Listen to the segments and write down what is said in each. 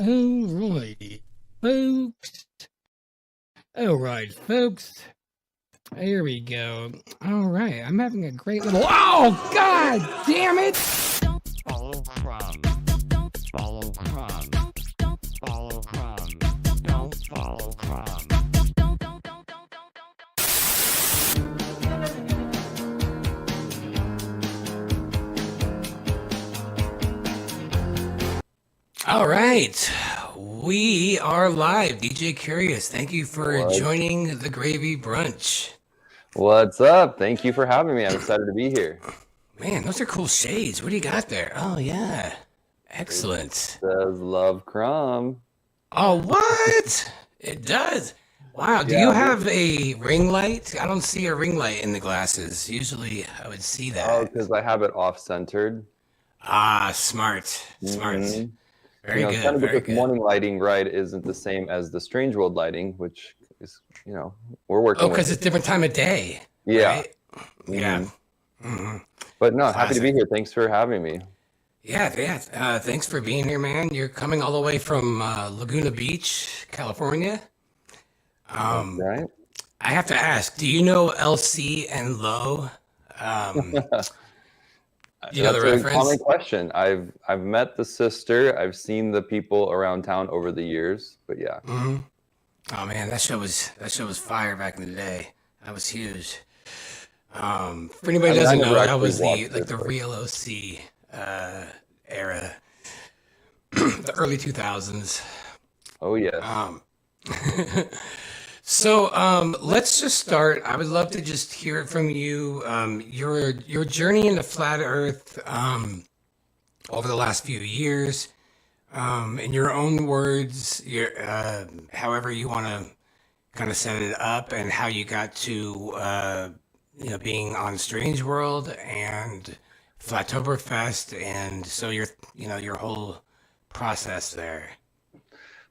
Alrighty, folks. Alright, folks. Here we go. Alright, I'm having a great little. Oh, God damn it! Follow Crumb. Follow Crumb. Follow Crumb. Don't follow Crumb. All right, we are live. DJ Curious, thank you for joining the Gravy Brunch. What's up? Thank you for having me. I'm excited to be here. Man, those are cool shades. What do you got there? Oh, yeah. Excellent. It says love crumb. Oh, what? It does. Wow. Do you have a ring light? I don't see a ring light in the glasses. Usually I would see that. Oh, because I have it off-centered. Ah, smart. Smart. Mm-hmm. Very good. Kind of very because good. morning lighting, right, isn't the same as the Strange World lighting, which is, we're working Oh, because it's different time of day. Yeah. Right? Yeah. Mm-hmm. But no, happy to be here. Thanks for having me. Yeah. Thanks for being here, man. You're coming all the way from Laguna Beach, California. Right? I have to ask, do you know LC and Low? You know the That's a reference? common question. I've met the sister. I've seen the people around town over the years, but yeah. Mm-hmm. Oh man, that show was fire back in the day. That was huge. For anybody who doesn't know, that was the real OC era, the early 2000s. Oh yeah. So let's just start. I would love to just hear it from you. Your journey into flat Earth over the last few years. In your own words, however you want to kind of set it up, and how you got to being on Strange World and Flattoberfest, and so your whole process there.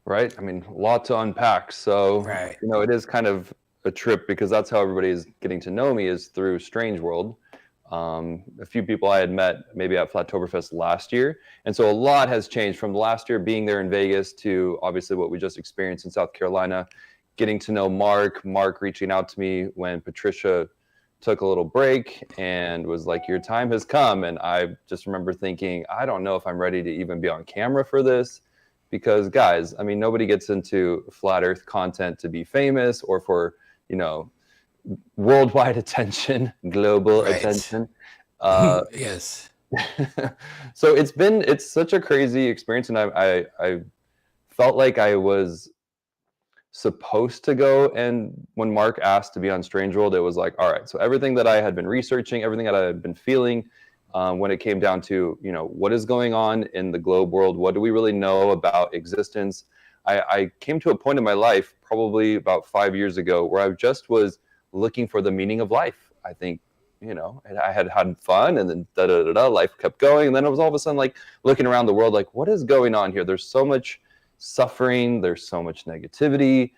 Right. I mean, a lot to unpack. So, Right. It is kind of a trip because that's how everybody is getting to know me, is through Strange World. A few people I had met maybe at Flattoberfest last year. And so a lot has changed from last year being there in Vegas to obviously what we just experienced in South Carolina, getting to know Mark reaching out to me when Patricia took a little break and was like, your time has come. And I just remember thinking, I don't know if I'm ready to even be on camera for this. Because guys, I mean, nobody gets into flat Earth content to be famous or for, worldwide attention, global attention. Yes. So it's such a crazy experience. And I felt like I was supposed to go. And when Mark asked to be on Strange World, it was like, all right, so everything that I had been researching, everything that I had been feeling, when it came down to, what is going on in the globe world? What do we really know about existence? I came to a point in my life, probably about 5 years ago, where I just was looking for the meaning of life. I think, I had had fun, and then life kept going. And then it was all of a sudden like looking around the world, like, what is going on here? There's so much suffering. There's so much negativity.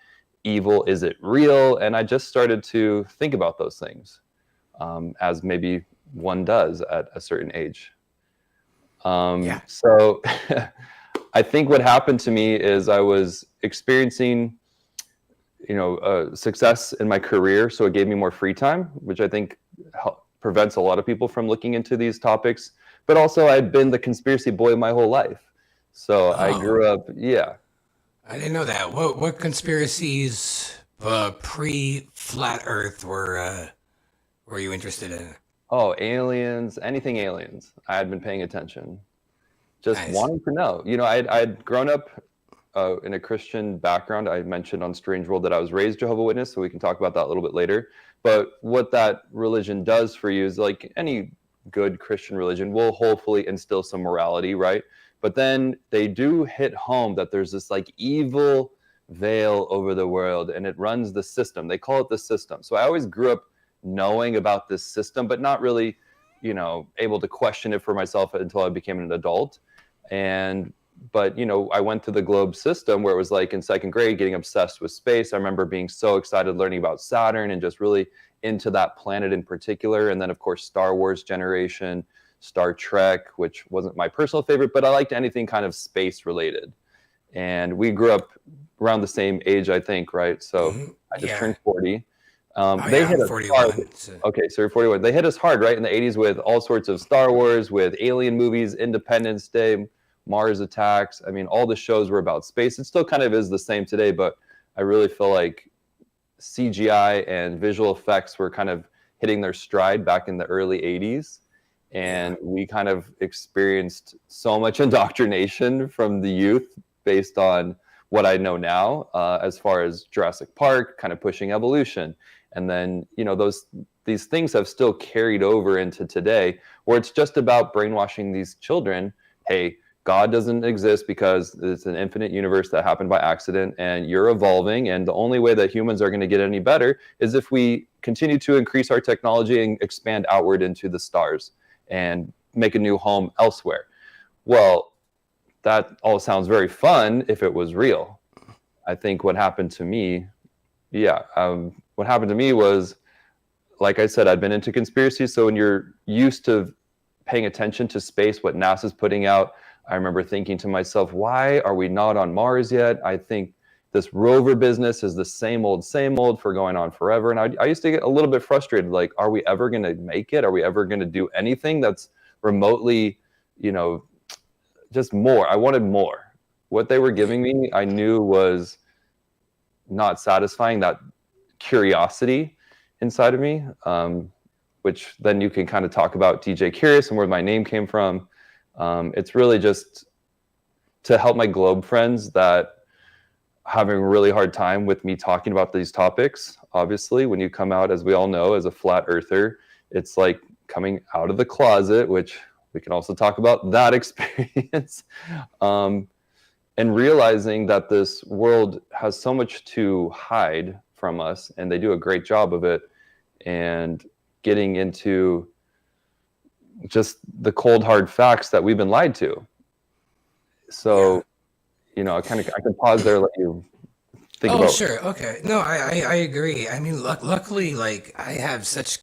Evil, is it real? And I just started to think about those things, as maybe one does at a certain age. So I think what happened to me is I was experiencing, success in my career. So it gave me more free time, which I think prevents a lot of people from looking into these topics. But also I'd been the conspiracy boy my whole life. So I grew up, I didn't know that. What conspiracies pre-flat Earth were you interested in? Oh, aliens, anything aliens. I had been paying attention, just wanting to know. I'd grown up in a Christian background. I mentioned on Strange World that I was raised Jehovah's Witness, so we can talk about that a little bit later. But what that religion does for you is, like any good Christian religion, will hopefully instill some morality, right? But then they do hit home that there's this like evil veil over the world, and it runs the system. They call it the system. So I always grew up knowing about this system, but not really, able to question it for myself until I became an adult. But I went to the globe system where it was like in second grade, getting obsessed with space. I remember being so excited learning about Saturn and just really into that planet in particular. And then of course, Star Wars generation, Star Trek, which wasn't my personal favorite, but I liked anything kind of space related. and we grew up around the same age, I think, right? So I just Yeah. turned 40. Oh, They yeah, hit I'm us 41. hard. So, Okay, so you're 41. They hit us hard, right, in the 80s with all sorts of Star Wars, with alien movies, Independence Day, Mars Attacks. I mean, all the shows were about space. It still kind of is the same today, but I really feel like CGI and visual effects were kind of hitting their stride back in the early 80s. And we kind of experienced so much indoctrination from the youth based on what I know now, as far as Jurassic Park, kind of pushing evolution. And then, these things have still carried over into today, where it's just about brainwashing these children. Hey, God doesn't exist because it's an infinite universe that happened by accident, and you're evolving. And the only way that humans are going to get any better is if we continue to increase our technology and expand outward into the stars and make a new home elsewhere. Well, that all sounds very fun if it was real. I think what happened to me, what happened to me was, like I said, I'd been into conspiracies. So when you're used to paying attention to space, what NASA's putting out, I remember thinking to myself, why are we not on Mars yet? I think this rover business is the same old for going on forever. And I used to get a little bit frustrated. Like, are we ever going to make it? Are we ever going to do anything that's remotely, just more? I wanted more. What they were giving me, I knew was not satisfying that curiosity inside of me, which then you can kind of talk about DJ Curious and where my name came from. It's really just to help my globe friends that having a really hard time with me talking about these topics. Obviously, when you come out, as we all know, as a flat earther, it's like coming out of the closet, which we can also talk about that experience, and realizing that this world has so much to hide from us, and they do a great job of it, and getting into just the cold hard facts that we've been lied to. So, I can pause there, let you think about. Oh, sure. Okay. No, I agree. I mean, luckily, like, I have such,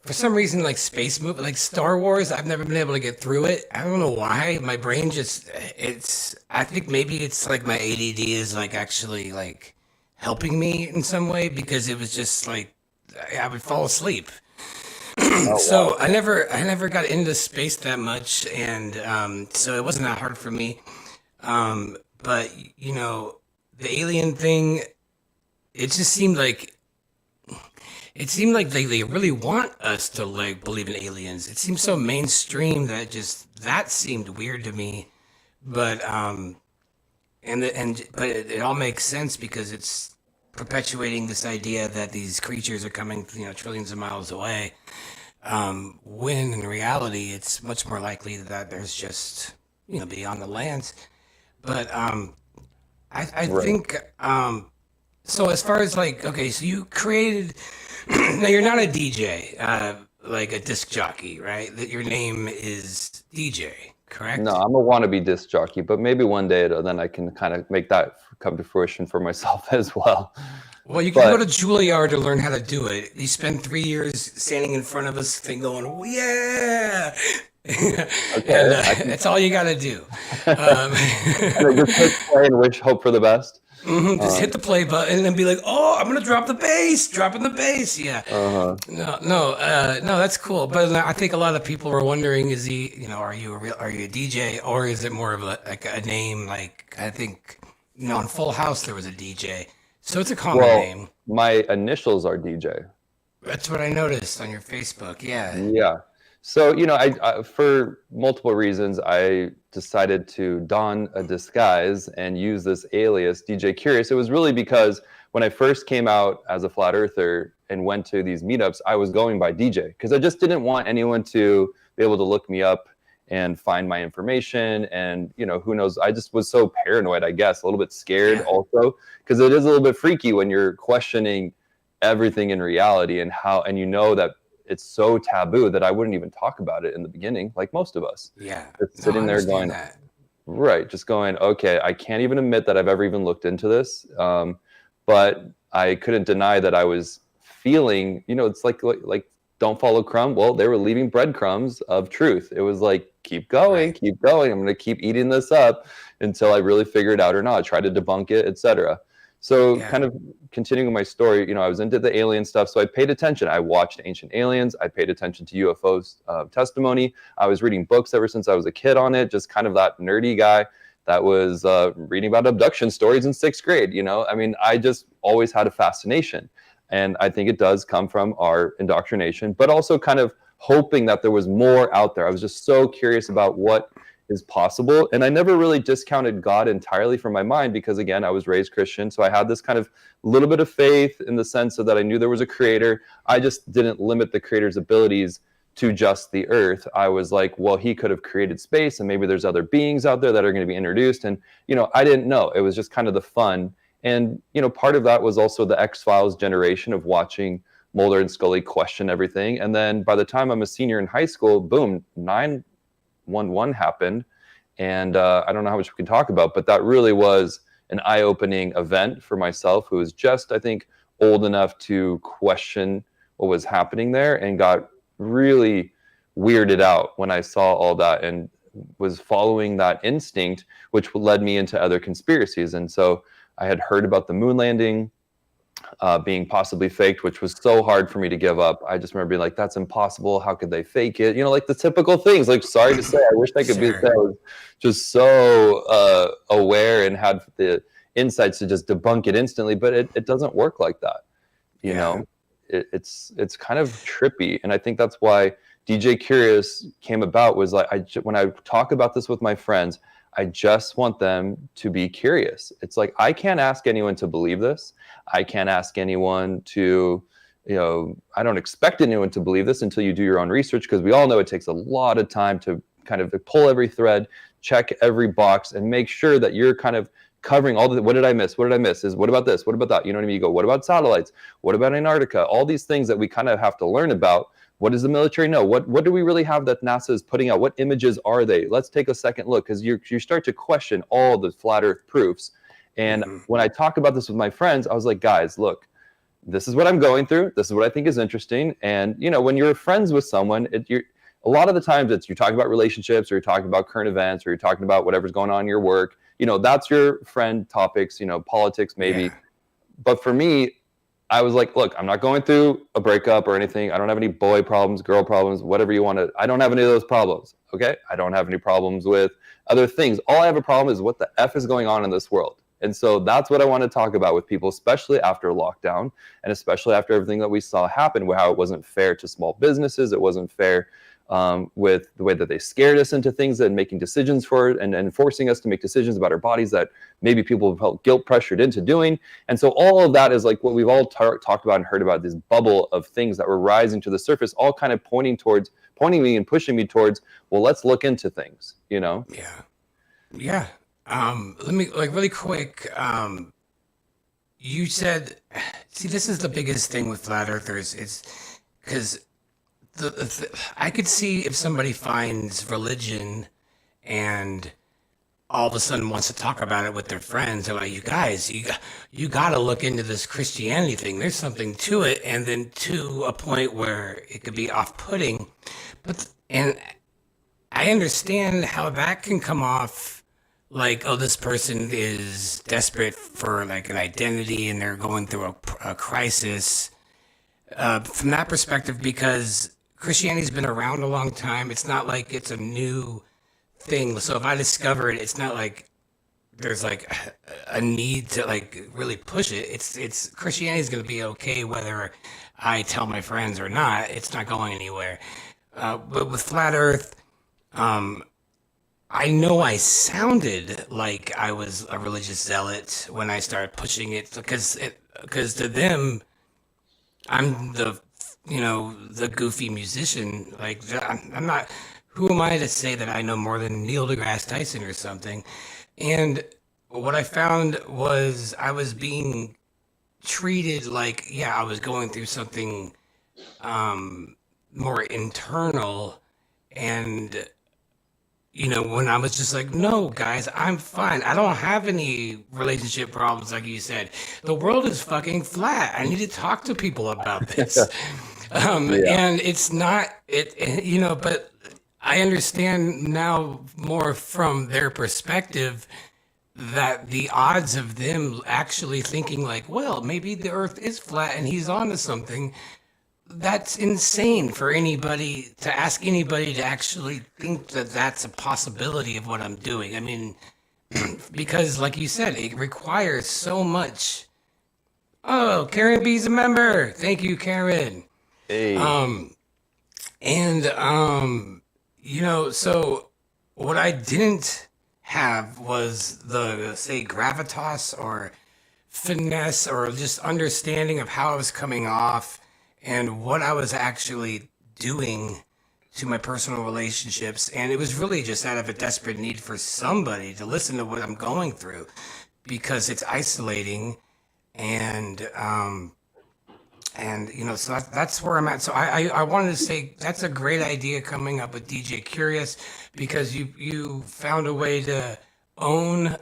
for some reason, like space movie, like Star Wars, I've never been able to get through it. I don't know why. My brain just, I think maybe it's like my ADD is like actually like helping me in some way, because it was just like, I would fall asleep. So Wow. I never got into space that much, and so it wasn't that hard for me. But the alien thing, it just seemed like they really want us to like believe in aliens. It seems so mainstream that seemed weird to me. But but it all makes sense because it's perpetuating this idea that these creatures are coming, trillions of miles away. When in reality, it's much more likely that there's just, beyond the lands. But I Right. think, so as far as like, okay, so you created, now you're not a DJ, like a disc jockey, right? That your name is DJ, correct? No, I'm a wannabe disc jockey, but maybe one day then I can kind of make that come to fruition for myself as well. Well, you can go But to Juilliard to learn how to do it. You spend 3 years standing in front of this thing going, "Oh, yeah!" And okay, that's all you got to do. and I just hit play and hope for the best. Just hit the play button and be like, "Oh, I'm gonna drop the bass, dropping the bass." Yeah. Uh-huh. No, that's cool. But I think a lot of people were wondering, is he, are you are you a DJ, or is it more of a name? Like, I think, on Full House there was a DJ, so it's a common Well, name. my initials are DJ. That's what I noticed on your Facebook. Yeah. Yeah. So, I for multiple reasons, I decided to don a disguise and use this alias, DJ Curious. It was really because when I first came out as a flat earther and went to these meetups, I was going by DJ because I just didn't want anyone to be able to look me up and find my information. And, who knows, I just was so paranoid, I guess, a little bit scared also, because it is a little bit freaky when you're questioning everything in reality and that it's so taboo that I wouldn't even talk about it in the beginning, like most of us. Yeah. Just sitting there going, that. right, just going, okay, I can't even admit that I've ever even looked into this. But I couldn't deny that I was feeling, it's like don't follow crumb. Well, they were leaving breadcrumbs of truth. It was like keep going, Right. keep going. I'm going to keep eating this up until I really figure it out or not. Try to debunk it, etc. So Yeah. kind of continuing my story, I was into the alien stuff. So I paid attention. I watched Ancient Aliens. I paid attention to UFOs testimony. I was reading books ever since I was a kid on it, just kind of that nerdy guy that was reading about abduction stories in 6th grade. I mean, I just always had a fascination. And I think it does come from our indoctrination, but also kind of hoping that there was more out there. I was just so curious about what is possible. And I never really discounted God entirely from my mind because, again, I was raised Christian. So I had this kind of little bit of faith in the sense of that I knew there was a creator. I just didn't limit the creator's abilities to just the earth. I was like, well, he could have created space and maybe there's other beings out there that are going to be introduced. And, I didn't know. It was just kind of the fun. And, part of that was also the X-Files generation of watching Mulder and Scully question everything. And then by the time I'm a senior in high school, boom, 9/11 happened. And I don't know how much we can talk about, but that really was an eye-opening event for myself, who was just, I think, old enough to question what was happening there and got really weirded out when I saw all that and was following that instinct, which led me into other conspiracies. And so I had heard about the moon landing being possibly faked, which was so hard for me to give up. I just remember being like, that's impossible. How could they fake it? Like the typical things. Like, sorry to say, I wish I could be. I was just so aware and had the insights to just debunk it instantly, but it doesn't work like that. It's kind of trippy. And I think that's why DJ Curious came about, was like, when I talk about this with my friends, I just want them to be curious. It's like, I can't ask anyone to believe this. I can't ask anyone to, I don't expect anyone to believe this until you do your own research, because we all know it takes a lot of time to kind of pull every thread, check every box, and make sure that you're kind of covering all the, what did I miss? What did I miss? What about this? What about that? You know what I mean? You go, what about satellites? What about Antarctica? All these things that we kind of have to learn about. What does the military know? What do we really have that NASA is putting out? What images are they? Let's take a second look, because you start to question all the flat Earth proofs. And when I talk about this with my friends, I was like, guys, look, this is what I'm going through. This is what I think is interesting. And when you're friends with someone, a lot of the times you're talking about relationships, or you're talking about current events, or you're talking about whatever's going on in your work. That's your friend topics. Politics maybe. Yeah. But for me, I was like, look, I'm not going through a breakup or anything. I don't have any boy problems, girl problems, whatever you want to. I don't have any of those problems. Okay. I don't have any problems with other things. All I have a problem is what the F is going on in this world. And so that's what I want to talk about with people, especially after lockdown, and especially after everything that we saw happen, how it wasn't fair to small businesses. It wasn't fair with the way that they scared us into things and making decisions for it, and forcing us to make decisions about our bodies that maybe people have felt guilt pressured into doing. And so all of that is like what we've all talked about and heard about, this bubble of things that were rising to the surface, all kind of pointing me and pushing me towards, well, let's look into things, Yeah. Yeah. Let me, like, really quick. You said, see, this is the biggest thing with flat earthers, is because I could see if somebody finds religion and all of a sudden wants to talk about it with their friends. They're like, you guys, you got to look into this Christianity thing. There's something to it. And then to a point where it could be off-putting. And I understand how that can come off like, oh, this person is desperate for like an identity and they're going through a crisis. From that perspective, because Christianity's been around a long time. It's not like it's a new thing. So if I discover it, it's not like there's like a need to like really push it. It's Christianity's going to be okay whether I tell my friends or not. It's not going anywhere. But with flat Earth, I know I sounded like I was a religious zealot when I started pushing it, because to them, I'm the goofy musician. Like, I'm not, who am I to say that I know more than Neil deGrasse Tyson or something? And what I found was I was being treated like, yeah, I was going through something more internal. And, when I was just like, no, guys, I'm fine. I don't have any relationship problems, like you said. The world is fucking flat. I need to talk to people about this. And it's not, but I understand now more from their perspective that the odds of them actually thinking like, well, maybe the earth is flat and he's onto something, that's insane for anybody to ask anybody to actually think that that's a possibility of what I'm doing. I mean, because like you said, it requires so much. Oh, Karen B's a member. Thank you, Karen. Hey. And so what I didn't have was the say gravitas or finesse or just understanding of how I was coming off and what I was actually doing to my personal relationships. And it was really just out of a desperate need for somebody to listen to what I'm going through because it's isolating. And so that's where I'm at. So I wanted to say that's a great idea coming up with DJ Curious because you found a way to own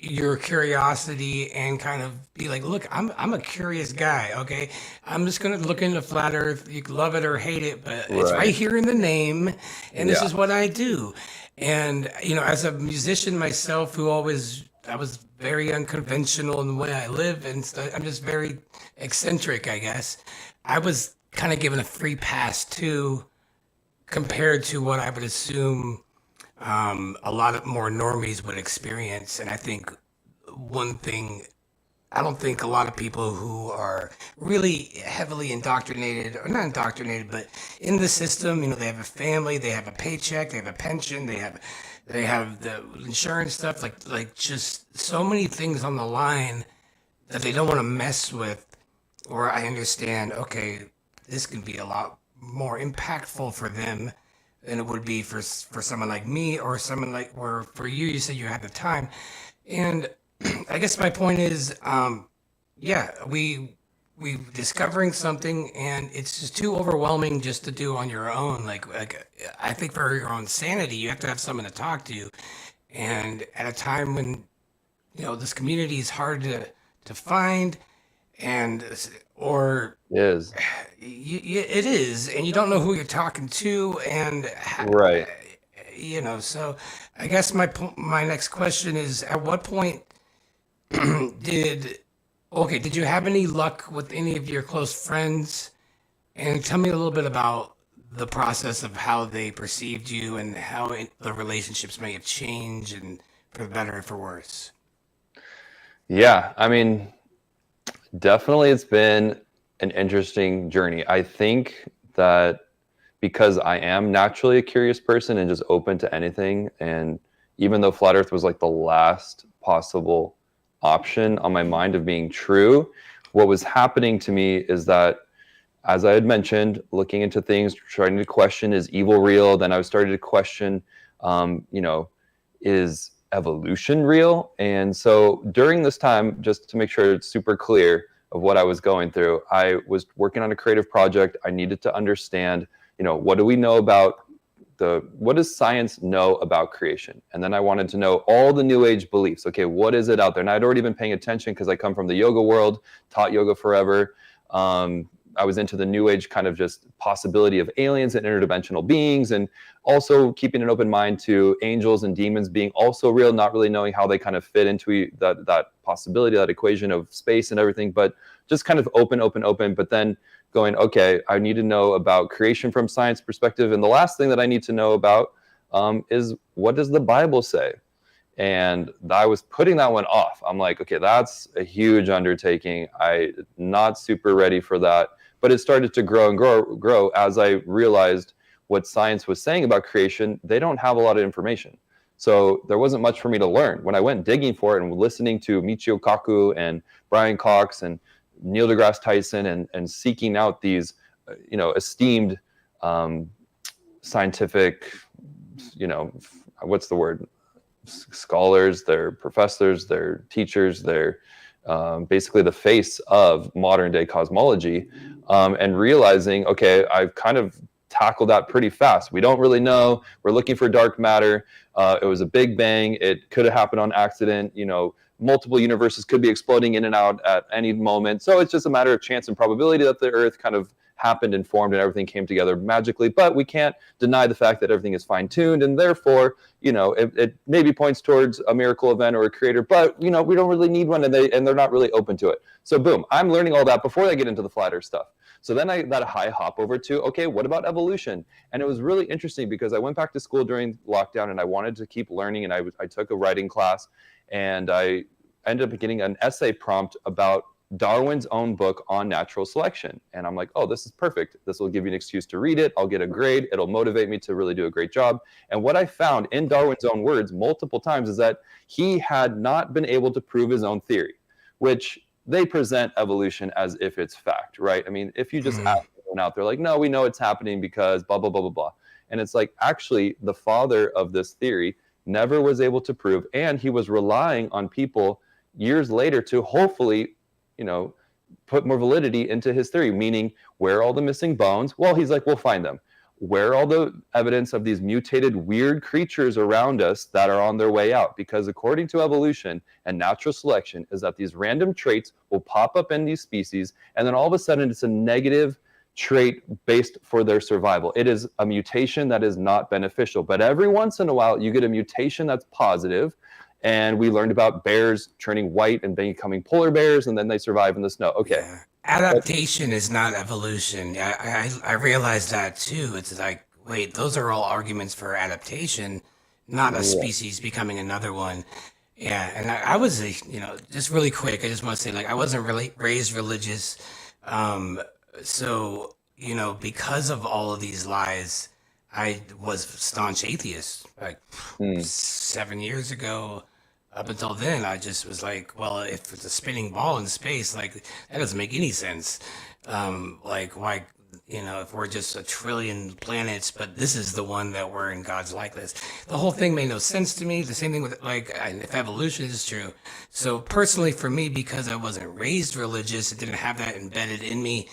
your curiosity and kind of be like, look, I'm a curious guy, okay? I'm just gonna look into flat Earth. You can love it or hate it, but it's right here in the name, and this is what I do. And as a musician myself, I was very unconventional in the way I live, and I'm just very eccentric, I guess. I was kind of given a free pass too, compared to what I would assume a lot of more normies would experience. And I think one thing, I don't think a lot of people who are really heavily indoctrinated, or not indoctrinated, but in the system, they have a family, they have a paycheck, they have a pension, they have the insurance stuff, like just so many things on the line that they don't want to mess with. Or I understand, okay, this can be a lot more impactful for them than it would be for someone like me or someone like, or for you, you said you had the time. And I guess my point is, we discovering something and it's just too overwhelming just to do on your own. Like I think for your own sanity, you have to have someone to talk to. And at a time when, this community is hard to find or Is. it is, and you don't know who you're talking to, and Right. So I guess my next question is: at what point did you have any luck with any of your close friends? And tell me a little bit about the process of how they perceived you and how the relationships may have changed, and for the better or for worse. Yeah, I mean, definitely it's been an interesting journey. I think that because I am naturally a curious person and just open to anything, and even though flat Earth was like the last possible option on my mind of being true, what was happening to me is that, as I had mentioned, looking into things, trying to question, is evil real? Then I started to question, is evolution real? And so during this time, just to make sure it's super clear of what I was going through, I was working on a creative project. I needed to understand, what do we know about what does science know about creation? And then I wanted to know all the new age beliefs. Okay, what is it out there? And I'd already been paying attention because I come from the yoga world, taught yoga forever. I was into the new age kind of just possibility of aliens and interdimensional beings, and also keeping an open mind to angels and demons being also real, not really knowing how they kind of fit into that possibility, that equation of space and everything, but just kind of open. But then going, okay, I need to know about creation from science perspective. And the last thing that I need to know about is, what does the Bible say? And I was putting that one off. I'm like, okay, that's a huge undertaking. I'm not super ready for that. But it started to grow and grow as I realized what science was saying about creation. They don't have a lot of information. So there wasn't much for me to learn. When I went digging for it and listening to Michio Kaku and Brian Cox and Neil deGrasse Tyson and seeking out these, esteemed scientific, what's the word? Scholars, they're professors, they're teachers, they're basically the face of modern day cosmology, and realizing, okay, I've kind of tackled that pretty fast. We don't really know. We're looking for dark matter. It was a big bang. It could have happened on accident. multiple universes could be exploding in and out at any moment. So it's just a matter of chance and probability that the Earth kind of happened and formed and everything came together magically. But we can't deny the fact that everything is fine-tuned, and therefore, it maybe points towards a miracle event or a creator, but we don't really need one, and they're not really open to it. So boom, I'm learning all that before I get into the flat Earth stuff. So then I hop over to, okay, what about evolution? And it was really interesting because I went back to school during lockdown and I wanted to keep learning, and I took a writing class, and I ended up getting an essay prompt about Darwin's own book on natural selection. And I'm like, oh, this is perfect. This will give you an excuse to read it. I'll get a grade. It'll motivate me to really do a great job. And what I found in Darwin's own words multiple times is that he had not been able to prove his own theory, which they present evolution as if it's fact, right? I mean, if you just ask everyone out there, like, no, we know it's happening because blah, blah, blah, blah, blah. And it's like, actually, the father of this theory never was able to prove, and he was relying on people years later to hopefully put more validity into his theory, meaning where are all the missing bones? Well, he's like, we'll find them. Where are all the evidence of these mutated weird creatures around us that are on their way out? Because according to evolution and natural selection is that these random traits will pop up in these species, and then all of a sudden it's a negative trait based for their survival. It is a mutation that is not beneficial, but every once in a while you get a mutation that's positive. And we learned about bears turning white and becoming polar bears, and then they survive in the snow. Okay. Yeah. Adaptation is not evolution. I realized that too. It's like, wait, those are all arguments for adaptation, not a species becoming another one. Yeah, and I was, just really quick, I just want to say, like, I wasn't really raised religious. So, because of all of these lies, I was staunch atheist, like 7 years ago. Up until then, I just was like, well, if it's a spinning ball in space, like, that doesn't make any sense. Like, why, if we're just a trillion planets, but this is the one that we're in God's likeness. The whole thing made no sense to me. The same thing with, like, if evolution is true. So personally, for me, because I wasn't raised religious, it didn't have that embedded in me.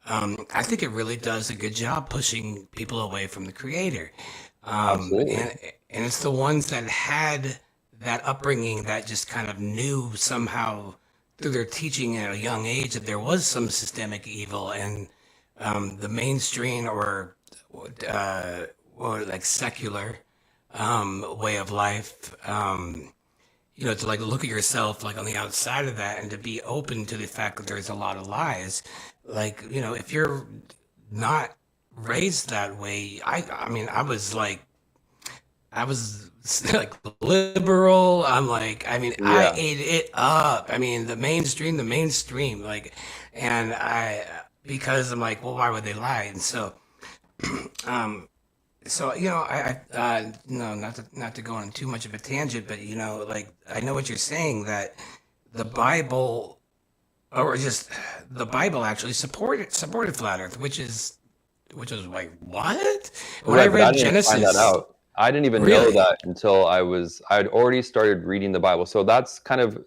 I think it really does a good job pushing people away from the creator. Absolutely. And it's the ones that had that upbringing that just kind of knew somehow through their teaching at a young age that there was some systemic evil, and the mainstream or like secular way of life, to like look at yourself like on the outside of that and to be open to the fact that there's a lot of lies. Like, if you're not raised that way, I mean, I was like liberal. I ate it up. I mean, the mainstream, like, and because I'm like, well, why would they lie? And so, no, not to go on too much of a tangent, but like, I know what you're saying, that the Bible, or just the Bible actually supported flat Earth, which is like, what? When I read Genesis, find that out. I didn't even know that until I'd already started reading the Bible. So that's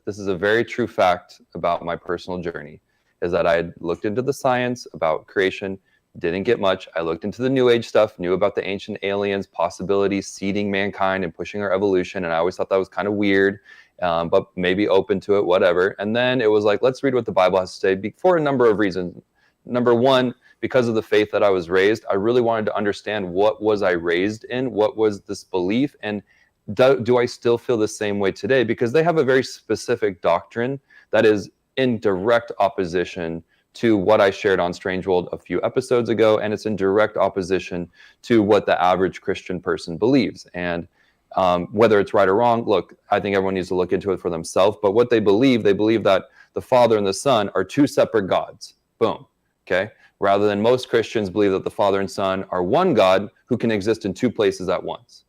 this is a very true fact about my personal journey, is that I had looked into the science about creation, didn't get much. I looked into the New Age stuff, knew about the ancient aliens, possibilities, seeding mankind and pushing our evolution. And I always thought that was kind of weird, but maybe open to it, whatever. And then it was like, let's read what the Bible has to say for a number of reasons. Number one, because of the faith that I was raised, I really wanted to understand what was I raised in, what was this belief, and do I still feel the same way today? Because they have a very specific doctrine that is in direct opposition to what I shared on Strange World a few episodes ago, and it's in direct opposition to what the average Christian person believes. And whether it's right or wrong, look, I think everyone needs to look into it for themselves, but what they believe that the Father and the Son are two separate gods. Boom. Okay? Rather than most Christians believe that the Father and Son are one God who can exist in two places at once.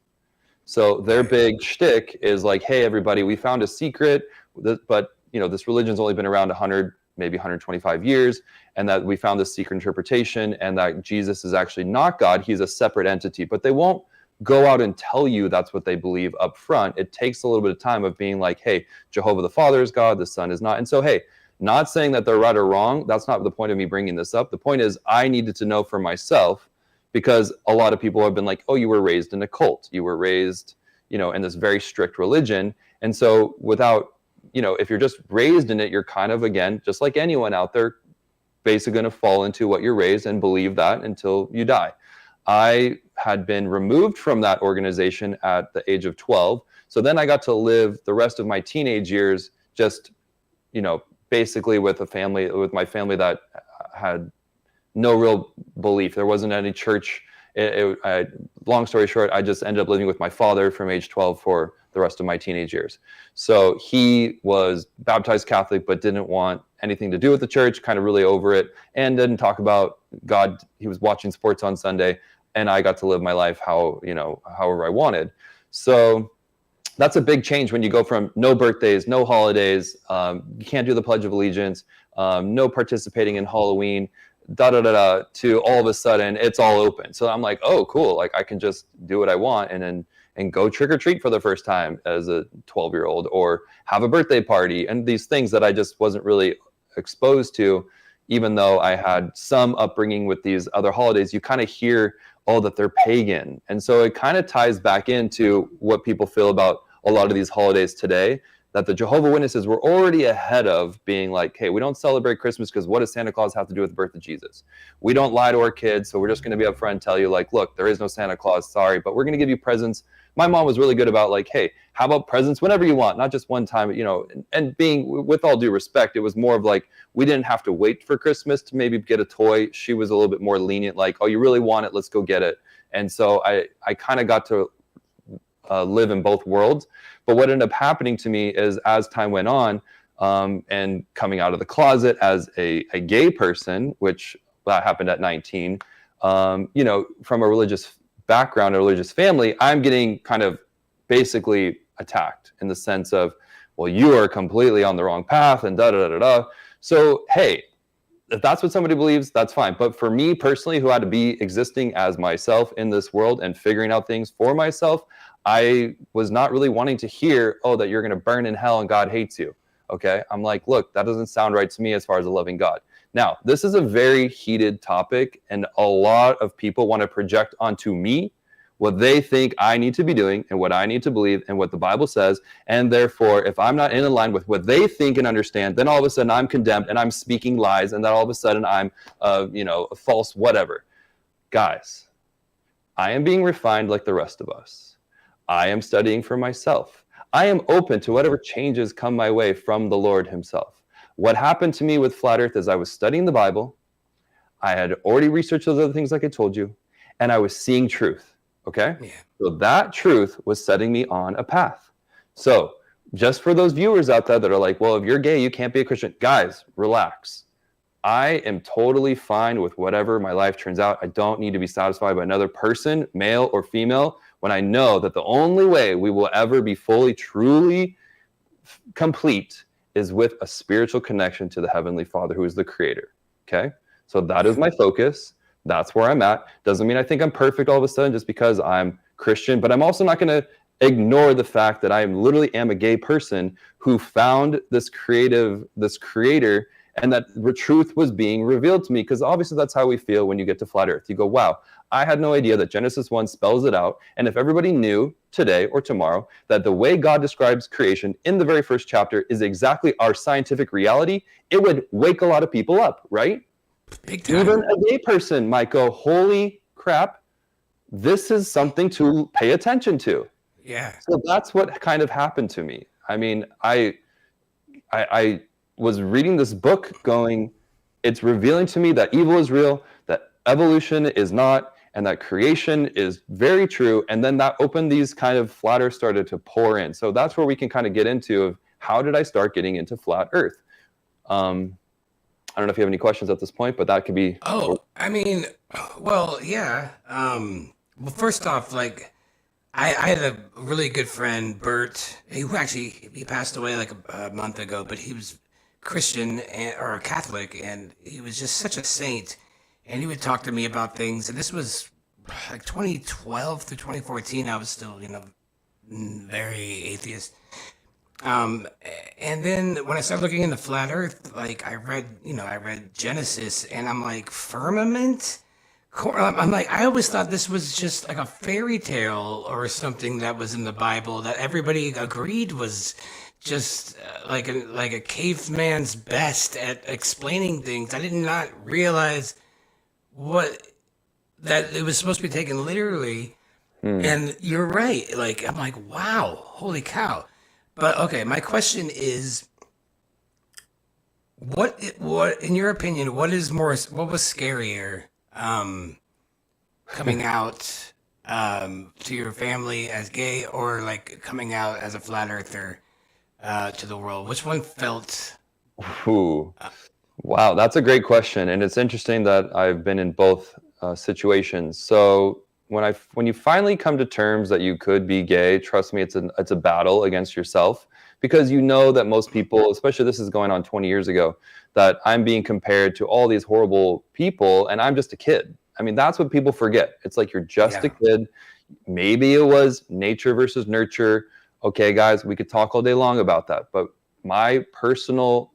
So their big shtick is like, hey, everybody, we found a secret, but this religion's only been around 100, maybe 125 years, and that we found this secret interpretation, and that Jesus is actually not God. He's a separate entity. But they won't go out and tell you that's what they believe up front. It takes a little bit of time of being like, hey, Jehovah the Father is God, the Son is not. And so, hey, not saying that they're right or wrong. That's not the point of me bringing this up. The point is I needed to know for myself, because a lot of people have been like, oh, you were raised in a cult. You were raised, in this very strict religion. And so without, if you're just raised in it, you're kind of, again, just like anyone out there, basically going to fall into what you're raised and believe that until you die. I had been removed from that organization at the age of 12. So then I got to live the rest of my teenage years just, basically with my family that had no real belief. There wasn't any church. Long story short, I just ended up living with my father from age 12 for the rest of my teenage years. So he was baptized Catholic, but didn't want anything to do with the church, kind of really over it, and didn't talk about God. He was watching sports on Sunday, and I got to live my life however I wanted. So that's a big change when you go from no birthdays, no holidays, you can't do the Pledge of Allegiance, no participating in Halloween, to all of a sudden it's all open. So I'm like, oh, cool. Like I can just do what I want and go trick or treat for the first time as a 12-year-old, or have a birthday party, and these things that I just wasn't really exposed to, even though I had some upbringing with these other holidays. You kind of hear, oh, that they're pagan. And so it kind of ties back into what people feel about a lot of these holidays today, that the Jehovah's Witnesses were already ahead of, being like, hey, we don't celebrate Christmas because what does Santa Claus have to do with the birth of Jesus? We don't lie to our kids, so we're just going to be upfront and tell you, like, look, there is no Santa Claus, sorry, but we're going to give you presents. My mom was really good about, like, hey, how about presents whenever you want, not just one time, and being, with all due respect, it was more of like, we didn't have to wait for Christmas to maybe get a toy. She was a little bit more lenient, like, oh, you really want it, let's go get it. And so I kind of got to live in both worlds. But what ended up happening to me is, as time went on, and coming out of the closet as a gay person, which that happened at 19, from a religious background, a religious family, I'm getting kind of basically attacked in the sense of, well, you are completely on the wrong path and da-da-da-da-da. So, hey, if that's what somebody believes, that's fine. But for me personally, who had to be existing as myself in this world and figuring out things for myself, I was not really wanting to hear, oh, that you're going to burn in hell and God hates you. Okay. I'm like, look, that doesn't sound right to me as far as a loving God. Now, this is a very heated topic, and a lot of people want to project onto me what they think I need to be doing and what I need to believe and what the Bible says. And therefore, if I'm not in line with what they think and understand, then all of a sudden I'm condemned and I'm speaking lies, and then all of a sudden I'm, a false whatever. Guys, I am being refined like the rest of us. I am studying for myself. I am open to whatever changes come my way from the Lord himself. What happened to me with Flat Earth is I was studying the Bible. I had already researched those other things like I told you, and I was seeing truth. Okay? Yeah. So that truth was setting me on a path. So just for those viewers out there that are like, well, if you're gay, you can't be a Christian. Guys, relax. I am totally fine with whatever my life turns out. I don't need to be satisfied by another person, male or female, when I know that the only way we will ever be fully, truly complete is with a spiritual connection to the Heavenly Father, who is the Creator. Okay? So that is my focus. That's where I'm at. Doesn't mean I think I'm perfect all of a sudden just because I'm Christian, but I'm also not going to ignore the fact that I literally am a gay person who found this creator, and that the truth was being revealed to me, because obviously that's how we feel when you get to Flat Earth. You go, wow, I had no idea that Genesis 1 spells it out. And if everybody knew today or tomorrow that the way God describes creation in the very first chapter is exactly our scientific reality, it would wake a lot of people up, right? Big time. Even a gay person might go, holy crap, this is something to pay attention to. Yeah. So that's what kind of happened to me. I mean, I was reading this book going, it's revealing to me that evil is real, that evolution is not, and that creation is very true. And then that opened these kind of flat earth started to pour in. So that's where we can kind of get into of how did I start getting into flat earth? I don't know if you have any questions at this point, but that could be. Oh, I mean, well, yeah. Well, first off, like, I had a really good friend, Bert, who actually, he passed away like a month ago, but he was Christian or a Catholic, and he was just such a saint. And he would talk to me about things, and this was like 2012 through 2014. I was still, very atheist. And then when I started looking into flat earth, like I read Genesis, and I'm like, firmament? I'm like, I always thought this was just like a fairy tale or something that was in the Bible that everybody agreed was just like a caveman's best at explaining things. I did not realize what that it was supposed to be taken literally. And you're right. Like I'm like, wow, holy cow. But okay, my question is, what in your opinion, what was scarier, coming out to your family as gay, or like coming out as a flat earther to the world? Which one felt? Ooh. Wow, that's a great question, and it's interesting that I've been in both situations. So when you finally come to terms that you could be gay, trust me, it's a battle against yourself, because you know that most people, especially this is going on 20 years ago, that I'm being compared to all these horrible people, and I'm just a kid. I mean, that's what people forget. It's like you're just a kid. Maybe it was nature versus nurture. Okay, guys, we could talk all day long about that, but my personal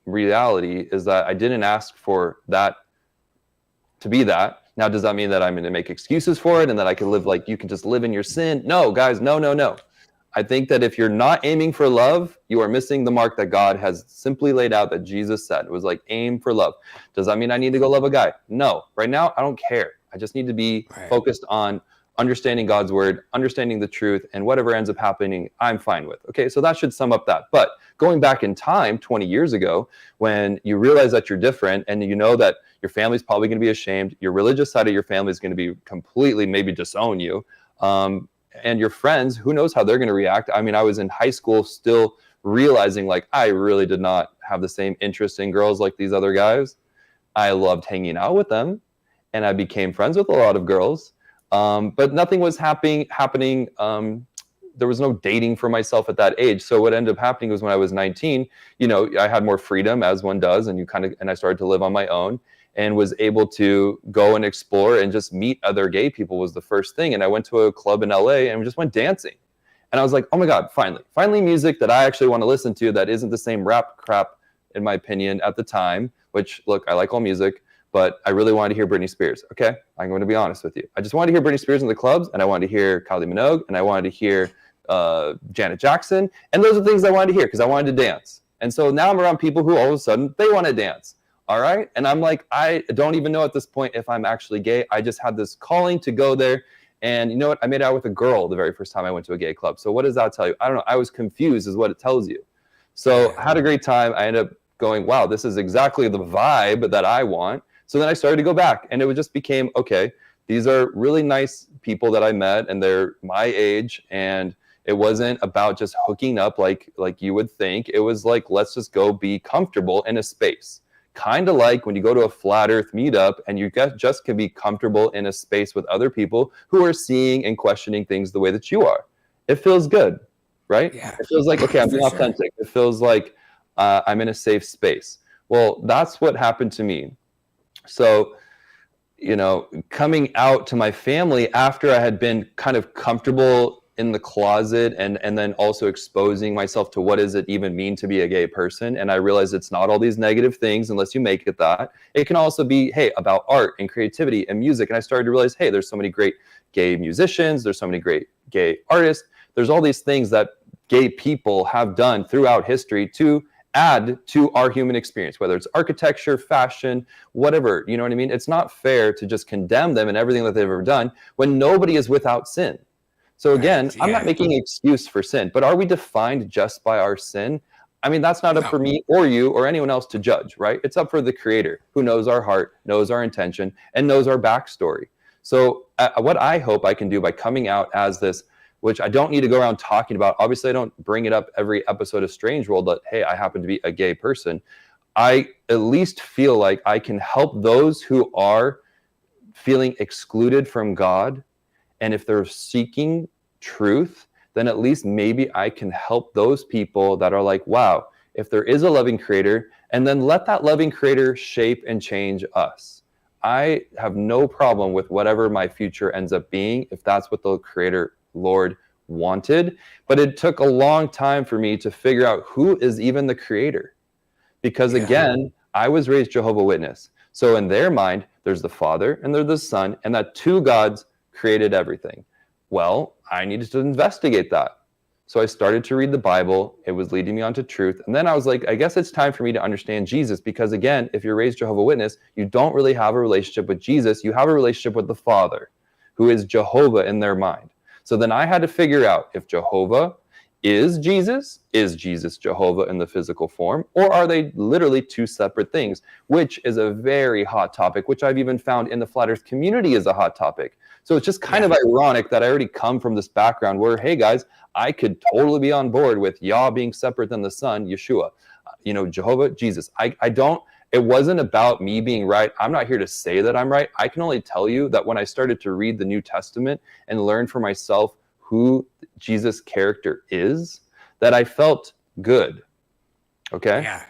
reality is that I didn't ask for that to be that. Now, does that mean that I'm going to make excuses for it and that I can live like you can just live in your sin? No, guys, no. I think that if you're not aiming for love, you are missing the mark that God has simply laid out, that Jesus said. It was like, aim for love. Does that mean I need to go love a guy? No. Right now, I don't care. I just need to be focused on understanding God's word, understanding the truth, and whatever ends up happening, I'm fine with. Okay, so that should sum up that. But going back in time, 20 years ago, when you realize that you're different and you know that your family's probably going to be ashamed, your religious side of your family is going to be completely maybe disown you, and your friends, who knows how they're going to react. I mean, I was in high school still realizing like I really did not have the same interest in girls like these other guys. I loved hanging out with them, and I became friends with a lot of girls. But nothing was happening. There was no dating for myself at that age. So what ended up happening was when I was 19, I had more freedom, as one does, and I started to live on my own and was able to go and explore and just meet other gay people was the first thing. And I went to a club in LA and just went dancing. And I was like, oh my God, finally music that I actually want to listen to that isn't the same rap crap, in my opinion, at the time, which, look, I like all music, but I really wanted to hear Britney Spears. Okay, I'm going to be honest with you. I just wanted to hear Britney Spears in the clubs, and I wanted to hear Kylie Minogue, and I wanted to hear Janet Jackson, and those are things I wanted to hear because I wanted to dance. And so now I'm around people who all of a sudden, they want to dance. All right, and I'm like, I don't even know at this point if I'm actually gay. I just had this calling to go there, and you know what? I made out with a girl the very first time I went to a gay club. So what does that tell you? I don't know. I was confused is what it tells you. So I had a great time. I ended up going, wow, this is exactly the vibe that I want. So then I started to go back, and it just became, okay, these are really nice people that I met, and they're my age, and it wasn't about just hooking up like you would think. It was like, let's just go be comfortable in a space. Kind of like when you go to a flat earth meetup and you just can be comfortable in a space with other people who are seeing and questioning things the way that you are. It feels good, right? Yeah. It feels like, okay, I'm being authentic. It feels like I'm in a safe space. Well, that's what happened to me. So, coming out to my family after I had been kind of comfortable in the closet and then also exposing myself to what does it even mean to be a gay person. And I realized it's not all these negative things unless you make it that. It can also be, hey, about art and creativity and music. And I started to realize, hey, there's so many great gay musicians. There's so many great gay artists. There's all these things that gay people have done throughout history to add to our human experience, whether it's architecture, fashion, whatever, you know what I mean? It's not fair to just condemn them and everything that they've ever done when nobody is without sin. So again, I'm not making an excuse for sin, but are we defined just by our sin? I mean, that's not up for me or you or anyone else to judge, right? It's up for the Creator who knows our heart, knows our intention, and knows our backstory. So what I hope I can do by coming out as this, which I don't need to go around talking about. Obviously, I don't bring it up every episode of Strange World that, hey, I happen to be a gay person. I at least feel like I can help those who are feeling excluded from God. And if they're seeking truth, then at least maybe I can help those people that are like, wow, if there is a loving Creator, and then let that loving Creator shape and change us. I have no problem with whatever my future ends up being, if that's what the Creator Lord wanted. But it took a long time for me to figure out who is even the Creator. Because again, I was raised Jehovah's Witness. So in their mind, there's the Father and there's the Son, and that two gods created everything. Well, I needed to investigate that. So I started to read the Bible. It was leading me onto truth. And then I was like, I guess it's time for me to understand Jesus, because again, if you're raised Jehovah's Witness, you don't really have a relationship with Jesus. You have a relationship with the Father, who is Jehovah in their mind. So then I had to figure out if Jehovah is Jesus Jehovah in the physical form, or are they literally two separate things, which is a very hot topic, which I've even found in the flat earth community is a hot topic. So it's just kind of ironic that I already come from this background where, hey guys, I could totally be on board with Yah being separate than the Son, Yeshua, Jehovah, Jesus. I don't, it wasn't about me being right. I'm not here to say that I'm right. I can only tell you that when I started to read the New Testament and learn for myself who Jesus' character is, that I felt good. Okay? Yeah.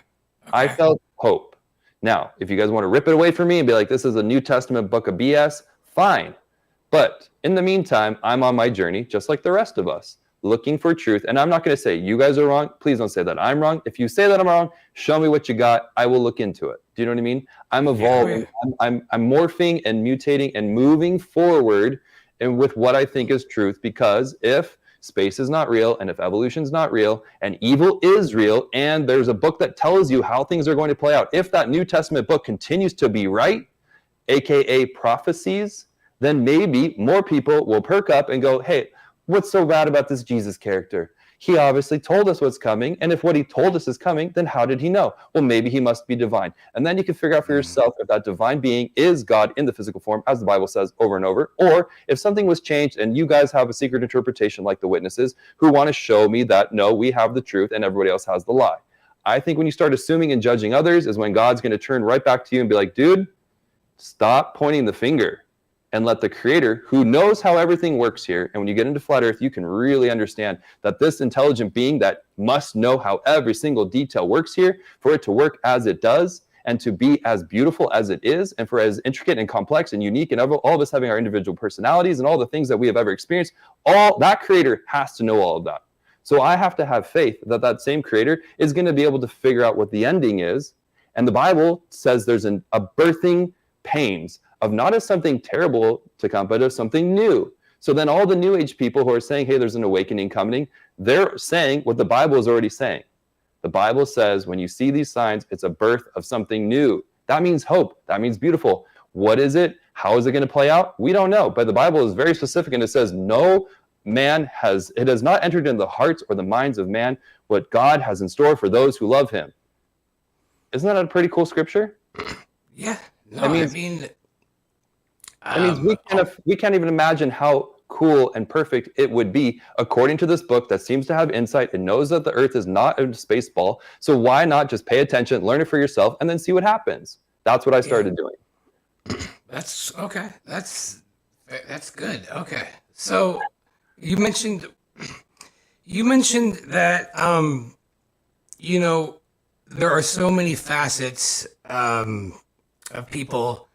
Okay. I felt hope. Now, if you guys want to rip it away from me and be like, this is a New Testament book of BS, fine. But in the meantime, I'm on my journey, just like the rest of us, looking for truth. And I'm not going to say you guys are wrong. Please don't say that I'm wrong. If you say that I'm wrong, show me what you got. I will look into it. Do you know what I mean? I'm evolving. Yeah. I'm morphing and mutating and moving forward and with what I think is truth, because if space is not real, and if evolution is not real, and evil is real, and there's a book that tells you how things are going to play out, if that New Testament book continues to be right, aka prophecies, then maybe more people will perk up and go, hey, what's so bad about this Jesus character? He obviously told us what's coming, and if what he told us is coming, then how did he know? Well, maybe he must be divine. And then you can figure out for yourself if that divine being is God in the physical form, as the Bible says over and over, or if something was changed and you guys have a secret interpretation like the witnesses who want to show me that, no, we have the truth and everybody else has the lie. I think when you start assuming and judging others is when God's going to turn right back to you and be like, dude, stop pointing the finger. And let the creator, who knows how everything works here, and when you get into flat earth, you can really understand that this intelligent being that must know how every single detail works here, for it to work as it does, and to be as beautiful as it is, and for as intricate and complex and unique, and all of us having our individual personalities and all the things that we have ever experienced, all that creator has to know all of that. So I have to have faith that that same creator is going to be able to figure out what the ending is. And the Bible says there's a birthing pains of not as something terrible to come, but as something new. So then all the New Age people who are saying, hey, there's an awakening coming, they're saying what the Bible is already saying. The Bible says when you see these signs, it's a birth of something new. That means hope. That means beautiful. What is it? How is it going to play out? We don't know. But the Bible is very specific, and it says it has not entered into the hearts or the minds of man what God has in store for those who love him. Isn't that a pretty cool scripture? Yeah. No, I mean we can't even imagine how cool and perfect it would be according to this book that seems to have insight. It knows that the earth is not a space ball. So why not just pay attention, learn it for yourself, and then see what happens? That's what I started doing. That's okay. That's good. Okay. So you mentioned that there are so many facets of people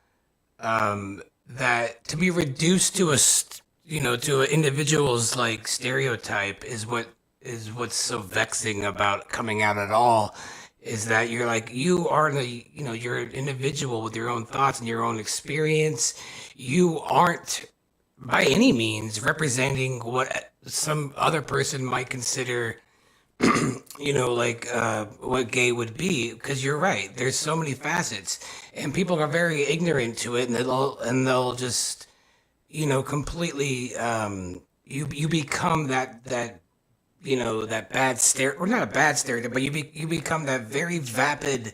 that to be reduced to to an individual's like stereotype is what's so vexing about coming out at all, is that you're like, you are you're an individual with your own thoughts and your own experience. You aren't by any means representing what some other person might consider what gay would be, because you're right. There's so many facets, and people are very ignorant to it, and they'll just, completely. You become that bad or not a bad stereotype, but you become that very vapid,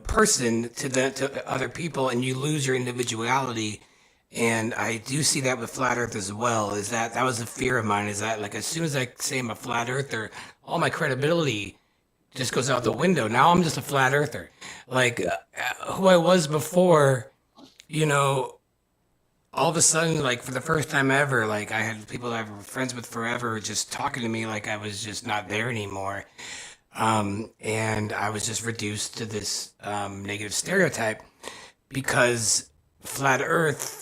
person to other people, and you lose your individuality. And I do see that with flat earth as well. Is that was a fear of mine, is that like as soon as I say I'm a flat earther, all my credibility just goes out the window. Now I'm just a flat earther. Like who I was before, all of a sudden, like for the first time ever, like I had people that I were friends with forever just talking to me like I was just not there anymore. And I was just reduced to this negative stereotype, because flat earth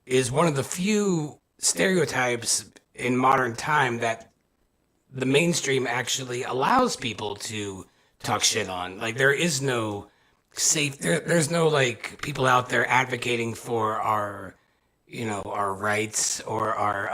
is one of the few stereotypes in modern time that the mainstream actually allows people to talk shit on. Like there is no safe, there's no like people out there advocating for our, our rights or our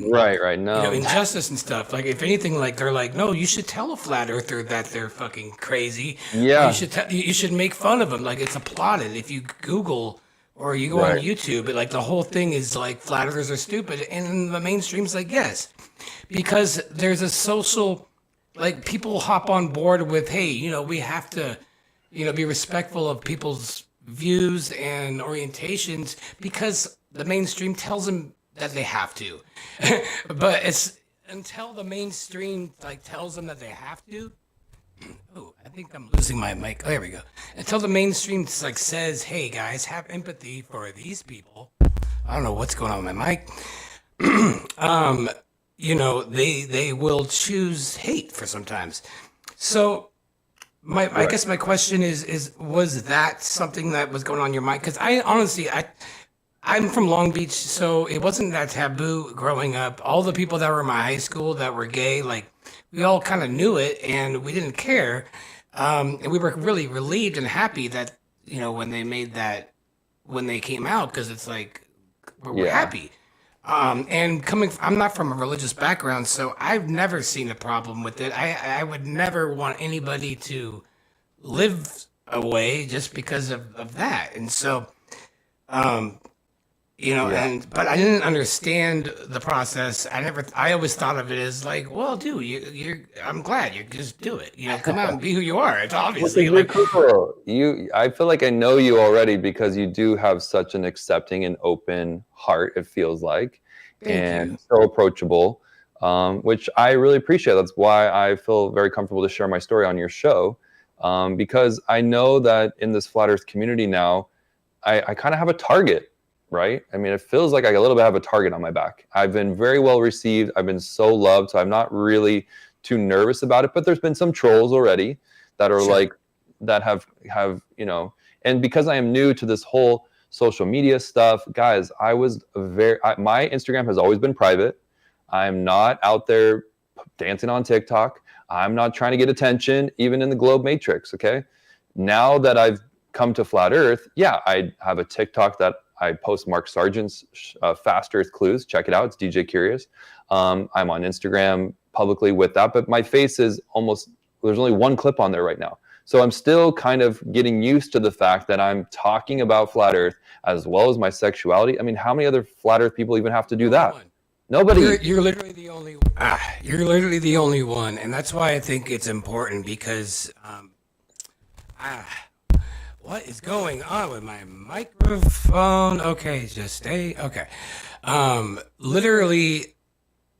Right. No. injustice and stuff. Like, if anything, like they're like, no, you should tell a flat earther that they're fucking crazy, or Yeah. you should make fun of them. Like, it's applauded. If you Google or you go on Right. YouTube, like the whole thing is like flat earthers are stupid, and the mainstream's like, yes, because there's a social, like, people hop on board with, hey, we have to, be respectful of people's views and orientations because the mainstream tells them that they have to. But it's until the mainstream like tells them that they have to. Oh, I think I'm losing my mic. Oh, there we go. Until the mainstream like says, "Hey guys, have empathy for these people." I don't know what's going on with my mic. They will choose hate for sometimes. So I guess my question is was that something that was going on in your mind? Because I honestly, I'm from Long Beach, so it wasn't that taboo growing up. All the people that were in my high school that were gay, like, we all kind of knew it and we didn't care. And we were really relieved and happy that, when they made that, when they came out, because it's like, we're Yeah. happy. And I'm not from a religious background, so I've never seen a problem with it. I would never want anybody to live away just because of that. And so, Yeah. but I didn't understand the process. I always thought of it as like, well, dude, I'm glad you just do it. Come out and be who you are. It's Which obviously is really like, cool. I feel like I know you already because you do have such an accepting and open heart, it feels like, thank and you. so approachable, which I really appreciate. That's why I feel very comfortable to share my story on your show, because I know that in this flat earth community now, I kind of have a target, right? I mean, it feels like I a little bit have a target on my back. I've been very well received. I've been so loved. So I'm not really too nervous about it, but there's been some trolls already that are Sure. like, that have, and because I am new to this whole social media stuff, guys, my Instagram has always been private. I'm not out there dancing on TikTok. I'm not trying to get attention, even in the globe matrix. Okay. Now that I've come to flat earth, yeah, I have a TikTok that I post Mark Sargent's Fast Earth Clues. Check it out. It's DJ Curious. I'm on Instagram publicly with that, but my face is there's only one clip on there right now. So I'm still kind of getting used to the fact that I'm talking about flat earth as well as my sexuality. I mean, how many other flat earth people even have to do that? One. Nobody. You're literally the only. You're literally the only one, and that's why I think it's important because what is going on with my microphone? Okay, just stay. Okay. Literally,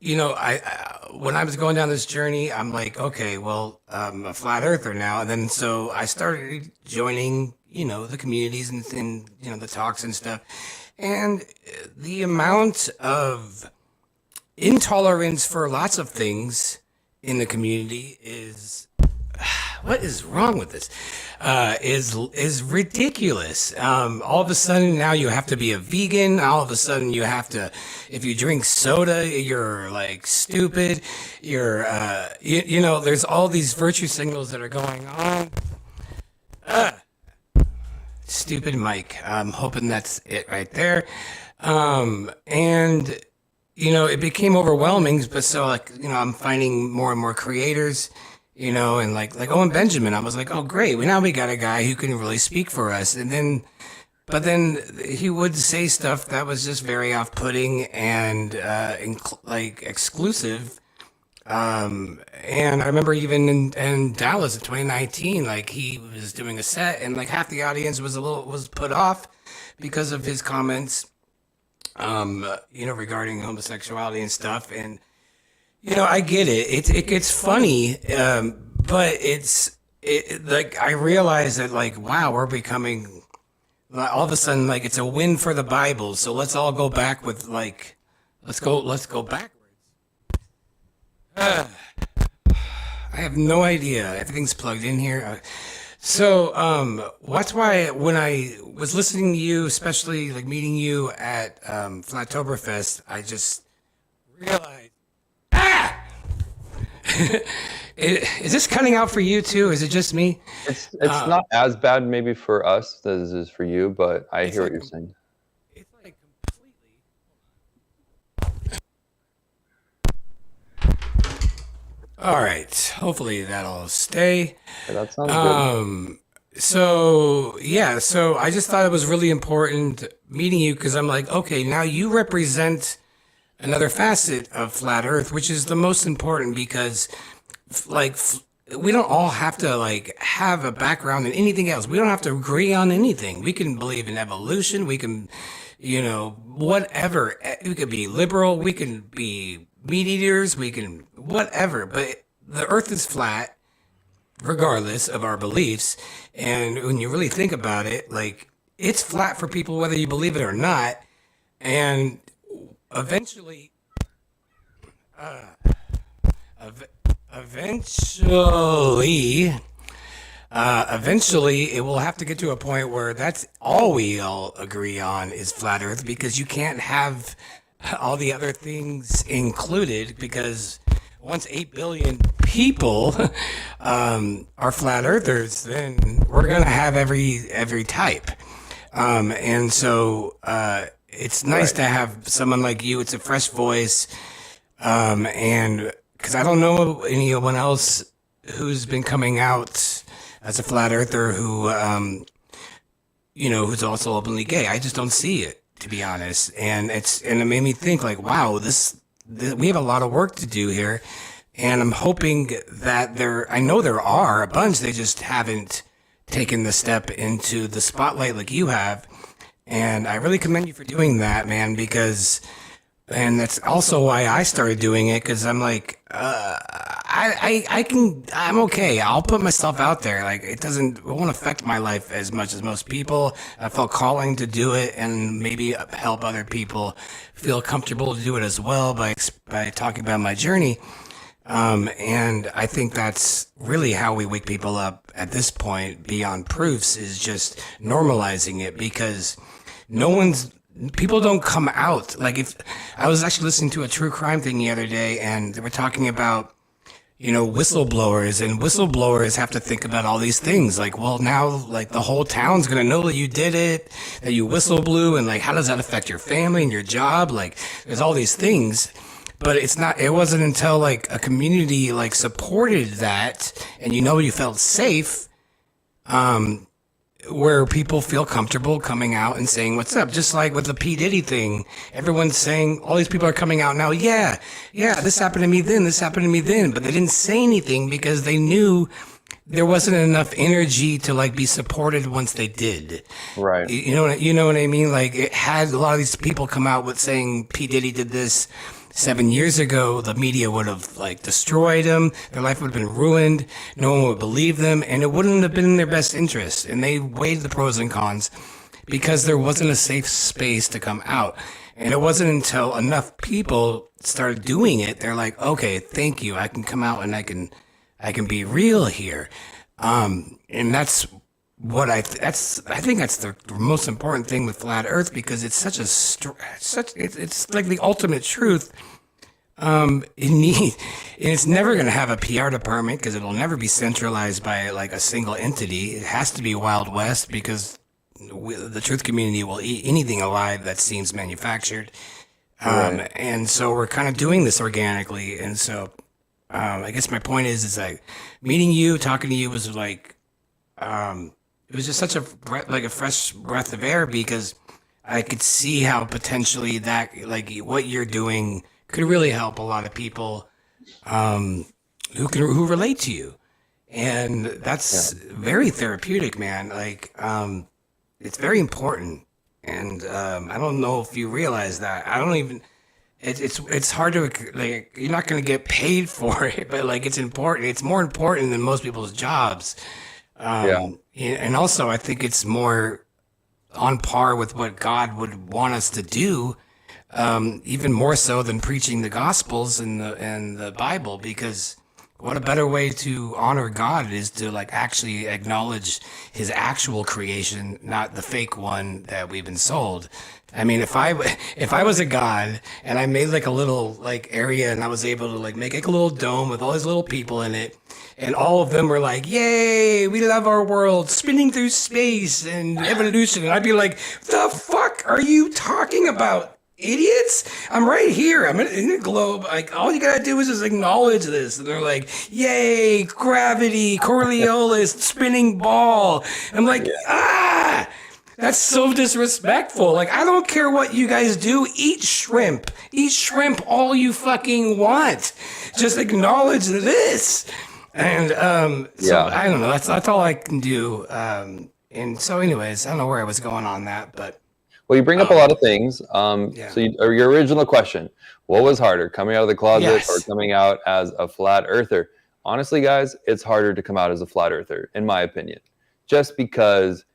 when I was going down this journey, I'm like, okay, well, I'm a flat earther now. And then so I started joining, the communities and the talks and stuff. And the amount of intolerance for lots of things in the community is what is wrong with this? Is ridiculous. All of a sudden now you have to be a vegan. All of a sudden you have to, if you drink soda, you're like stupid. You're, there's all these virtue signals that are going on. Stupid mic. I'm hoping that's it right there. And it became overwhelming. But so I'm finding more and more creators. And like Owen Benjamin, I was like, oh great, now we got a guy who can really speak for us. But then he would say stuff that was just very off-putting and exclusive. And I remember even in Dallas in 2019, like he was doing a set and like half the audience was put off because of his comments, regarding homosexuality and stuff. And I get it. It gets funny, but like I realize that like wow, we're becoming all of a sudden like it's a win for the Bible. So let's all go back with like let's go backwards. I have no idea. Everything's plugged in here. So that's why when I was listening to you, especially like meeting you at Flattoberfest, I just realized. Is this cutting out for you too? Is it just me? It's not as bad maybe for us as it is for you, but I hear what you're saying. It's like completely All right. Hopefully that'll stay. Yeah, that sounds good. So I just thought it was really important meeting you because I'm like, okay, now you represent another facet of flat Earth, which is the most important because, like, we don't all have to like have a background in anything else. We don't have to agree on anything. We can believe in evolution. We can, whatever. We could be liberal. We can be meat eaters. We can whatever. But the Earth is flat regardless of our beliefs. And when you really think about it, like it's flat for people whether you believe it or not. And eventually, ev- eventually, eventually, it will have to get to a point where that's all we all agree on is flat Earth because you can't have all the other things included because once 8 billion people are flat earthers, then we're going to have every type. And so it's nice to have someone like you. It's a fresh voice. And because I don't know anyone else who's been coming out as a flat earther who's also openly gay. I just don't see it, to be honest. And it made me think like, wow, we have a lot of work to do here. And I'm hoping that I know there are a bunch, they just haven't taken the step into the spotlight like you have. And I really commend you for doing that, man, and that's also why I started doing it, because I'm like, I'm okay. I'll put myself out there. Like, it won't affect my life as much as most people. I felt calling to do it and maybe help other people feel comfortable to do it as well by talking about my journey. And I think that's really how we wake people up at this point beyond proofs is just normalizing it because people don't come out. Like if I was actually listening to a true crime thing the other day and they were talking about, whistleblowers and whistleblowers have to think about all these things. Like, well, now like the whole town's going to know that you did it, that you whistle blew. And like, how does that affect your family and your job? Like there's all these things. But it wasn't until like a community like supported that and you felt safe, where people feel comfortable coming out and saying what's up. Just like with the P. Diddy thing, everyone's saying, all these people are coming out now, yeah, this happened to me then, but they didn't say anything because they knew there wasn't enough energy to like be supported once they did. Right. You know what I mean? Like it had a lot of these people come out with saying P. Diddy did this 7 years ago, the media would have like destroyed them. Their life would have been ruined. No one would believe them, and it wouldn't have been in their best interest. And they weighed the pros and cons because there wasn't a safe space to come out. And it wasn't until enough people started doing it, they're like, okay, thank you. I can come out and I can be real here. And that's what I think that's the most important thing with flat Earth because it's it's like the ultimate truth. It's never going to have a PR department because it'll never be centralized by like a single entity. It has to be Wild West because the truth community will eat anything alive that seems manufactured. Right. And so we're kind of doing this organically. And so, I guess my point is like meeting you, talking to you was like, it was just such a fresh breath of air because I could see how potentially that like what you're doing could really help a lot of people who relate to you, and that's very therapeutic, man. Like it's very important, and I don't know if you realize that. I don't even. It's hard to like. You're not going to get paid for it, but like it's important. It's more important than most people's jobs. And also I think it's more on par with what God would want us to do, even more so than preaching the Gospels and the Bible, because what a better way to honor God is to like actually acknowledge his actual creation, not the fake one that we've been sold. I mean, if I was a god and I made like a little like area and I was able to like make like a little dome with all these little people in it, and all of them were like, "Yay, we love our world, spinning through space and evolution," and I'd be like, "The fuck are you talking about, idiots? I'm right here. I'm in the globe. Like, all you gotta do is just acknowledge this. And they're like, yay, gravity, Coriolis, spinning ball. I'm like, that's so disrespectful. Like, I don't care what you guys do. Eat shrimp. Eat shrimp all you fucking want. Just acknowledge this. And so I don't know. That's all I can do. And so, anyways, I don't know where I was going on that, but well, you bring up a lot of things. So your original question: what was harder, coming out of the closet or coming out as a flat earther? Honestly, guys, it's harder to come out as a flat earther, in my opinion, just because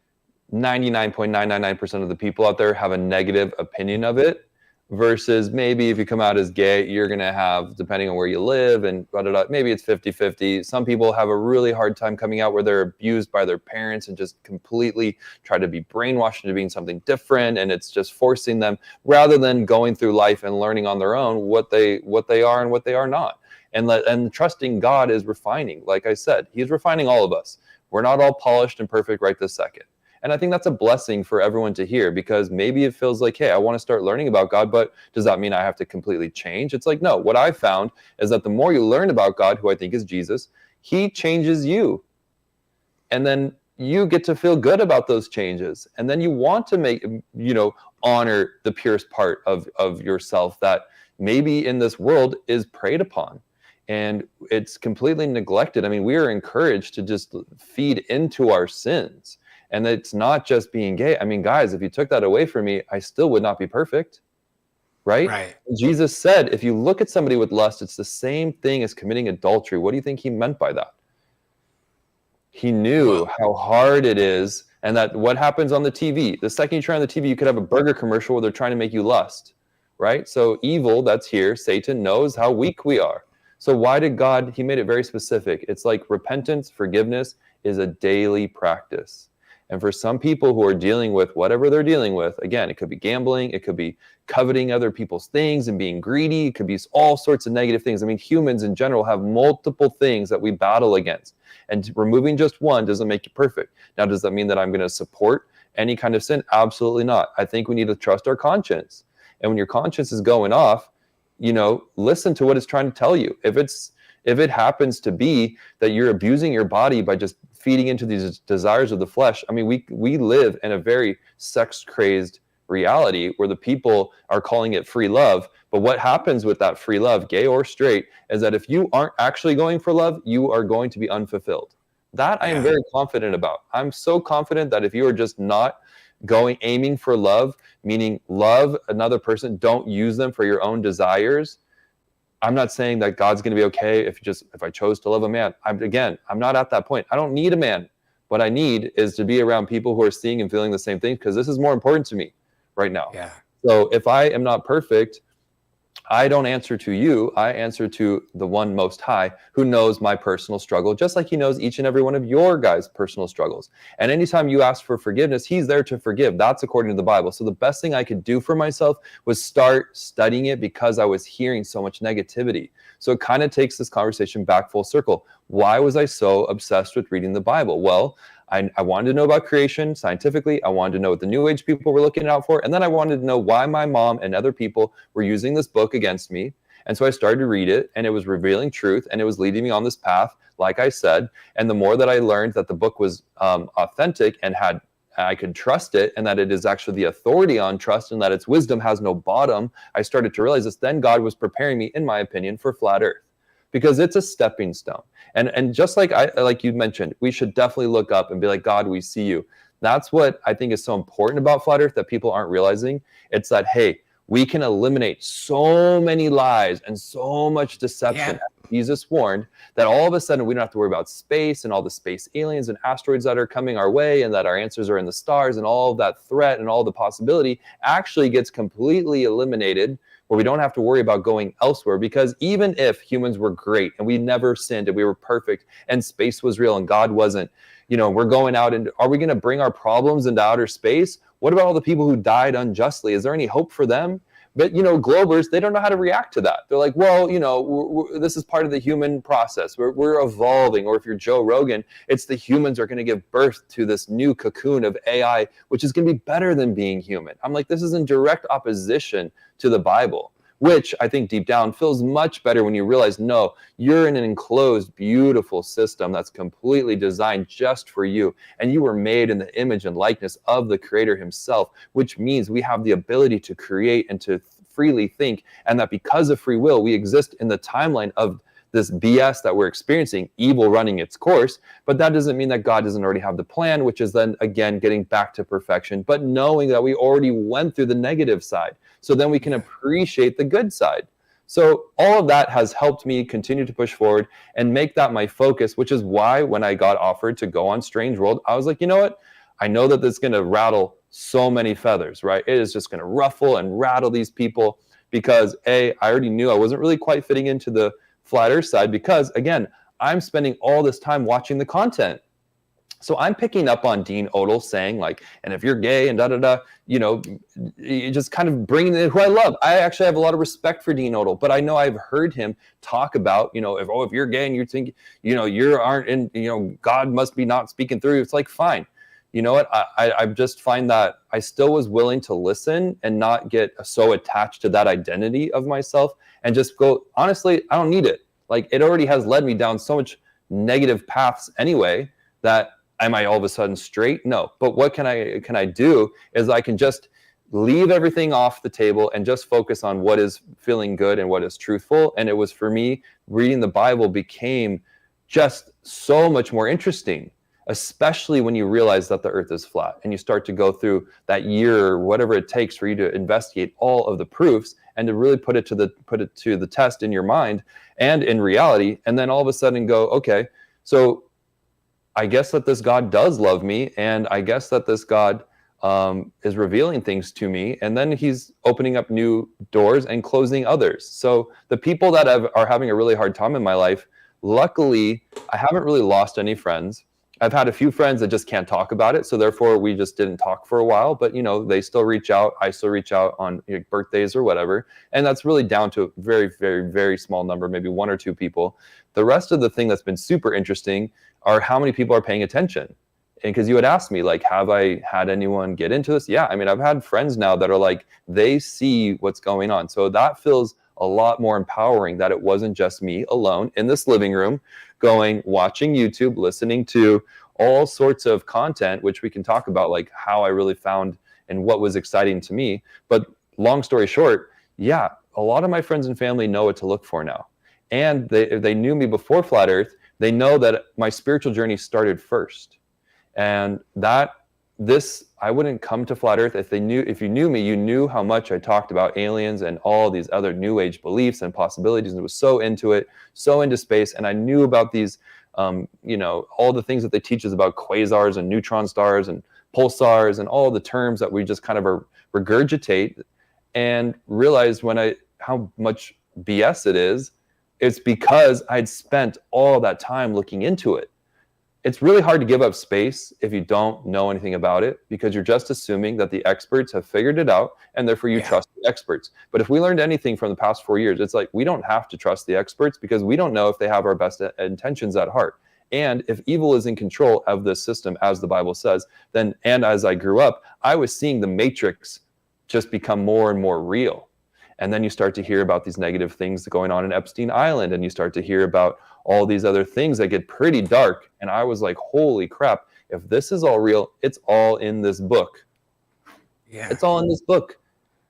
99.999% of the people out there have a negative opinion of it, versus maybe if you come out as gay, you're going to have, depending on where you live and maybe it's 50-50. Some people have a really hard time coming out where they're abused by their parents and just completely try to be brainwashed into being something different, and it's just forcing them rather than going through life and learning on their own what they are and what they are not. And trusting God is refining. Like I said, he's refining all of us. We're not all polished and perfect right this second. And I think that's a blessing for everyone to hear, because maybe it feels like, hey, I want to start learning about God, but does that mean I have to completely change? It's like, no, what I found is that the more you learn about God, who I think is Jesus, he changes you. And then you get to feel good about those changes. And then you want to honor the purest part of yourself that maybe in this world is preyed upon. And it's completely neglected. I mean, we are encouraged to just feed into our sins. And it's not just being gay. I mean, guys, if you took that away from me, I still would not be perfect, right? Jesus said, if you look at somebody with lust, it's the same thing as committing adultery. What do you think he meant by that? He knew how hard it is, and that what happens on the TV, the second you turn on the TV, you could have a burger commercial where they're trying to make you lust, right? So evil that's here, Satan knows how weak we are. So why did God, he made it very specific. It's like repentance, forgiveness is a daily practice. And for some people who are dealing with whatever they're dealing with, again, it could be gambling, it could be coveting other people's things and being greedy, it could be all sorts of negative things. I mean, humans in general have multiple things that we battle against. And removing just one doesn't make you perfect. Now, does that mean that I'm going to support any kind of sin? Absolutely not. I think we need to trust our conscience. And when your conscience is going off, listen to what it's trying to tell you. If it happens to be that you're abusing your body by just feeding into these desires of the flesh, I mean, we live in a very sex-crazed reality where the people are calling it free love. But what happens with that free love, gay or straight, is that if you aren't actually going for love, you are going to be unfulfilled. That I am very confident about. I'm so confident that if you are just not aiming for love, meaning love another person, don't use them for your own desires. I'm not saying that God's going to be okay if I chose to love a man. I'm not at that point. I don't need a man. What I need is to be around people who are seeing and feeling the same thing, because this is more important to me right now. Yeah. So if I am not perfect, I don't answer to you. I answer to the one most high, who knows my personal struggle, just like he knows each and every one of your guys' personal struggles. And anytime you ask for forgiveness, he's there to forgive. That's according to the Bible. So the best thing I could do for myself was start studying it, because I was hearing so much negativity. So it kind of takes this conversation back full circle. Why was I so obsessed with reading the Bible? Well, I wanted to know about creation scientifically. I wanted to know what the New Age people were looking out for. And then I wanted to know why my mom and other people were using this book against me. And so I started to read it, and it was revealing truth, and it was leading me on this path, like I said. And the more that I learned that the book was authentic and I could trust it, and that it is actually the authority on trust, and that its wisdom has no bottom, I started to realize this. Then God was preparing me, in my opinion, for flat earth, because it's a stepping stone. And just like you mentioned, we should definitely look up and be like, God, we see you. That's what I think is so important about flat earth that people aren't realizing. It's that, hey, we can eliminate so many lies and so much deception. Yeah. Jesus warned that all of a sudden we don't have to worry about space and all the space aliens and asteroids that are coming our way, and that our answers are in the stars, and all of that threat and all the possibility actually gets completely eliminated, where we don't have to worry about going elsewhere. Because even if humans were great and we never sinned and we were perfect and space was real and God wasn't, we're going out, and are we going to bring our problems into outer space? What about all the people who died unjustly? Is there any hope for them? But, Globers, they don't know how to react to that. They're like, well, this is part of the human process. We're evolving. Or if you're Joe Rogan, it's the humans are going to give birth to this new cocoon of AI, which is going to be better than being human. I'm like, this is in direct opposition to the Bible, which I think deep down feels much better when you realize, no, you're in an enclosed, beautiful system that's completely designed just for you. And you were made in the image and likeness of the Creator himself, which means we have the ability to create and to freely think. And that because of free will, we exist in the timeline of this BS that we're experiencing, evil running its course. But that doesn't mean that God doesn't already have the plan, which is then, again, getting back to perfection, but knowing that we already went through the negative side. So then we can appreciate the good side. So all of that has helped me continue to push forward and make that my focus, which is why when I got offered to go on Strange World, I was like, you know what? I know that this is going to rattle so many feathers, right? It is just going to ruffle and rattle these people because I already knew I wasn't really quite fitting into the flat earth side because, again, I'm spending all this time watching the content. So I'm picking up on Dean Odell saying like, and if you're gay and you just kind of bringing in who I love. I actually have a lot of respect for Dean Odell, but I know I've heard him talk about, if you're gay and you think, you aren't in, God must be not speaking through you. It's like, fine. You know what? I just find that I still was willing to listen and not get so attached to that identity of myself and just go, honestly, I don't need it. Like it already has led me down so much negative paths anyway that am I all of a sudden straight? No. But what can I do is I can just leave everything off the table and just focus on what is feeling good and what is truthful. And it was for me, reading the Bible became just so much more interesting, especially when you realize that the earth is flat and you start to go through that year or whatever it takes for you to investigate all of the proofs and to really put it to the test in your mind and in reality. And then all of a sudden go, okay, so I guess that this God does love me, and I guess that this God is revealing things to me, and then he's opening up new doors and closing others. So the people that are having a really hard time in my life, luckily, I haven't really lost any friends. I've had a few friends that just can't talk about it, so therefore we just didn't talk for a while, but they still reach out. I still reach out on birthdays or whatever, and that's really down to a very, very, very small number, maybe one or two people. The rest of the thing that's been super interesting are how many people are paying attention. And because you had asked me, like, have I had anyone get into this? Yeah, I mean, I've had friends now that are like, they see what's going on. So that feels a lot more empowering that it wasn't just me alone in this living room watching YouTube, listening to all sorts of content, which we can talk about, like how I really found and what was exciting to me. But long story short, yeah, a lot of my friends and family know what to look for now. And they knew me before Flat Earth. They know that my spiritual journey started first. And I wouldn't come to Flat Earth if you knew me, you knew how much I talked about aliens and all these other new age beliefs and possibilities, and was so into it, so into space. And I knew about these, all the things that they teach us about quasars and neutron stars and pulsars and all the terms that we just kind of regurgitate, and realized how much BS it is. It's because I'd spent all that time looking into it. It's really hard to give up space if you don't know anything about it, because you're just assuming that the experts have figured it out and therefore you trust the experts. But if we learned anything from the past 4 years, it's like we don't have to trust the experts because we don't know if they have our best intentions at heart. And if evil is in control of this system, as the Bible says, and as I grew up, I was seeing the matrix just become more and more real. And then you start to hear about these negative things going on in Epstein Island, and you start to hear about all these other things that get pretty dark. And I was like, holy crap, if this is all real, it's all in this book. Yeah. It's all in this book.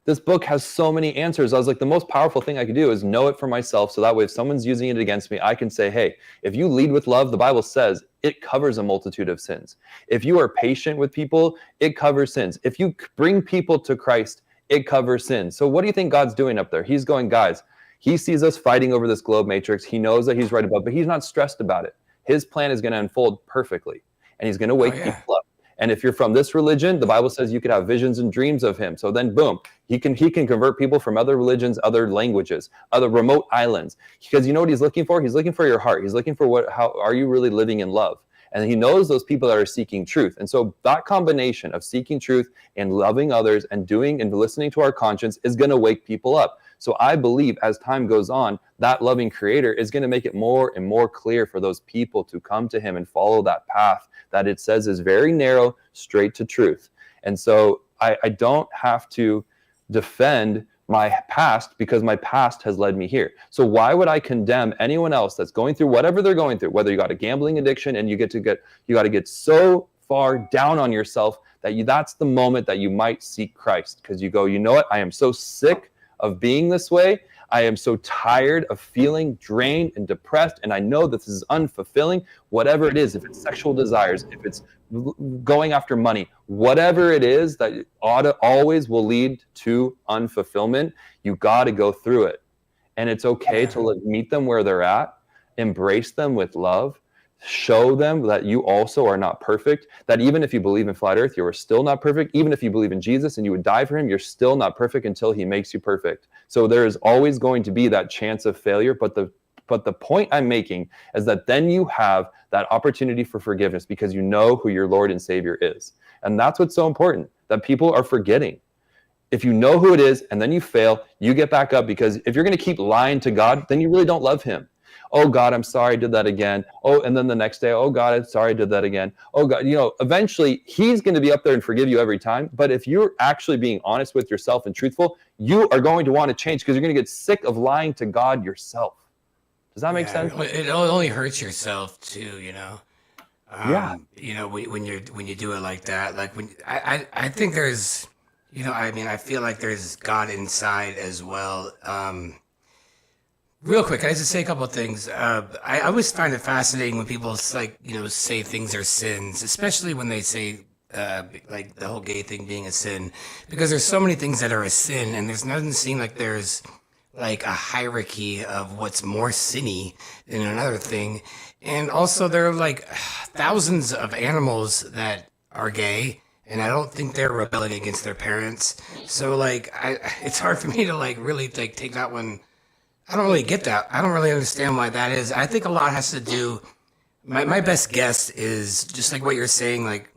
This book has so many answers. I was like, the most powerful thing I could do is know it for myself. So that way, if someone's using it against me, I can say, hey, if you lead with love, the Bible says it covers a multitude of sins. If you are patient with people, it covers sins. If you bring people to Christ, it covers sins. So what do you think God's doing up there? He's going, guys, he sees us fighting over this globe matrix. He knows that he's right above, but he's not stressed about it. His plan is going to unfold perfectly, and he's going to wake people up. And if you're from this religion, the Bible says you could have visions and dreams of him. So then, boom, he can convert people from other religions, other languages, other remote islands. Because you know what he's looking for? He's looking for your heart. He's looking for how are you really living in love? And he knows those people that are seeking truth. And so that combination of seeking truth and loving others and doing and listening to our conscience is going to wake people up. So I believe as time goes on, that loving creator is going to make it more and more clear for those people to come to him and follow that path that it says is very narrow, straight to truth. And so I don't have to defend my past because my past has led me here. So why would I condemn anyone else that's going through whatever they're going through, whether you got a gambling addiction and you got to get so far down on yourself that that's the moment that you might seek Christ, because you go, you know what? I am so sick of being this way. I am so tired of feeling drained and depressed, and I know this is unfulfilling. Whatever it is, if it's sexual desires, if it's going after money, whatever it is that always will lead to unfulfillment, you got to go through it. And it's okay to meet them where they're at, embrace them with love, show them that you also are not perfect, that even if you believe in flat earth, you are still not perfect. Even if you believe in Jesus and you would die for him, you're still not perfect until he makes you perfect. So there is always going to be that chance of failure. But the point I'm making is that then you have that opportunity for forgiveness because you know who your Lord and Savior is. And that's what's so important, that people are forgetting. If you know who it is and then you fail, you get back up, because if you're going to keep lying to God, then you really don't love him. Oh God, I'm sorry I did that again. Oh, and then the next day, oh God, I'm sorry I did that again. Oh God, eventually he's going to be up there and forgive you every time. But if you're actually being honest with yourself and truthful, you are going to want to change, because you're going to get sick of lying to God yourself. Does that make sense? It only hurts yourself too, Yeah. When you do it like that, like when I think there's, I feel like there's God inside as well. Real quick, can I just say a couple of things? I always find it fascinating when people say things are sins, especially when they say like the whole gay thing being a sin, because there's so many things that are a sin, and there's doesn't seem like there's like a hierarchy of what's more sinny than another thing. And also there are like thousands of animals that are gay, and I don't think they're rebelling against their parents. So it's hard for me to really take that one. I don't really get that. I don't really understand why that is. I think a lot has to do, my best guess is just like what you're saying, like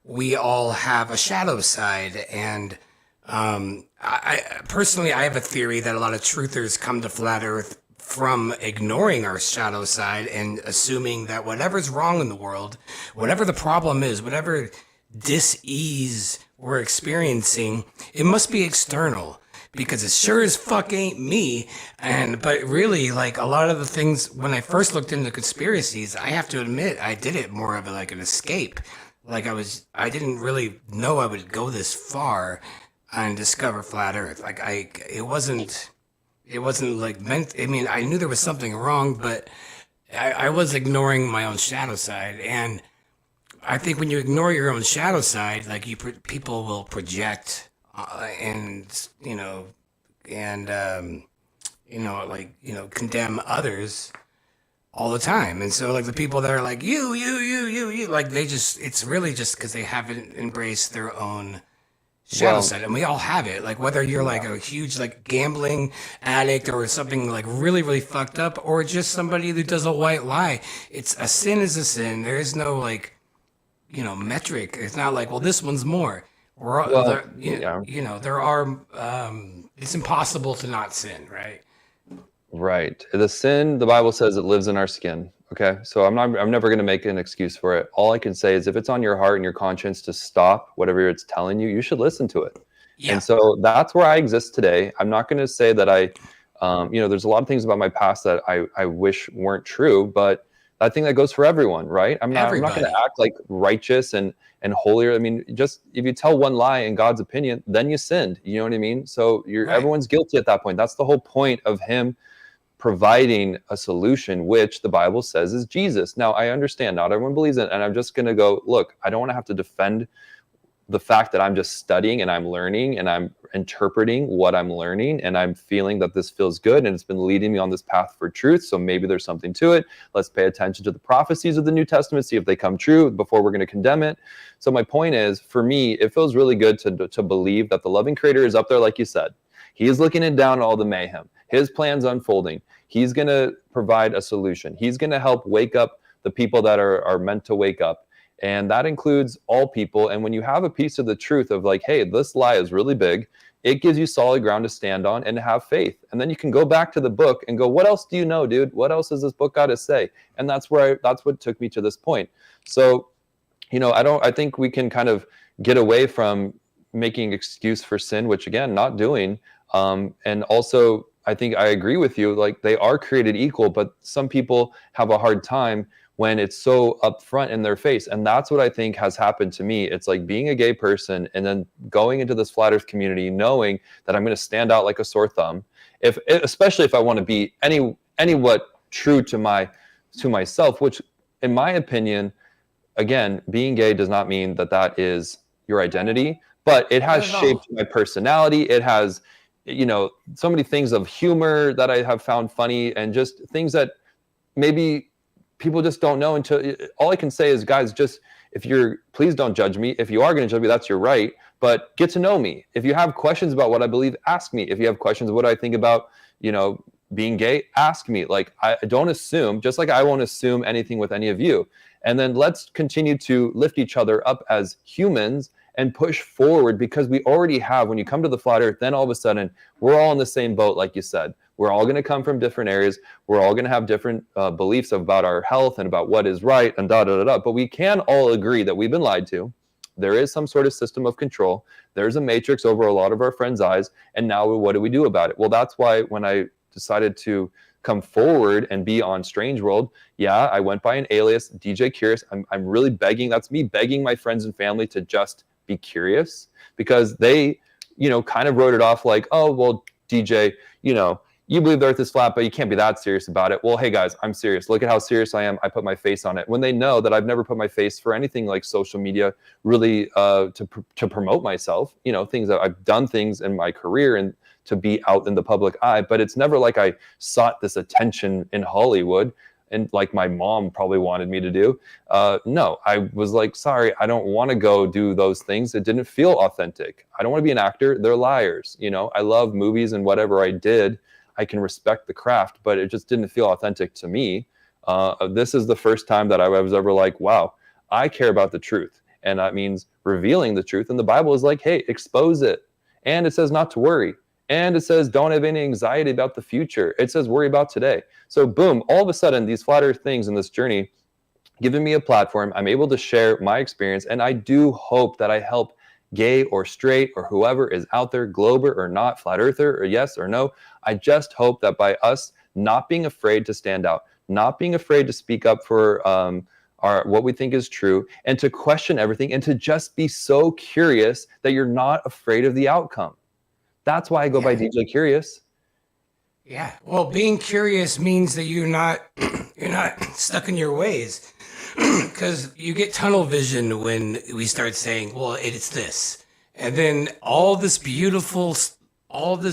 we all have a shadow side. And I personally, I have a theory that a lot of truthers come to flat earth from ignoring our shadow side and assuming that whatever's wrong in the world, whatever the problem is, whatever dis-ease we're experiencing, it must be external. Because it sure as fuck ain't me. But really, like a lot of the things, when I first looked into conspiracies, I have to admit I did it more of like an escape. Like I didn't really know I would go this far and discover flat Earth. It wasn't like meant. I mean, I knew there was something wrong, but I was ignoring my own shadow side. And I think when you ignore your own shadow side, like people will project. Condemn others all the time. And so like the people that are like, you, like it's really just because they haven't embraced their own shadow side. And we all have it. Like whether you're like a huge like gambling addict or something like really, really fucked up, or just somebody who does a white lie. A sin is a sin. There is no metric. It's not like, well, this one's more. There are. It's impossible to not sin, right? Right. The sin, the Bible says, it lives in our skin. Okay, so I'm never going to make an excuse for it. All I can say is, if it's on your heart and your conscience to stop whatever it's telling you, you should listen to it. Yeah. And so that's where I exist today. I'm not going to say that there's a lot of things about my past that I wish weren't true, but I think that goes for everyone, right? I'm not going to act like righteous and holier. I mean, just if you tell one lie in God's opinion, then you sinned. You know what I mean? So everyone's guilty at that point. That's the whole point of him providing a solution, which the Bible says is Jesus. Now, I understand not everyone believes it, and I'm just going to go, look, I don't want to have to defend the fact that I'm just studying and I'm learning and I'm interpreting what I'm learning, and I'm feeling that this feels good and it's been leading me on this path for truth. So maybe there's something to it. Let's pay attention to the prophecies of the New Testament, see if they come true before we're going to condemn it. So my point is, for me, it feels really good to believe that the loving creator is up there, like you said. He is looking down at all the mayhem. His plan's unfolding. He's going to provide a solution. He's going to help wake up the people that are meant to wake up. And that includes all people. And when you have a piece of the truth of like, hey, this lie is really big, it gives you solid ground to stand on and have faith. And then you can go back to the book and go, what else do you know, dude? What else has this book got to say? And that's what took me to this point. So, I think we can kind of get away from making excuse for sin, which again, not doing. And also, I think I agree with you, like they are created equal, but some people have a hard time when it's so upfront in their face. And that's what I think has happened to me. It's like being a gay person and then going into this flat earth community, knowing that I'm going to stand out like a sore thumb, especially if I want to be anywhat true to myself, which in my opinion, again, being gay does not mean that is your identity, but it has shaped my personality. It has, so many things of humor that I have found funny, and just things that maybe people just don't know until. All I can say is, guys, just please don't judge me. If you are going to judge me, that's your right, but get to know me. If you have questions about what I believe, ask me. If you have questions of what I think about, being gay, ask me. Like, I don't assume, just like I won't assume anything with any of you. And then let's continue to lift each other up as humans and push forward, because we already have, when you come to the flat earth, then all of a sudden we're all in the same boat. Like you said, we're all going to come from different areas. We're all going to have different beliefs about our health and about what is right and but we can all agree that we've been lied to. There is some sort of system of control. There's a matrix over a lot of our friends' eyes. And now what do we do about it? Well, that's why when I decided to come forward and be on Strange World, I went by an alias, DJ Curious. I'm really begging, that's me begging my friends and family to just be curious, because they, kind of wrote it off like, oh, well, DJ, you believe the earth is flat, but you can't be that serious about it. Well, hey guys, I'm serious. Look at how serious I am. I put my face on it. When they know that I've never put my face for anything like social media, really to promote myself, things that I've done things in my career and to be out in the public eye, but it's never like I sought this attention in Hollywood and like my mom probably wanted me to do. No, I was like, sorry, I don't want to go do those things. It didn't feel authentic. I don't want to be an actor. They're liars. I love movies, and whatever I did, I can respect the craft, but it just didn't feel authentic to me. This is the first time that I was ever like, wow, I care about the truth. And that means revealing the truth. And the Bible is like, hey, expose it. And it says not to worry. And it says, don't have any anxiety about the future. It says, worry about today. So boom, all of a sudden, these flat earth things in this journey, giving me a platform, I'm able to share my experience. And I do hope that I help gay or straight or whoever is out there, glober or not, flat earther or yes or no. I just hope that by us not being afraid to stand out, not being afraid to speak up for what we think is true, and to question everything, and to just be so curious that you're not afraid of the outcome. That's why I go by DJ Curious. Yeah. Well, being curious means that you're not stuck in your ways, because you get tunnel vision when we start saying, well, it's this. And then all this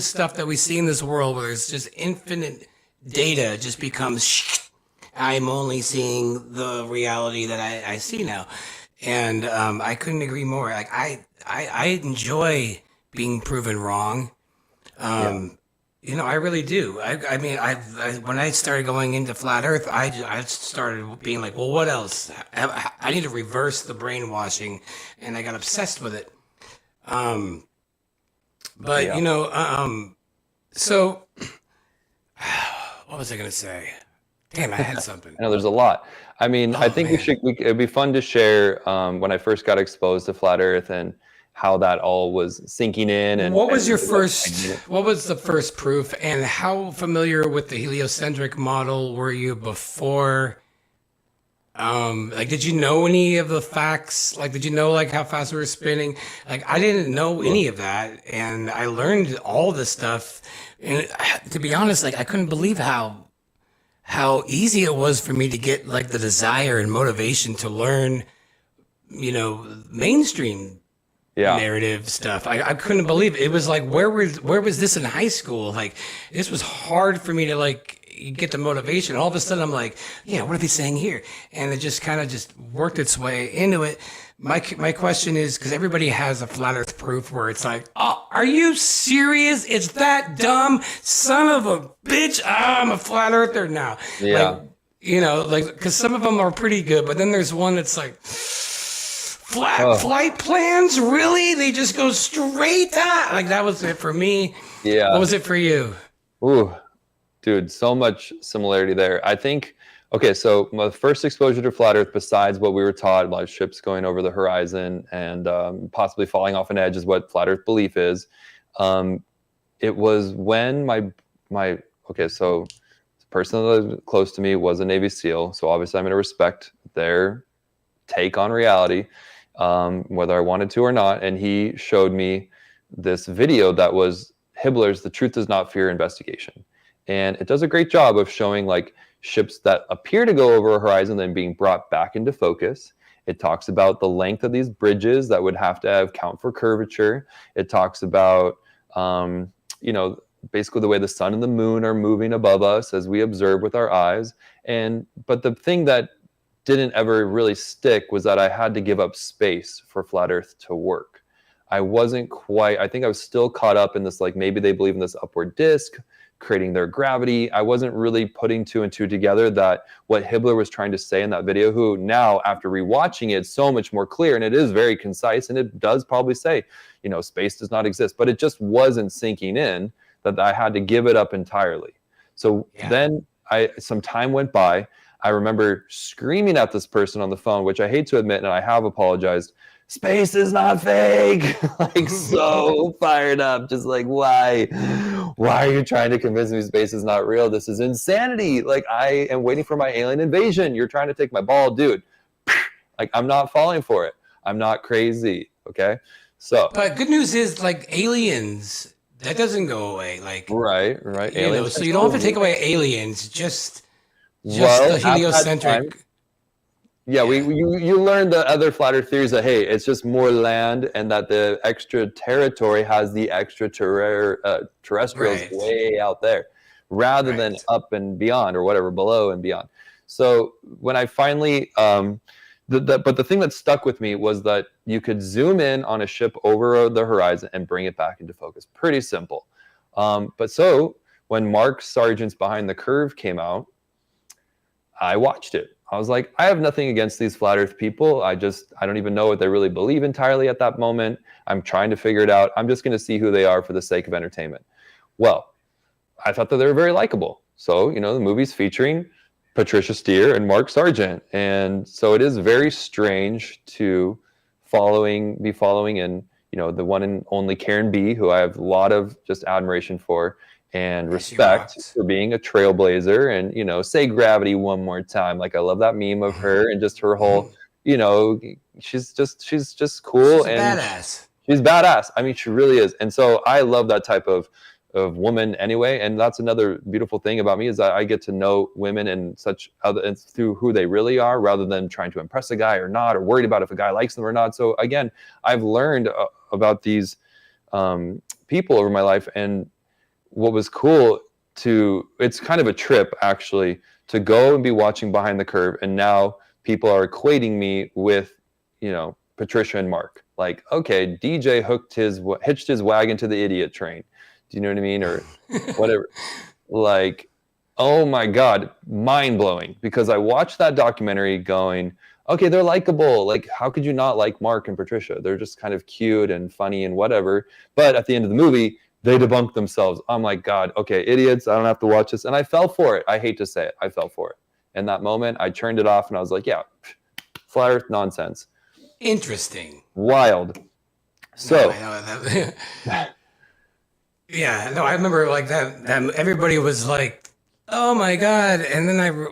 stuff that we see in this world where it's just infinite data just becomes, I'm only seeing the reality that I see now. And I couldn't agree more. Like I enjoy being proven wrong. I really do. I mean, when I started going into flat earth, I started being like, well, what else? I need to reverse the brainwashing, and I got obsessed with it. So what was I going to say? Damn, I had something. I know there's a lot. I mean, I think it'd be fun to share when I first got exposed to flat earth and how that all was sinking in. And what was the first proof, and how familiar with the heliocentric model were you before? Did you know any of the facts? Like, did you know like how fast we were spinning? Like, I didn't know any of that, and I learned all this stuff. And to be honest, like, I couldn't believe how easy it was for me to get like the desire and motivation to learn, mainstream narrative stuff. I couldn't believe it. It was like, where was this in high school? Like, this was hard for me to like get the motivation. All of a sudden I'm like, what are they saying here? And it just kind of just worked its way into it. My question is, because everybody has a flat earth proof where it's like, oh, are you serious? It's that dumb? Son of a bitch. I'm a flat earther now. Yeah. Like, You know, like, because some of them are pretty good, but then there's one that's like, flight plans? Really? They just go straight to, like, that was it for me. Yeah. What was it for you? Ooh, dude, so much similarity there. I think, okay, so my first exposure to flat Earth, besides what we were taught, like ships going over the horizon and possibly falling off an edge, is what flat Earth belief is. It was when okay, so the person that was close to me was a Navy SEAL, so obviously I'm going to respect their take on reality, whether I wanted to or not. And he showed me this video that was Hibbler's "The Truth Does Not Fear" investigation, and it does a great job of showing like ships that appear to go over a horizon then being brought back into focus. It talks about the length of these bridges that would have to count for curvature. It talks about you know, basically the way the sun and the moon are moving above us as we observe with our eyes. But the thing that didn't ever really stick was that I had to give up space for flat Earth to work. I wasn't quite, I think I was still caught up in this, like, maybe they believe in this upward disk creating their gravity. I wasn't really putting two and two together that what Hibbler was trying to say in that video, who now after rewatching it, it's so much more clear, and it is very concise, and it does probably say, you know, space does not exist, but it just wasn't sinking in that I had to give it up entirely. So then some time went by. I remember screaming at this person on the phone, which I hate to admit, and I have apologized. Space is not fake. Like, so fired up, just like, why are you trying to convince me space is not real? This is insanity. Like, I am waiting for my alien invasion. You're trying to take my ball, dude. Like, I'm not falling for it. I'm not crazy. Okay. So, but good news is, like, aliens, that doesn't go away. Like, right. You know, so you don't have to take away aliens, just well, the heliocentric. Yeah, you learn the other flat Earth theories that, hey, it's just more land, and that the extra territory has the terrestrials way out there, rather than up and beyond, or whatever, below and beyond. So when I finally, but the thing that stuck with me was that you could zoom in on a ship over the horizon and bring it back into focus. Pretty simple. But so when Mark Sargent's Behind the Curve came out, I watched it. I was like, I have nothing against these flat Earth people. I don't even know what they really believe entirely at that moment. I'm trying to figure it out. I'm just going to see who they are for the sake of entertainment. Well, I thought that they were very likable. So, you know, the movie's featuring Patricia Steere and Mark Sargent. And so it is very strange to be following in, you know, the one and only Karen B, who I have a lot of just admiration for and respect for being a trailblazer, and, you know, say gravity one more time. Like, I love that meme of her and just her whole, you know, she's just cool. She's and badass. She's badass. I mean, she really is. And so I love that type of woman anyway. And that's another beautiful thing about me, is that I get to know women and through who they really are, rather than trying to impress a guy or not, or worried about if a guy likes them or not. So again, I've learned about these people over my life. And what was cool it's kind of a trip, actually, to go and be watching Behind the Curve. And now people are equating me with, you know, Patricia and Mark. Like, okay, DJ hitched his wagon to the idiot train. Do you know what I mean? Or whatever. Like, oh my God, mind blowing. Because I watched that documentary going, okay, they're likable. Like, how could you not like Mark and Patricia? They're just kind of cute and funny and whatever. But at the end of the movie, they debunk themselves. I'm like, God, okay, idiots. I don't have to watch this. And I fell for it. I hate to say it. I fell for it. In that moment, I turned it off and I was like, yeah, flat Earth nonsense. Interesting. Wild. So. Yeah, no, I remember like that everybody was like, oh my God. And then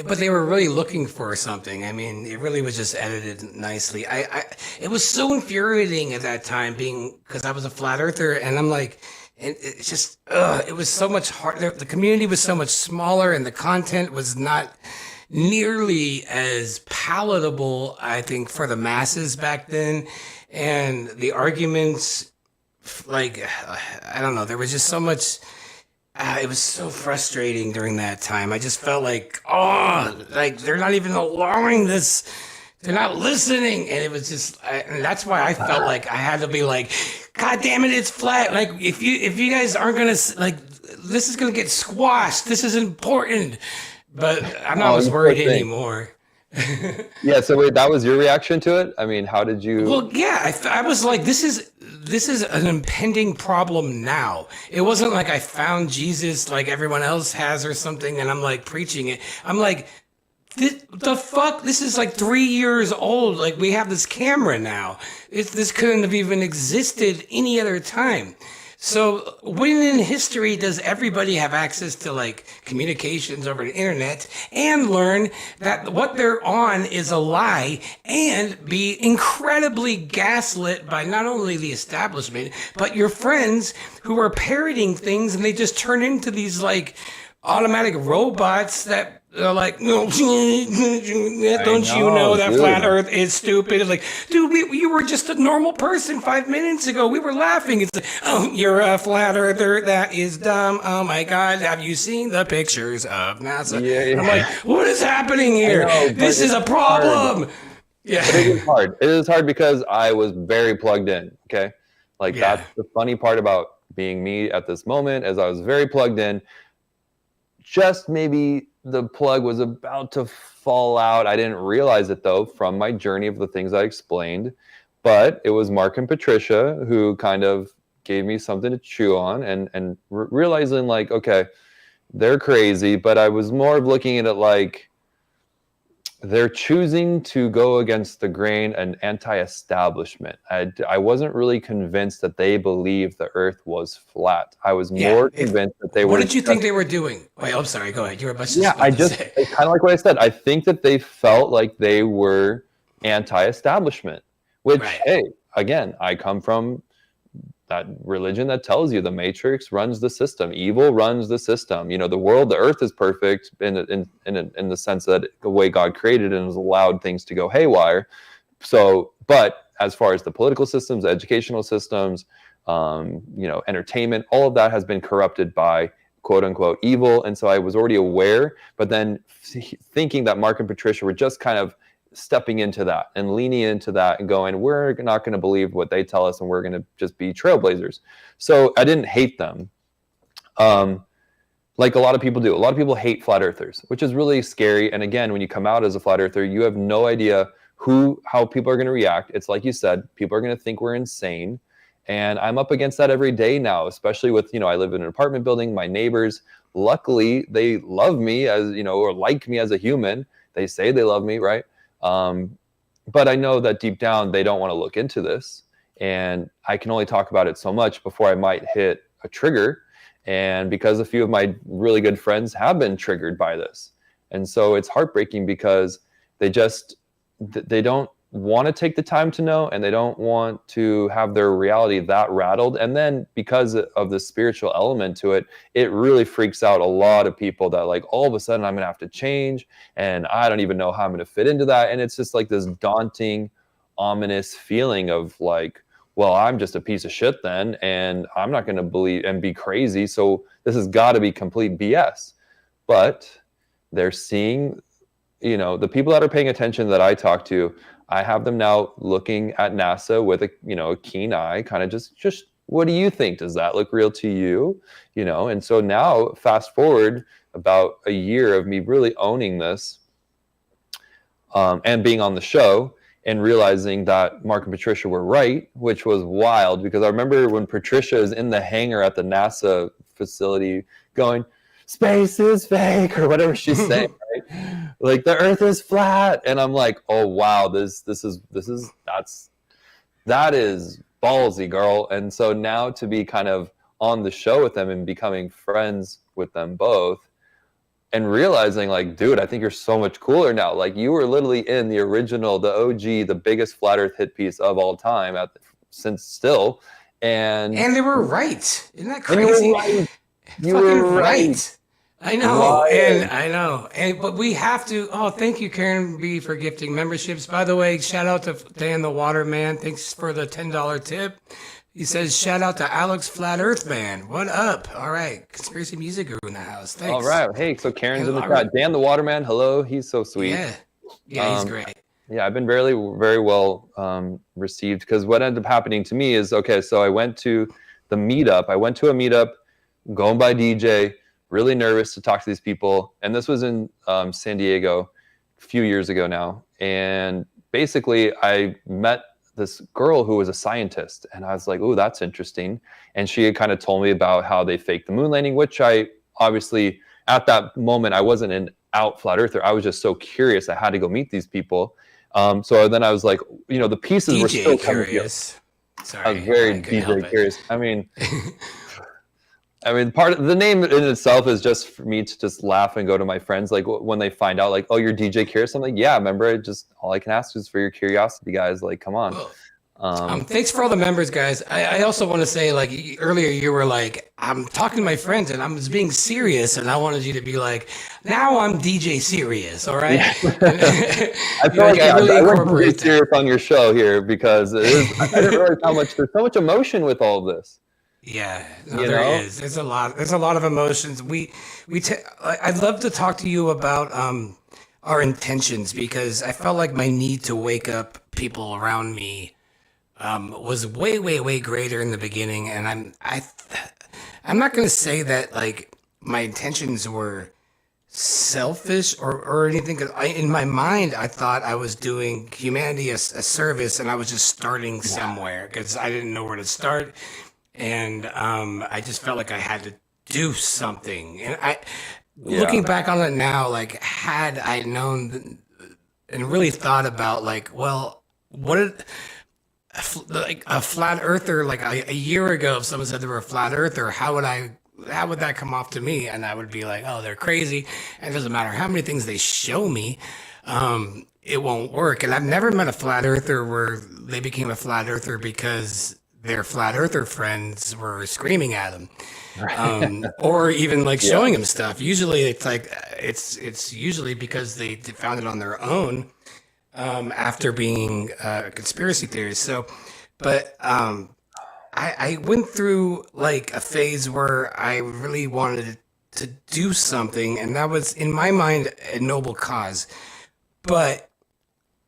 but they were really looking for something. I mean, it really was just edited nicely. It was so infuriating at that time, because I was a flat earther, and I'm like, and it's just, it was so much harder. The community was so much smaller, and the content was not nearly as palatable, I think, for the masses back then. And the arguments, like, I don't know, there was just so much. It was so frustrating during that time. I just felt like, like they're not even allowing this. They're not listening. And it was just, and that's why I felt like I had to be like, God damn it, it's flat. Like, if you guys aren't going to, like, this is going to get squashed. This is important. but I'm not Oh, as you poor worried thing. anymore. Yeah. So wait, that was your reaction to it? I mean, how did you? Well, yeah, I was like, this is an impending problem now. It wasn't like I found Jesus like everyone else has or something, and I'm like preaching it. I'm like, the fuck? This is like 3 years old. Like we have this camera now. This couldn't have even existed any other time. So when in history does everybody have access to like communications over the internet and learn that what they're on is a lie and be incredibly gaslit by not only the establishment but your friends who are parroting things and they just turn into these like automatic robots that are like, no, don't you know that dude. flat Earth is stupid? It's like, dude, you were just a normal person 5 minutes ago. We were laughing. It's like, oh, you're a flat earther. That is dumb. Oh my God, have you seen the pictures of NASA? Yeah. I'm like, what is happening here? know, This but is a it's problem. But it Yeah, is hard. It is hard because I was very plugged in. Okay. Like Yeah. that's the funny part about being me at this moment, as I was very plugged in. Just maybe the plug was about to fall out. I didn't realize it though from my journey of the things I explained. But it was Mark and Patricia who kind of gave me something to chew on, and realizing like, okay, they're crazy. But I was more of looking at it like they're choosing to go against the grain and anti-establishment. I wasn't really convinced that they believed the Earth was flat. I was more convinced that they were. What did you think they were doing? Wait, I'm sorry. Go ahead. You were about to Yeah, say. it's kind of like what I said. I think that they felt like they were anti-establishment, which, Right. hey, again, I come from that religion that tells you the matrix runs the system, evil runs the system. You know, the world, the earth is perfect in the sense that the way God created it and has allowed things to go haywire. So, but as far as the political systems, educational systems, entertainment, all of that has been corrupted by quote unquote evil. And so I was already aware, but then thinking that Mark and Patricia were just kind of stepping into that and leaning into that and going, we're not going to believe what they tell us and we're going to just be trailblazers. So I didn't hate them. Like a lot of people do. A lot of people hate flat earthers, which is really scary. And again, when you come out as a flat earther, you have no idea how people are going to react. It's like you said, people are going to think we're insane. And I'm up against that every day now, especially with, I live in an apartment building. My neighbors, luckily, they love me as, or like me as a human. They say they love me, right? But I know that deep down, they don't want to look into this. And I can only talk about it so much before I might hit a trigger. And because a few of my really good friends have been triggered by this. And so it's heartbreaking because they don't want to take the time to know, and they don't want to have their reality that rattled. And then because of the spiritual element to it, it really freaks out a lot of people that like, all of a sudden I'm going to have to change and I don't even know how I'm going to fit into that. And it's just like this daunting, ominous feeling of like, well, I'm just a piece of shit then, and I'm not going to believe and be crazy. So this has got to be complete BS. But they're seeing, the people that are paying attention that I talk to, I have them now looking at NASA with a keen eye, kind of just what do you think? Does that look real to you? And so now fast forward about a year of me really owning this and being on the show and realizing that Mark and Patricia were right, which was wild because I remember when Patricia is in the hangar at the NASA facility going, space is fake or whatever she's saying, right? Like the earth is flat. And I'm like, oh wow, that is ballsy, girl. And so now to be kind of on the show with them and becoming friends with them both and realizing like, dude, I think you're so much cooler now. Like you were literally in the original, the OG, the biggest flat earth hit piece of all time since still. And they were right. Isn't that crazy? You were right. I know, Right. but we have to. Oh, thank you, Karen B, for gifting memberships. By the way, shout out to Dan the Waterman. Thanks for the $10 tip. He says, shout out to Alex Flat Earth Man. What up? All right, Conspiracy Music Guru in the house. Thanks. All right. Hey, so Karen's in the chat. Dan the Waterman, hello. He's so sweet. Yeah, he's great. Yeah, I've been very, very well received because what ended up happening to me is, okay, so I went to the meetup. I went to a meetup, going by DJ, really nervous to talk to these people. And this was in San Diego a few years ago now. And basically, I met this girl who was a scientist, and I was like, "Oh, that's interesting." And she had kind of told me about how they faked the moon landing, which I obviously at that moment I wasn't an out flat earther. I was just so curious. I had to go meet these people. So then I was like, the pieces were still curious. Sorry, I was very DJ curious. I mean, part of the name in itself is just for me to just laugh and go to my friends. Like when they find out, like, "Oh, you're DJ curious." I'm like, "Yeah, remember, all I can ask is for your curiosity, guys. Like, come on." Thanks for all the members, guys. I also want to say, like, earlier you were like, "I'm talking to my friends and I'm being serious," and I wanted you to be like, "Now I'm DJ serious." All right. Yeah. I feel like I went to be serious on your show here because I didn't realize how much there's so much emotion with all of this. Yeah, there is. There's a lot. There's a lot of emotions. I'd love to talk to you about our intentions, because I felt like my need to wake up people around me was way, way, way greater in the beginning, and I'm not going to say that like my intentions were selfish or anything. 'Cause in my mind, I thought I was doing humanity a service, and I was just starting somewhere because I didn't know where to start. And I just felt like I had to do something. And looking back on it now, like, had I known and really thought about, like, well, like a flat earther, like a year ago, if someone said they were a flat earther, how would that come off to me? And I would be like, "Oh, they're crazy. And it doesn't matter how many things they show me, it won't work." And I've never met a flat earther where they became a flat earther because their flat earther friends were screaming at them, or even like showing them stuff. Usually it's like, it's usually because they found it on their own, after being conspiracy theories. So, but I went through like a phase where I really wanted to do something, and that was in my mind a noble cause. But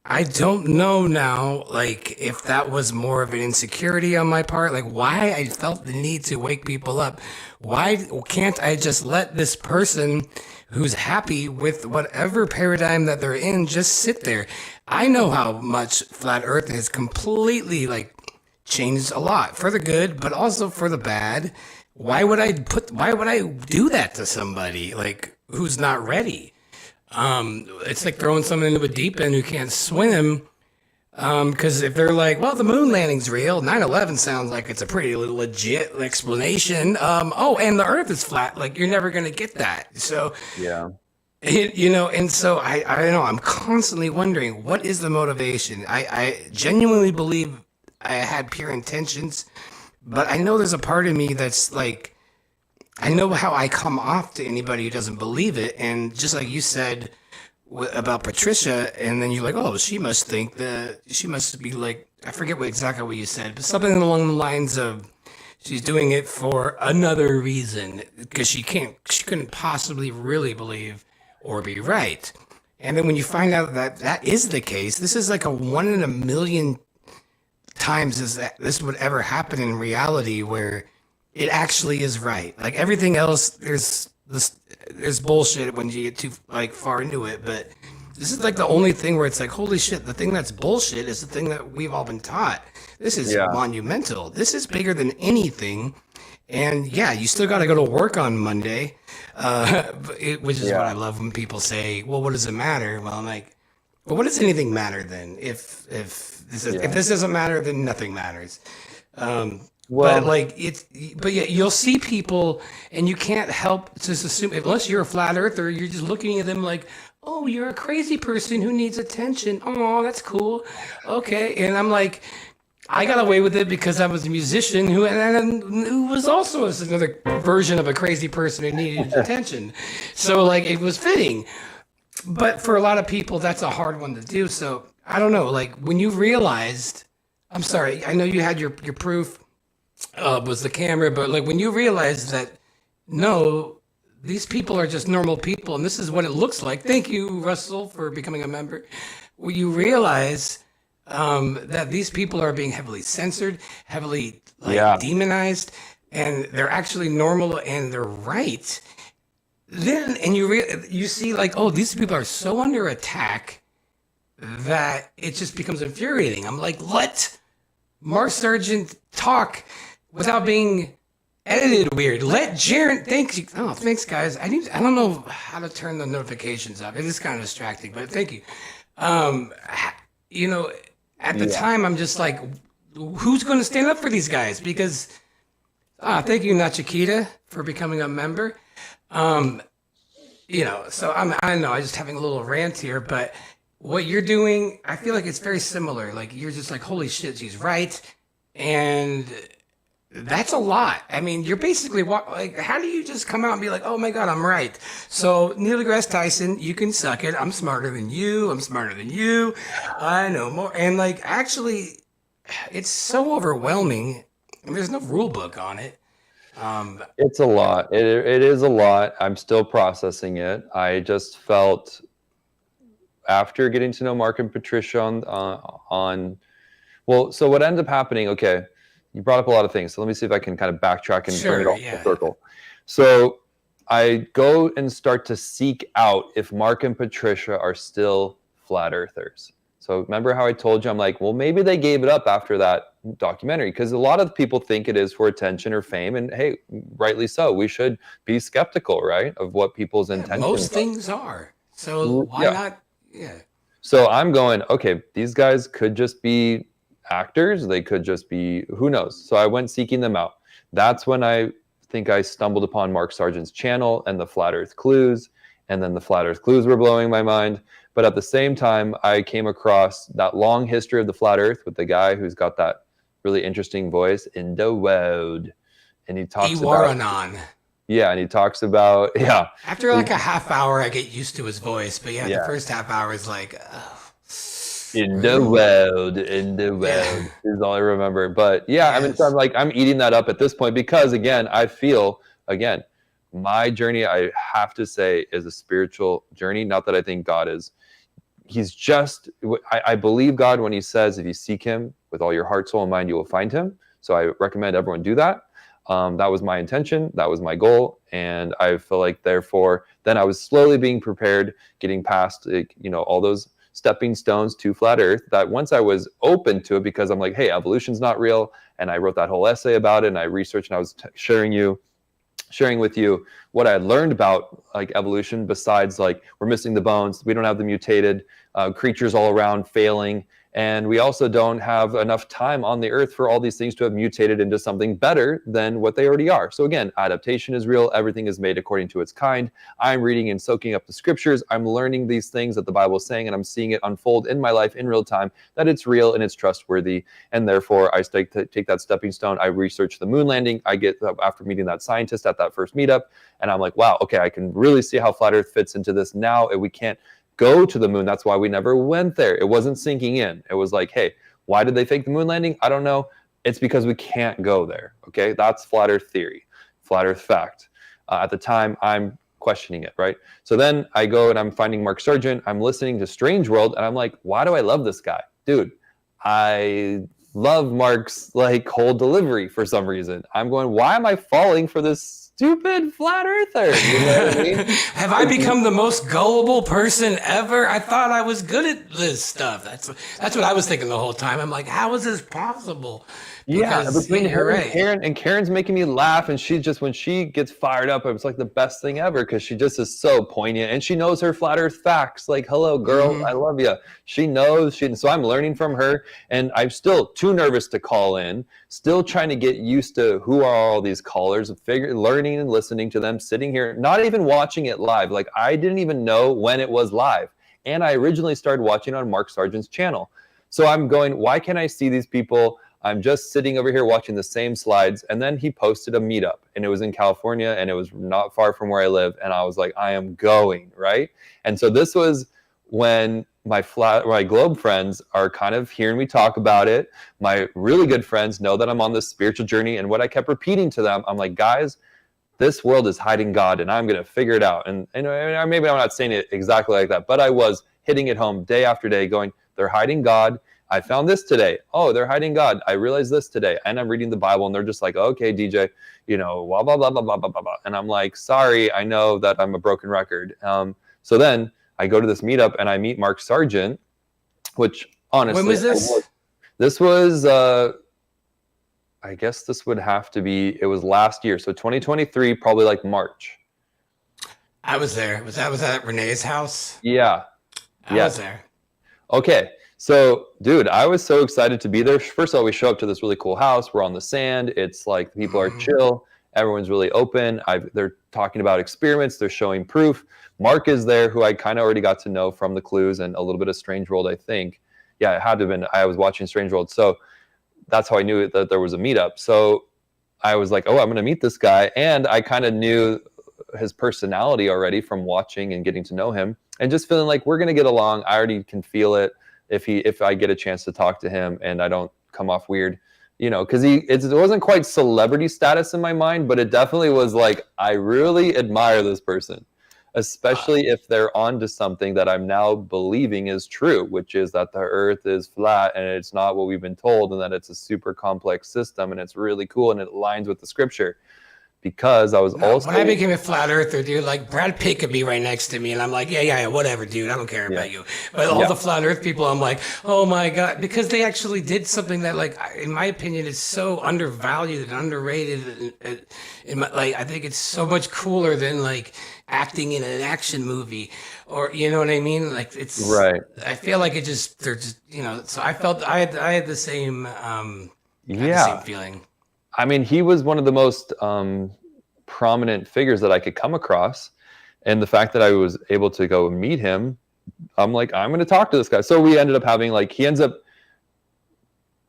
I don't know now, like, if that was more of an insecurity on my part, like why I felt the need to wake people up. Why can't I just let this person who's happy with whatever paradigm that they're in just sit there? I know how much Flat Earth has completely like changed a lot for the good, but also for the bad. Why would I do that to somebody like who's not ready? It's like throwing someone into a deep end who can't swim. Because if they're like, "Well, the moon landing's real, 9/11 sounds like it's a pretty legit explanation. And the Earth is flat," like you're never gonna get that. So Yeah. and so I don't know. I'm constantly wondering, what is the motivation? I genuinely believe I had pure intentions, but I know there's a part of me that's like, I know how I come off to anybody who doesn't believe it. And just like you said about Patricia, and then you're like, "Oh, she must think that she must be like," I forget exactly what you said, but something along the lines of she's doing it for another reason because she couldn't possibly really believe or be right. And then when you find out that that is the case, this is like a 1 in a million times is that this would ever happen in reality, where it actually is right. Like everything else, there's bullshit when you get too like far into it, but this is like the only thing where it's like, holy shit, the thing that's bullshit is the thing that we've all been taught. This is monumental. This is bigger than anything. And yeah, you still got to go to work on Monday, which is what I love when people say, "Well, what does it matter?" Well, I'm like, "Well, what does anything matter then? If this doesn't matter, then nothing matters." But yeah, you'll see people, and you can't help to assume, unless you're a flat earther, you're just looking at them like, "Oh, you're a crazy person who needs attention. Oh, that's cool. Okay." And I'm like, I got away with it because I was a musician who was also another version of a crazy person who needed attention. So like it was fitting. But for a lot of people, that's a hard one to do. So I don't know. Like when you realized, I'm sorry, I know you had your proof was the camera, but like when you realized that no, these people are just normal people, and this is what it looks like. Thank you, Russell, for becoming a member. When you realize that these people are being heavily censored, heavily demonized, and they're actually normal and they're right. then and you see like, oh, these people are so under attack that it just becomes infuriating. I'm like, let Mark Sargent talk without being edited weird. Let Jaren, thanks you. Oh, thanks guys. I don't know how to turn the notifications up. It is kind of distracting, but thank you. You know, at the time I'm just like, who's going to stand up for these guys? Because thank you, Nachikita, for becoming a member. You know, so I know I just having a little rant here, but what you're doing, I feel like it's very similar. Like you're just like, holy shit, she's right, and that's a lot. I mean, you're basically like, how do you just come out and be like, oh my god, I'm right? So Neil deGrasse Tyson, you can suck it. I'm smarter than you. I'm smarter than you. I know more. And like, actually, it's so overwhelming. And there's no rule book on it. It's a lot. It is a lot. I'm still processing it. I just felt after getting to know Mark and Patricia well, so what ended up happening, okay, you brought up a lot of things. So let me see if I can kind of backtrack and bring it all full circle. So I go and start to seek out if Mark and Patricia are still flat earthers. So remember how I told you, I'm like, well, maybe they gave it up after that documentary, because a lot of people think it is for attention or fame. And hey, rightly so. We should be skeptical, right, of what people's intentions are. Most things are. So why not? Yeah. So I'm going, okay, these guys could just be actors. They could just be, who knows? So I went seeking them out. That's when I think I stumbled upon Mark Sargent's channel and the Flat Earth Clues. And then the Flat Earth Clues were blowing my mind. But at the same time, I came across that long history of the Flat Earth with the guy who's got that really interesting voice in the world. And he talks about... Yeah, and he talks about, after like a half hour, I get used to his voice. But the first half hour is like... In the world is all I remember. But I mean, so I'm eating that up at this point because, again, I feel, my journey, I have to say, is a spiritual journey. Not that I think God is. He's just, I believe God when he says, if you seek him with all your heart, soul, and mind, you will find him. So I recommend everyone do that. That was my intention. That was my goal. And I feel like, therefore, then I was slowly being prepared, getting past, all those stepping stones to flat earth, that once I was open to it, because I'm like, hey, evolution's not real. And I wrote that whole essay about it, and I researched, and I was sharing with you what I had learned about like evolution, besides like we're missing the bones, we don't have the mutated creatures all around failing, and we also don't have enough time on the earth for all these things to have mutated into something better than what they already are. So again, adaptation is real. Everything is made according to its kind. I'm reading and soaking up the scriptures. I'm learning these things that the Bible is saying, and I'm seeing it unfold in my life in real time, that it's real and it's trustworthy. And therefore, I take that stepping stone. I research the moon landing. I get, after meeting that scientist at that first meetup, and I'm like, wow, okay, I can really see how flat earth fits into this now. We can't go to the moon. That's why we never went there. It wasn't sinking in. It was like, hey, why did they fake the moon landing? I don't know. It's because we can't go there. Okay, that's flat earth theory, flat earth fact. At the time, I'm questioning it, right? So then I go and I'm finding Mark Sargent. I'm listening to Strange World, and I'm like, why do I love this guy? Dude, I love Mark's like whole delivery for some reason. I'm going, why am I falling for this stupid flat earther? You know what I mean? Have I become the most gullible person ever? I thought I was good at this stuff. That's what I was thinking the whole time. I'm like, how is this possible? Between her and Karen's making me laugh, and she just, when she gets fired up, it's like the best thing ever, because she just is so poignant, and she knows her flat earth facts. Like, hello, girl, I love you. She knows. So I'm learning from her, and I'm still too nervous to call in. Still trying to get used to who are all these callers, learning and listening to them, sitting here, not even watching it live. Like, I didn't even know when it was live, and I originally started watching on Mark Sargent's channel. So I'm going, why can't I see these people? I'm just sitting over here watching the same slides. And then he posted a meetup, and it was in California, and it was not far from where I live. And I was like, I am going, right? And so this was when my globe friends are kind of hearing me talk about it. My really good friends know that I'm on this spiritual journey. And what I kept repeating to them, I'm like, guys, this world is hiding God, and I'm going to maybe I'm not saying it exactly like that, but I was hitting it home day after day going, they're hiding God. I found this today. Oh, they're hiding God. I realized this today. And I'm reading the Bible and they're just like, okay, DJ, blah, blah, blah, blah, blah, blah, blah, blah. And I'm like, sorry, I know that I'm a broken record. So then I go to this meetup and I meet Mark Sargent, which honestly. When was this? This was, I guess this would have to be, it was last year. So 2023, probably like March. I was there. Was that at Renee's house? Yeah. I was there. Okay. So, dude, I was so excited to be there. First of all, we show up to this really cool house. We're on the sand. It's like people are chill. Everyone's really open. They're talking about experiments. They're showing proof. Mark is there, who I kind of already got to know from the clues and a little bit of Strange World, I think. Yeah, it had to have been. I was watching Strange World. So that's how I knew that there was a meetup. So I was like, oh, I'm going to meet this guy. And I kind of knew his personality already from watching and getting to know him and just feeling like we're going to get along. I already can feel it if I get a chance to talk to him and I don't come off weird, because it wasn't quite celebrity status in my mind, but it definitely was like, I really admire this person, especially if they're onto something that I'm now believing is true, which is that the earth is flat and it's not what we've been told, and that it's a super complex system and it's really cool and it aligns with the scripture. Because I was also... When I became a flat earther, dude, like Brad Pitt could be right next to me and I'm like, yeah, whatever, dude, I don't care about you. But all the flat earth people, I'm like, oh my God, because they actually did something that, like, in my opinion, is so undervalued and underrated. I think it's so much cooler than like acting in an action movie, or you know what I mean? Like, it's right. I feel like they're just, so I felt I had the same, the same feeling. I mean, he was one of the most prominent figures that I could come across. And the fact that I was able to go meet him, I'm like, I'm going to talk to this guy. So we ended up having, like, he ends up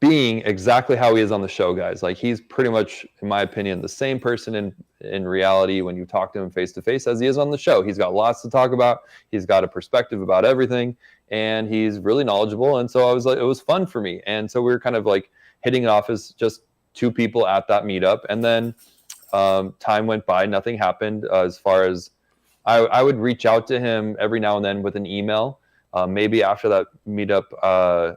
being exactly how he is on the show, guys. Like, he's pretty much, in my opinion, the same person in reality when you talk to him face to face as he is on the show. He's got lots to talk about. He's got a perspective about everything. And he's really knowledgeable. And so I was like, it was fun for me. And so we were kind of like hitting it off as just two people at that meetup. And then time went by, nothing happened. As far as I would reach out to him every now and then with an email. Maybe after that meetup,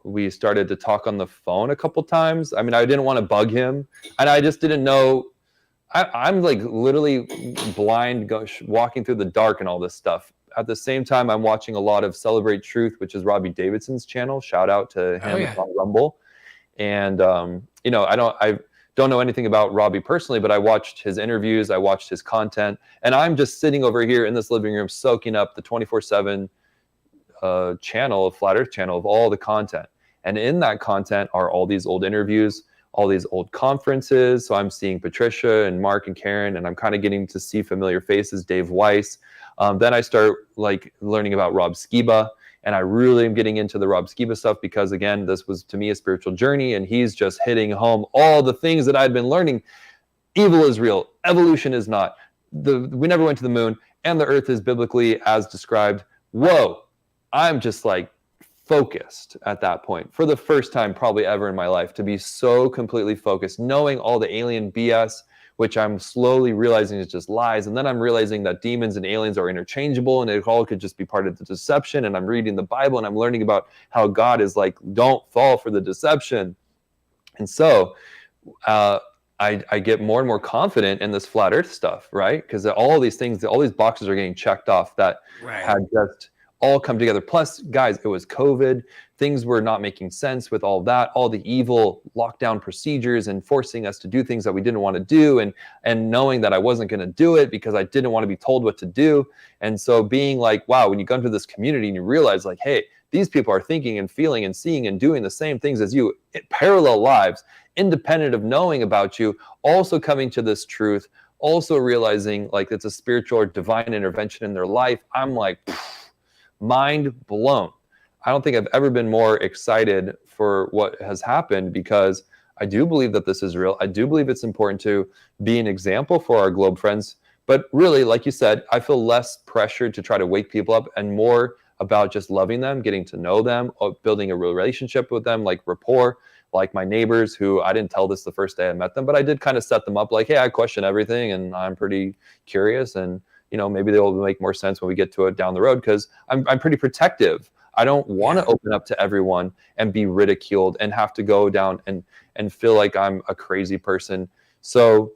we started to talk on the phone a couple times. I mean, I didn't want to bug him, and I just didn't know. I'm like literally blind, walking through the dark and all this stuff. At the same time, I'm watching a lot of Celebrate Truth, which is Robbie Davidson's channel. Shout out to him on Rumble. And I don't know anything about Robbie personally, but I watched his interviews, I watched his content, and I'm just sitting over here in this living room soaking up the 24/7 channel of Flat Earth channel of all the content. And in that content are all these old interviews, all these old conferences. So I'm seeing Patricia and Mark and Karen, and I'm kind of getting to see familiar faces, Dave Weiss. Then I start like learning about Rob Skiba. And I really am getting into the Rob Skiba stuff because, again, this was, to me, a spiritual journey. And he's just hitting home all the things that I'd been learning. Evil is real. Evolution is not. We never went to the moon. And the earth is biblically as described. Whoa. I'm just like focused at that point. For the first time probably ever in my life, to be so completely focused, knowing all the alien BS, which I'm slowly realizing is just lies. And then I'm realizing that demons and aliens are interchangeable and it all could just be part of the deception. And I'm reading the Bible and I'm learning about how God is like, don't fall for the deception. And so I get more and more confident in this flat earth stuff, right? Because all these things, all these boxes are getting checked off that had just all come together. Plus, guys, it was COVID. Things were not making sense with all that, all the evil lockdown procedures and forcing us to do things that we didn't want to do, and knowing that I wasn't going to do it because I didn't want to be told what to do. And so being like, wow, when you go into this community and you realize like, hey, these people are thinking and feeling and seeing and doing the same things as you, parallel lives, independent of knowing about you, also coming to this truth, also realizing like it's a spiritual or divine intervention in their life. I'm like, mind blown. I don't think I've ever been more excited for what has happened because I do believe that this is real. I do believe it's important to be an example for our globe friends. But really, like you said, I feel less pressured to try to wake people up and more about just loving them, getting to know them, building a real relationship with them, like rapport, like my neighbors who I didn't tell this the first day I met them, but I did kind of set them up like, hey, I question everything and I'm pretty curious and maybe they'll make more sense when we get to it down the road because I'm pretty protective I don't want to open up to everyone and be ridiculed and have to go down and feel like I'm a crazy person. So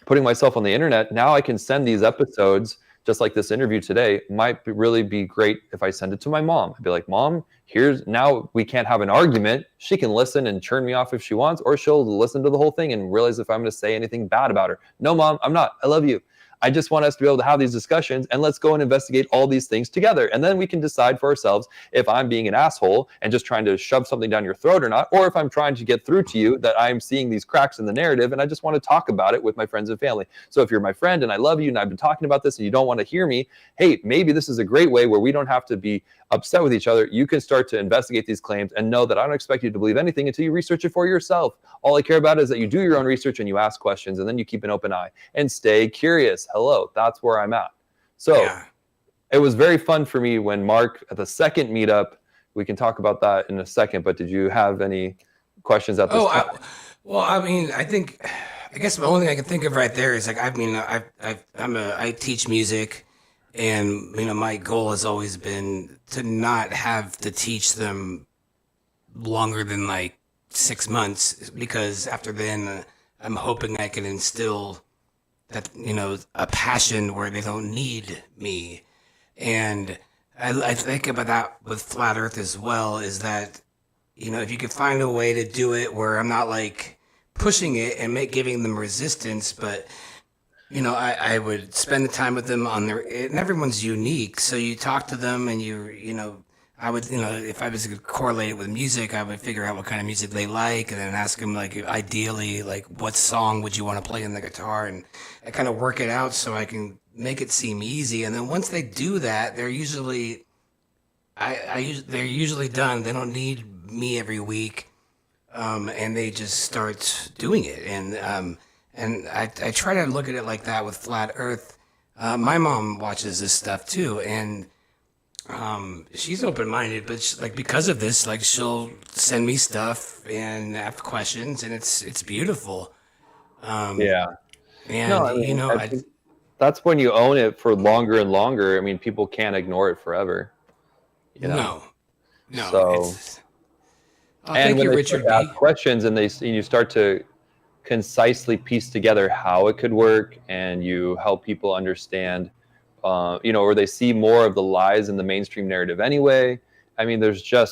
putting myself on the internet, now I can send these episodes, just like this interview today, might really be great if I send it to my mom. I'd be like, Mom, now we can't have an argument. She can listen and churn me off if she wants, or she'll listen to the whole thing and realize if I'm going to say anything bad about her. No, Mom, I'm not. I love you. I just want us to be able to have these discussions, and let's go and investigate all these things together. And then we can decide for ourselves if I'm being an asshole and just trying to shove something down your throat or not, or if I'm trying to get through to you that I'm seeing these cracks in the narrative and I just want to talk about it with my friends and family. So if you're my friend and I love you and I've been talking about this and you don't want to hear me, hey, maybe this is a great way where we don't have to be upset with each other. You can start to investigate these claims and know that I don't expect you to believe anything until you research it for yourself. All I care about is that you do your own research and you ask questions, and then you keep an open eye and stay curious. Hello, that's where I'm at. So it was very fun for me when Mark, at the second meetup, we can talk about that in a second, but did you have any questions at this time? I guess the only thing I can think of right there is like, I teach music, and my goal has always been to not have to teach them longer than like 6 months, because after then I'm hoping I can instill that, a passion where they don't need me. And I think about that with Flat Earth as well, is that, if you could find a way to do it where I'm not like pushing it and giving them resistance, but I would spend the time with them and everyone's unique. So you talk to them and I would, if I was to correlate it with music, I would figure out what kind of music they like, and then ask them, like, ideally, like, what song would you want to play on the guitar, and I kind of work it out so I can make it seem easy. And then once they do that, they're usually, they're usually done. They don't need me every week, and they just start doing it. And I try to look at it like that with Flat Earth. My mom watches this stuff too, and she's open-minded, but because of this, like, she'll send me stuff and have questions, and it's beautiful. And No, I think that's when you own it for longer and longer. I mean, people can't ignore it forever. No. So, thank you, Richard B. Ask questions, and you start to concisely piece together how it could work, and you help people understand, or they see more of the lies in the mainstream narrative anyway. I mean,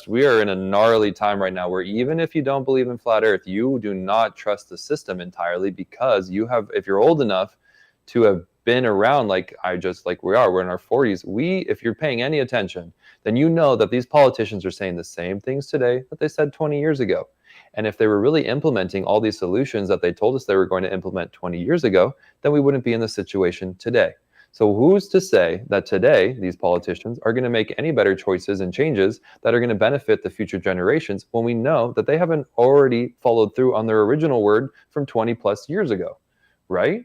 we are in a gnarly time right now where even if you don't believe in Flat Earth, you do not trust the system entirely, because if you're old enough to have been around, we're in our 40s, if you're paying any attention, then you know that these politicians are saying the same things today that they said 20 years ago. And if they were really implementing all these solutions that they told us they were going to implement 20 years ago, then we wouldn't be in this situation today. So who's to say that today these politicians are going to make any better choices and changes that are going to benefit the future generations, when we know that they haven't already followed through on their original word from 20 plus years ago, right?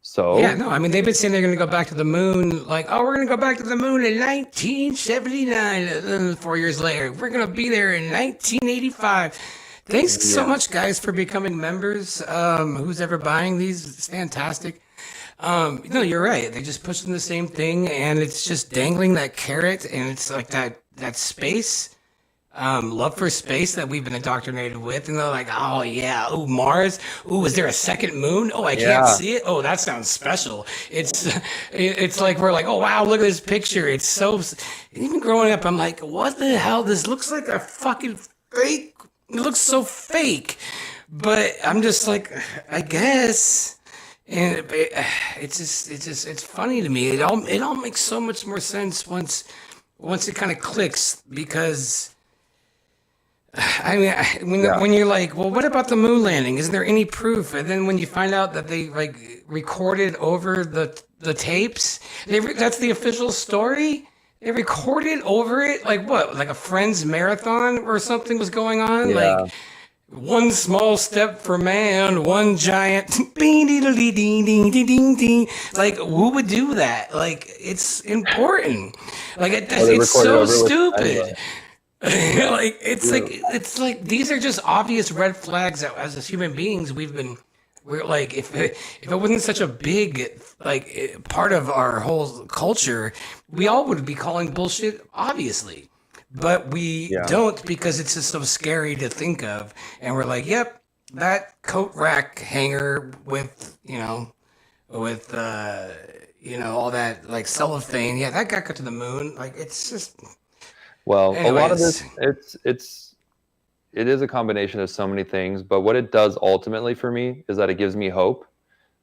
So yeah, no, I mean, they've been saying they're going to go back to the moon, like, oh, we're going to go back to the moon in 1979. And then 4 years later, we're going to be there in 1985. Thanks so much, guys, for becoming members. Who's ever buying these? It's fantastic. No, you're right. They just push them the same thing, and it's just dangling that carrot, and it's like that space, love for space that we've been indoctrinated with. And they're like, oh yeah, ooh, Mars, ooh, is there a second moon? Oh, I can't see it. Oh, that sounds special. It's like, we're like, oh wow, look at this picture. It's so, even growing up, I'm like, what the hell? This looks like a fucking fake. It looks so fake. But I'm just like, I guess. And it's funny to me. It all makes so much more sense once it kind of clicks, because I mean, when you're like, well, what about the moon landing? Is there any proof? And then when you find out that they recorded over the tapes, that's the official story. They recorded over it, like what? Like a Friends marathon or something was going on, like. One small step for man, one giant like, who would do that? Like, it's important. Like, it's so stupid. Like, it's like these are just obvious red flags that as human beings we've been We're like, if it wasn't such a big like part of our whole culture, we all would be calling bullshit, obviously. But we Yeah. don't because it's just so scary to think of, and we're like, yep, that coat rack hanger with with all that like cellophane, yeah, that got to the moon. Like it's just, Well, a lot of anyways. this, it is a combination of so many things, but what it does ultimately for me is that it gives me hope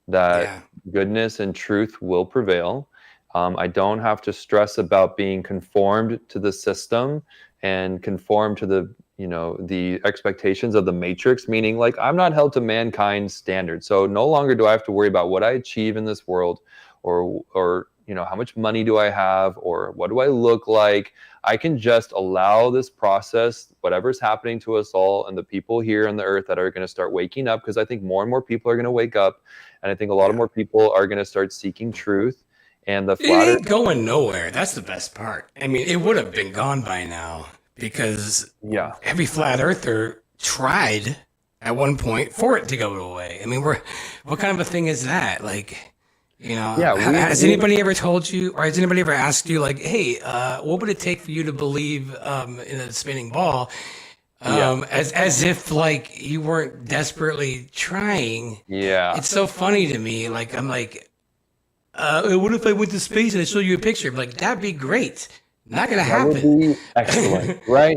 that Yeah. goodness and truth will prevail. I don't have to stress about being conformed to the system and conform to the expectations of the matrix, meaning like I'm not held to mankind's standards. So no longer do I have to worry about what I achieve in this world, or how much money do I have, or what do I look like. I can just allow this process, whatever's happening to us all and the people here on the earth that are going to start waking up, because I think more and more people are going to wake up, and I think a lot of more people are going to start seeking truth. And the It flat ain't going nowhere. That's the best part. I mean, it would have been gone by now because yeah. every flat earther tried at one point for it to go away. I mean, what kind of a thing is that? Like, Yeah, has anybody ever told you, or has anybody ever asked you, like, hey, what would it take for you to believe in a spinning ball? As if like you weren't desperately trying. Yeah. It's so funny to me. Like, I'm like, what if I went to space and I show you a picture? I'm like, that'd be great. Not gonna That would happen. be excellent, right?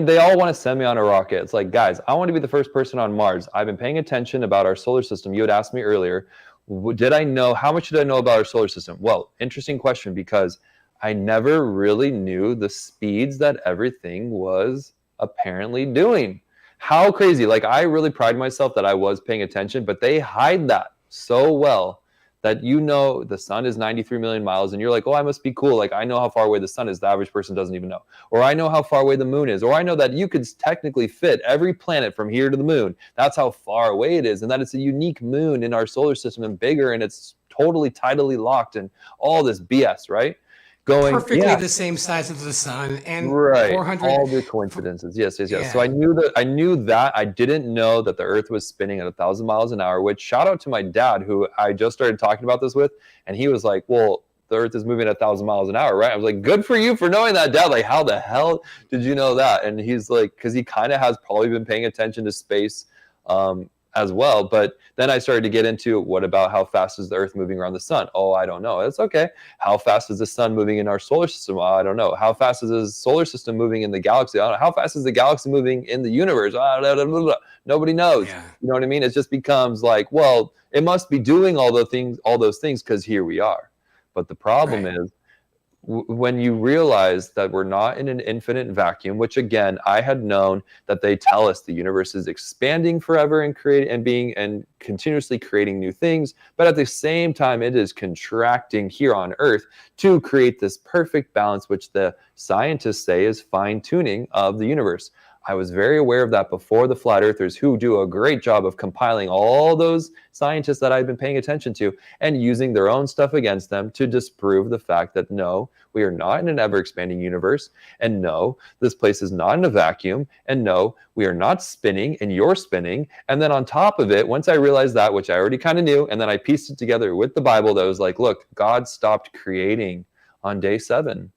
They all want to send me on a rocket. It's like, guys, I want to be the first person on Mars. I've been paying attention about our solar system. You had asked me earlier, how much did I know about our solar system? Well, interesting question, because I never really knew the speeds that everything was apparently doing. How crazy. Like, I really pride myself that I was paying attention, but they hide that so well that the sun is 93 million miles, and you're like, oh, I must be cool. Like, I know how far away the sun is. The average person doesn't even know. Or I know how far away the moon is. Or I know that you could technically fit every planet from here to the moon. That's how far away it is. And that it's a unique moon in our solar system and bigger, and it's totally tidally locked and all this BS, right? Perfectly the same size as the sun and right. 400. All the coincidences. Yes. Yeah. So I knew that. I didn't know that the Earth was spinning at 1,000 miles an hour, which, shout out to my dad, who I just started talking about this with. And he was like, well, the Earth is moving at 1,000 miles an hour, right? I was like, good for you for knowing that, Dad. Like, how the hell did you know that? And he's like, because he kind of has probably been paying attention to space as well. But then I started to get into, what about how fast is the Earth moving around the sun? Oh, I don't know. That's okay. How fast is the sun moving in our solar system? I don't know. How fast is the solar system moving in the galaxy? I don't know. How fast is the galaxy moving in the universe? Nobody knows. Yeah. You know what I mean? It just becomes like, well, it must be doing all those things because here we are. But the problem is, when you realize that we're not in an infinite vacuum, which, again, I had known that they tell us the universe is expanding forever and continuously creating new things, but at the same time it is contracting here on Earth to create this perfect balance, which the scientists say is fine-tuning of the universe. I was very aware of that before the flat earthers, who do a great job of compiling all those scientists that I've been paying attention to and using their own stuff against them to disprove the fact that, no, we are not in an ever-expanding universe, and no, this place is not in a vacuum, and no, we are not spinning and you're spinning. And then on top of it, once I realized that, which I already kind of knew, and then I pieced it together with the Bible, that was like, look, God stopped creating on day 7.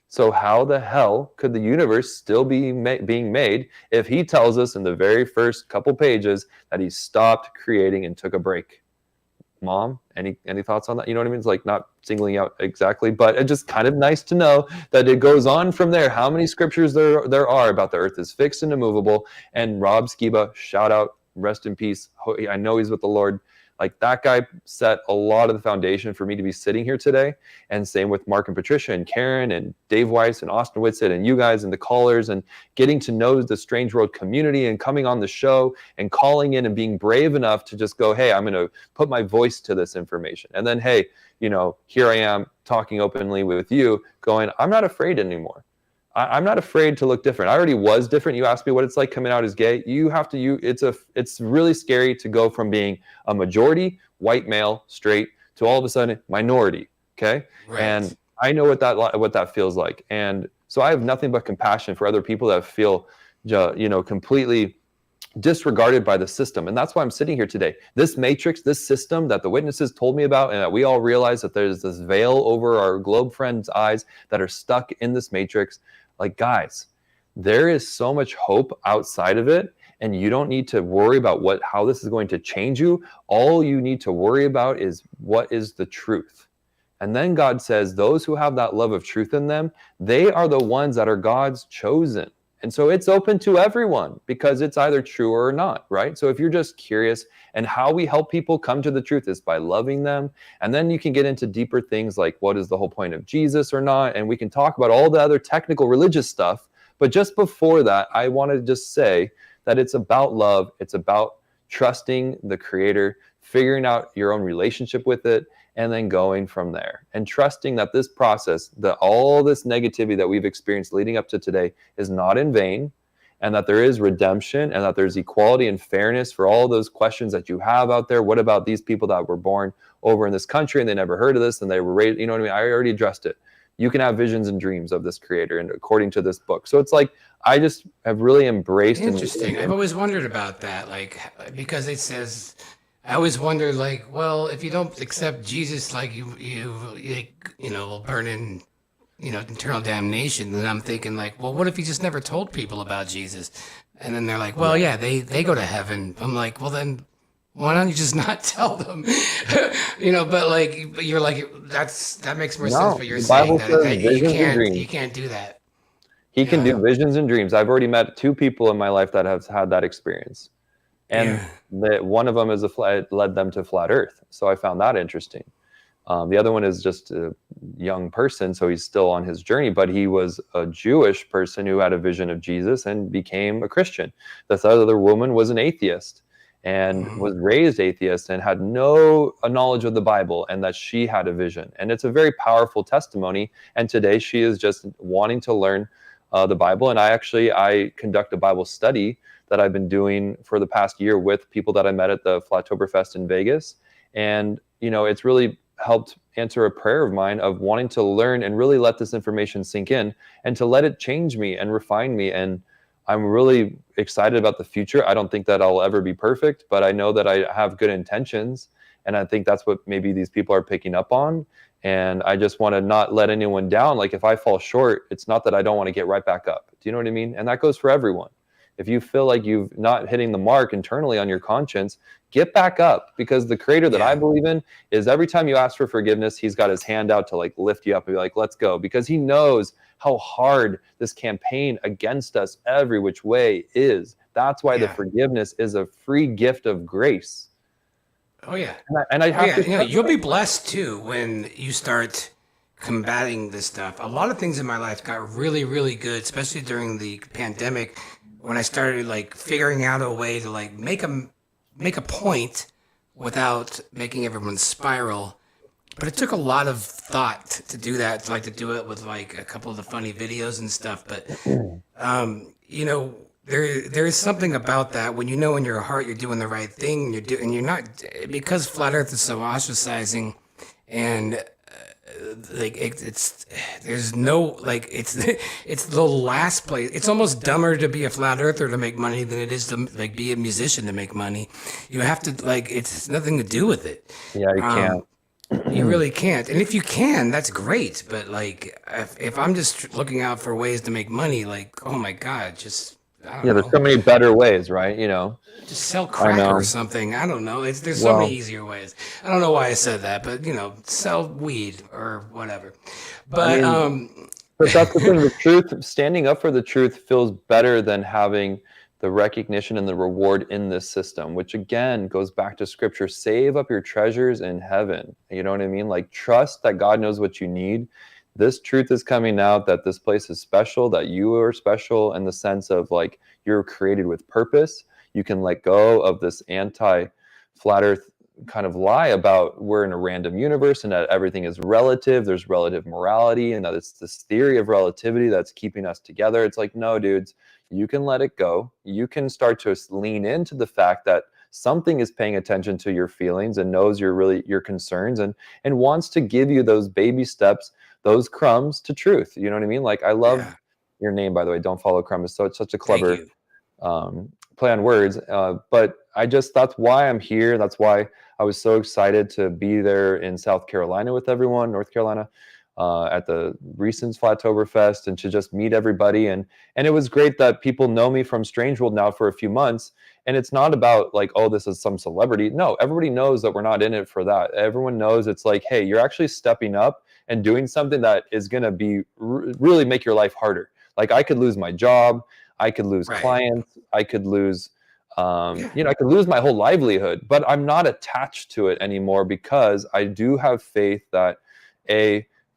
So how the hell could the universe still be being made if he tells us in the very first couple pages that he stopped creating and took a break? Mom, any thoughts on that? You know what I mean? It's like, not singling out exactly, but it's just kind of nice to know that it goes on from there. How many scriptures there are about the earth is fixed and immovable. And Rob Skiba, shout out, rest in peace. I know he's with the Lord. Like, that guy set a lot of the foundation for me to be sitting here today. And same with Mark and Patricia and Karen and Dave Weiss and Austin Whitsitt and you guys and the callers, and getting to know the Strange World community and coming on the show and calling in and being brave enough to just go, hey, I'm going to put my voice to this information. And then, hey, here I am talking openly with you, going, I'm not afraid anymore. I'm not afraid to look different. I already was different. You asked me what it's like coming out as gay. It's really scary to go from being a majority white male straight to all of a sudden minority. Okay. Right. And I know what that feels like. And so I have nothing but compassion for other people that feel, completely disregarded by the system. And that's why I'm sitting here today. This matrix, this system that the witnesses told me about, and that we all realize that there's this veil over our globe friends' eyes that are stuck in this matrix. Like, guys, there is so much hope outside of it, and you don't need to worry about how this is going to change you. All you need to worry about is what is the truth. And then God says, those who have that love of truth in them, they are the ones that are God's chosen. And so it's open to everyone because it's either true or not, right? So if you're just curious, and how we help people come to the truth is by loving them. And then you can get into deeper things like what is the whole point of Jesus or not? And we can talk about all the other technical religious stuff. But just before that, I want to just say that it's about love. It's about trusting the Creator, figuring out your own relationship with it, and then going from there, and trusting that this process, that all this negativity that we've experienced leading up to today is not in vain, and that there is redemption, and that there's equality and fairness for all those questions that you have out there. What about these people that were born over in this country and they never heard of this and they were raised, you know what I mean? I already addressed it. You can have visions and dreams of this Creator, and according to this book. So it's like, I just have really embraced. Interesting. I've always wondered about that, like, because it says, I always wondered, like, well, if you don't accept Jesus, like you will burn in, eternal damnation. Then I'm thinking, like, well, what if he just never told people about Jesus? And then they're like, well, yeah, they go to heaven. I'm like, well, then why don't you just not tell them? But you're like, that makes more sense. But you're saying that you can't do that. He can do visions and dreams. I've already met 2 people in my life that have had that experience. And one of them led them to flat Earth. So I found that interesting. The other one is just a young person, so he's still on his journey, but he was a Jewish person who had a vision of Jesus and became a Christian. This other woman was an atheist and was raised atheist and had no knowledge of the Bible, and that she had a vision. And it's a very powerful testimony. And today she is just wanting to learn the Bible. And I conduct a Bible study that I've been doing for the past year with people that I met at the Flattoberfest in Vegas. And, it's really helped answer a prayer of mine of wanting to learn and really let this information sink in and to let it change me and refine me. And I'm really excited about the future. I don't think that I'll ever be perfect, but I know that I have good intentions. And I think that's what maybe these people are picking up on. And I just want to not let anyone down. Like, if I fall short, it's not that I don't want to get right back up. Do you know what I mean? And that goes for everyone. If you feel like you're not hitting the mark internally on your conscience, get back up, because the Creator that I believe in is, every time you ask for forgiveness, he's got his hand out to like lift you up and be like, let's go, because he knows how hard this campaign against us every which way is. That's why the forgiveness is a free gift of grace. Oh yeah. And I have to, you'll be blessed too when you start combating this stuff. A lot of things in my life got really, really good, especially during the pandemic, when I started like figuring out a way to like make a point without making everyone spiral. But it took a lot of thought to do that, to do it with like a couple of the funny videos and stuff. But there is something about that when in your heart you're doing the right thing, and you're not, because Flat Earth is so ostracizing, and it's the last place. It's almost dumber to be a flat earther to make money than it is to like be a musician to make money. You have to it's nothing to do with it. Yeah, you can't. You really can't. And if you can, that's great. But like, if I'm just looking out for ways to make money, like, oh my God, just I don't know. There's so many better ways, right? Just sell crack or something. I don't know. There's so many easier ways. I don't know why I said that, but sell weed or whatever. But but that's the thing. The truth, standing up for the truth, feels better than having the recognition and the reward in this system, which again goes back to Scripture. Save up your treasures in heaven. You know what I mean? Like, trust that God knows what you need. This truth is coming out, that this place is special, that you are special in the sense of like you're created with purpose. You can let go of this anti-flat earth kind of lie about we're in a random universe and that everything is relative. There's relative morality, and that it's this theory of relativity that's keeping us together. It's like, no, dudes, you can let it go. You can start to lean into the fact that something is paying attention to your feelings and knows your concerns and wants to give you those baby steps, those crumbs to truth. You know what I mean? Like, I love your name, by the way. Don't follow crumbs. So it's such a clever play on words, but that's why I'm here. That's why I was so excited to be there in South Carolina with everyone, North Carolina, at the recent Flattoberfest, and to just meet everybody. And it was great that people know me from Strange World now for a few months. And it's not about like, oh, this is some celebrity. No, everybody knows that we're not in it for that. Everyone knows it's like, hey, you're actually stepping up and doing something that is going to be really make your life harder. Like I could lose my job, I could lose Right. clients, I could lose, Yeah. I could lose my whole livelihood, but I'm not attached to it anymore because I do have faith that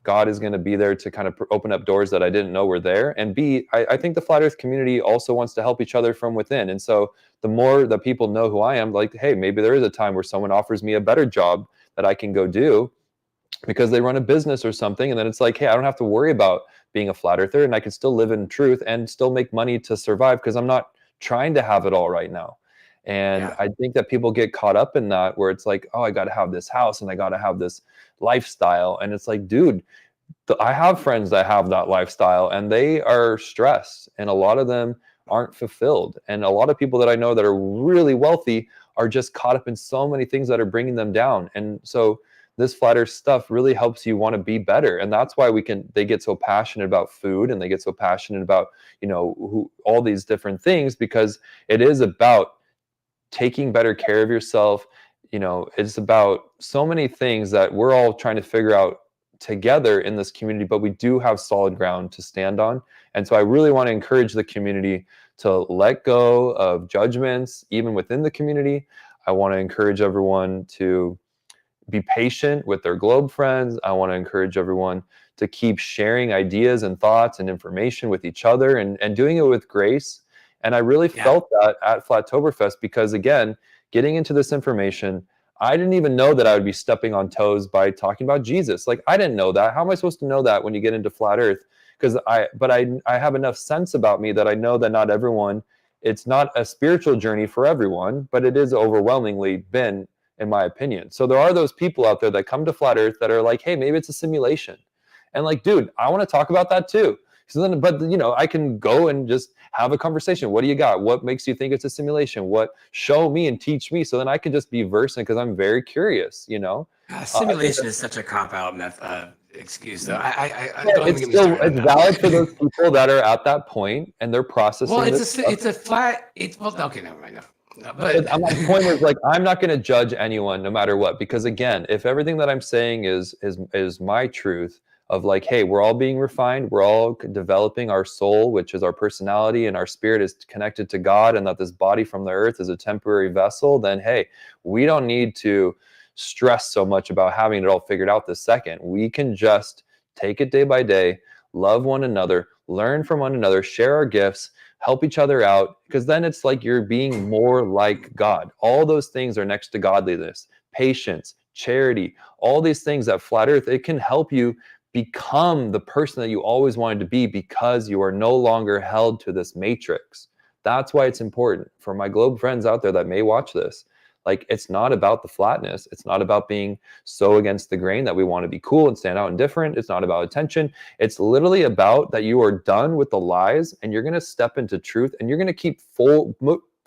God is going to be there to kind of open up doors that I didn't know were there. And B, I think the Flat Earth community also wants to help each other from within. And so the more that people know who I am, like, hey, maybe there is a time where someone offers me a better job that I can go do because they run a business or something. And then it's like, hey, I don't have to worry about being a flat earther, and I can still live in truth and still make money to survive because I'm not trying to have it all right now. And Yeah. I think that people get caught up in that where it's like, oh, I got to have this house and I got to have this lifestyle. And it's like, dude, I have friends that have that lifestyle and they are stressed, and a lot of them aren't fulfilled. And a lot of people that I know that are really wealthy are just caught up in so many things that are bringing them down. And so this flat earth stuff really helps you want to be better. And that's why they get so passionate about food, and they get so passionate about, all these different things, because it is about taking better care of yourself. It's about so many things that we're all trying to figure out together in this community, but we do have solid ground to stand on. And so I really want to encourage the community to let go of judgments, even within the community. I want to encourage everyone to be patient with their globe friends. I want to encourage everyone to keep sharing ideas and thoughts and information with each other, and doing it with grace. And I really felt that at Flattoberfest, because again, getting into this information, I didn't even know that I would be stepping on toes by talking about Jesus. Like, I didn't know that. How am I supposed to know that when you get into flat earth? I have enough sense about me that I know that not everyone, it's not a spiritual journey for everyone, but it is overwhelmingly been, in my opinion. So there are those people out there that come to flat earth that are like, hey, maybe it's a simulation. And like, dude, I want to talk about that too. So then, but I can go and just have a conversation. What do you got? What makes you think it's a simulation? What, show me and teach me, so then I can just be versed, because I'm very curious. Simulation is such a cop-out excuse, though. Don't even It's get me started on it's that. valid for those people that are at that point and they're processing. Well, this stuff. it's a flat. Okay, never mind. No, but My point is, like, I'm not going to judge anyone no matter what, because again, if everything that I'm saying is my truth, of like, hey, we're all being refined, we're all developing our soul, which is our personality, and our spirit is connected to God, and that this body from the earth is a temporary vessel, then hey, we don't need to stress so much about having it all figured out this second. We can just take it day by day, love one another, learn from one another, share our gifts, help each other out, because then it's like you're being more like God. All those things are next to godliness, patience, charity, all these things that flat earth, it can help you become the person that you always wanted to be, because you are no longer held to this matrix. That's why it's important for my globe friends out there that may watch this. Like, it's not about the flatness. It's not about being so against the grain that we want to be cool and stand out and different. It's not about attention. It's literally about that you are done with the lies, and you're going to step into truth, and you're going to keep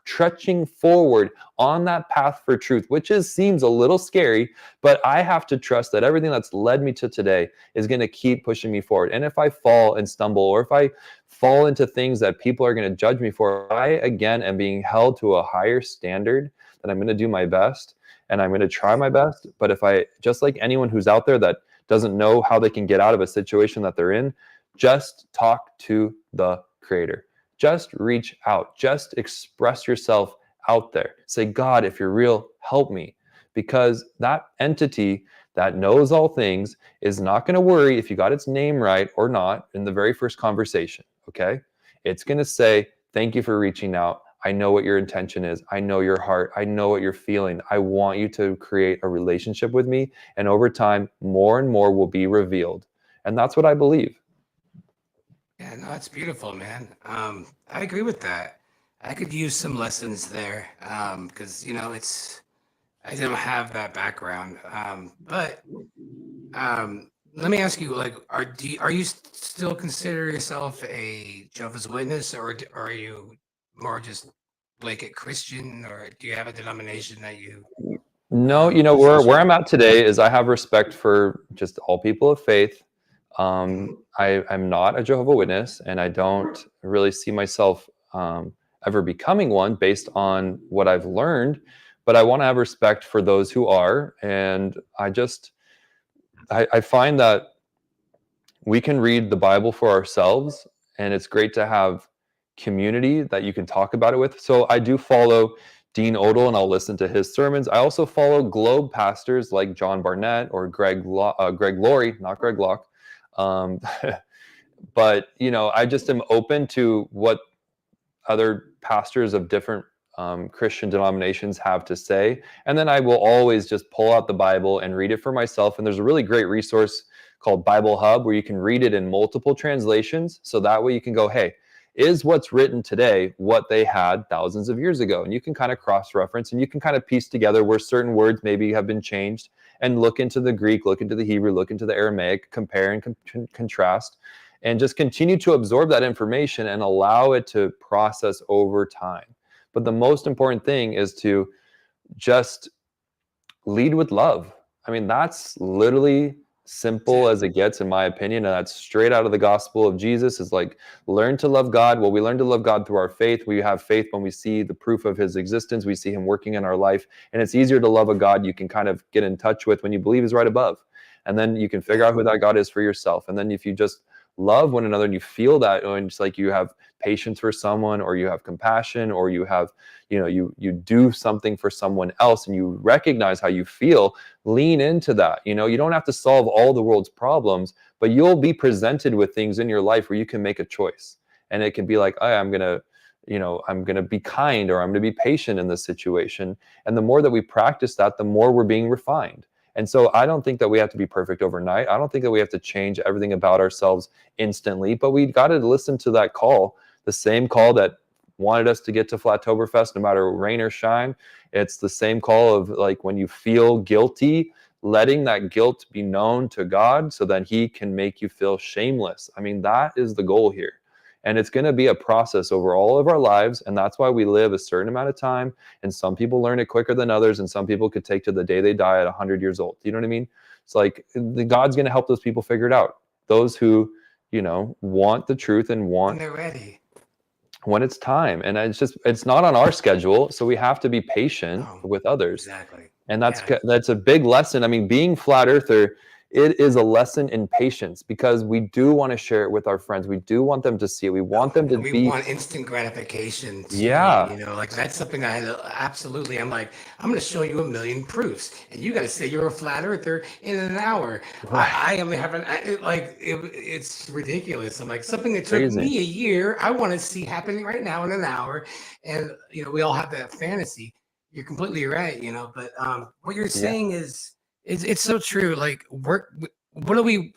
trudging forward on that path for truth, which seems a little scary, but I have to trust that everything that's led me to today is going to keep pushing me forward. And if I fall and stumble, or if I fall into things that people are going to judge me for, I again am being held to a higher standard, that I'm going to do my best and I'm going to try my best. But if I, just like anyone who's out there that doesn't know how they can get out of a situation that they're in, just talk to the Creator. Just reach out. Just express yourself out there. Say, God, if you're real, help me. Because that entity that knows all things is not going to worry if you got its name right or not in the very first conversation, okay? It's going to say, thank you for reaching out. I know what your intention is. I know your heart. I know what you're feeling. I want you to create a relationship with me. And over time, more and more will be revealed. And that's what I believe. yeah, no, it's beautiful, man. I agree with that. I could use some lessons there, because I don't have that background. But let me ask you, like, are you still consider yourself a Jehovah's Witness, or are you more just blanket Christian, or do you have a denomination that you No, you know, where associate? I'm at today is I have respect for just all people of faith. Mhm. I'm not a Jehovah Witness, and I don't really see myself ever becoming one based on what I've learned. But I want to have respect for those who are, and I find that we can read the Bible for ourselves, and it's great to have community that you can talk about it with. So I do follow Dean Odell, and I'll listen to his sermons. I also follow Globe pastors like John Barnett or Greg Laurie, not Greg Locke. Um, but you know, I just am open to what other pastors of different Christian denominations have to say. And then I will always just pull out the Bible and read it for myself. And there's a really great resource called Bible Hub where you can read it in multiple translations. So that way you can go, hey, is what's written today what they had thousands of years ago? And you can kind of cross reference and you can kind of piece together where certain words maybe have been changed and look into the Greek, look into the Hebrew, look into the Aramaic, compare and contrast, and just continue to absorb that information and allow it to process over time. But the most important thing is to just lead with love. I mean, that's literally simple as it gets, in my opinion. And that's straight out of the gospel of Jesus, is like, learn to love God. Well, we learn to love God through our faith. We have faith when we see the proof of his existence. We see him working in our life. And it's easier to love a God you can kind of get in touch with when you believe is right above. And then you can figure out who that God is for yourself. And then if you just love one another and you feel that, and it's like you have patience for someone, or you have compassion, or you have, you know, you do something for someone else and you recognize how you feel, lean into that. You know, you don't have to solve all the world's problems, but you'll be presented with things in your life where you can make a choice. And it can be like, oh, I'm going to be kind, or I'm going to be patient in this situation. And the more that we practice that, the more we're being refined. And so I don't think that we have to be perfect overnight. I don't think that we have to change everything about ourselves instantly, but we got to listen to that call, the same call that wanted us to get to Flattoberfest no matter rain or shine. It's the same call of, like, when you feel guilty, letting that guilt be known to God so that he can make you feel shameless. I mean, that is the goal here. And it's going to be a process over all of our lives. And that's why we live a certain amount of time. And some people learn it quicker than others. And some people could take to the day they die at 100 years old. You know what I mean? It's like God's going to help those people figure it out. Those who, you know, want the truth and When want they're ready. when it's time. And it's not on our schedule. So we have to be patient Oh, with others. exactly. And Yeah. that's a big lesson. I mean, being flat earther, it is a lesson in patience, because we do want to share it with our friends. We do want them to see it. We want Oh, them to and we be, want instant gratification too, yeah, you know, like that's something I absolutely, I'm like, I'm going to show you a million proofs and you got to say you're a flat earther in an hour. right, I am having, it's ridiculous. I'm like, something that took crazy. me a year, I want to see happening right now in an hour. And, you know, we all have that fantasy. You're completely right, you know, but what you're Yeah, saying is it's so true. Like, what do we,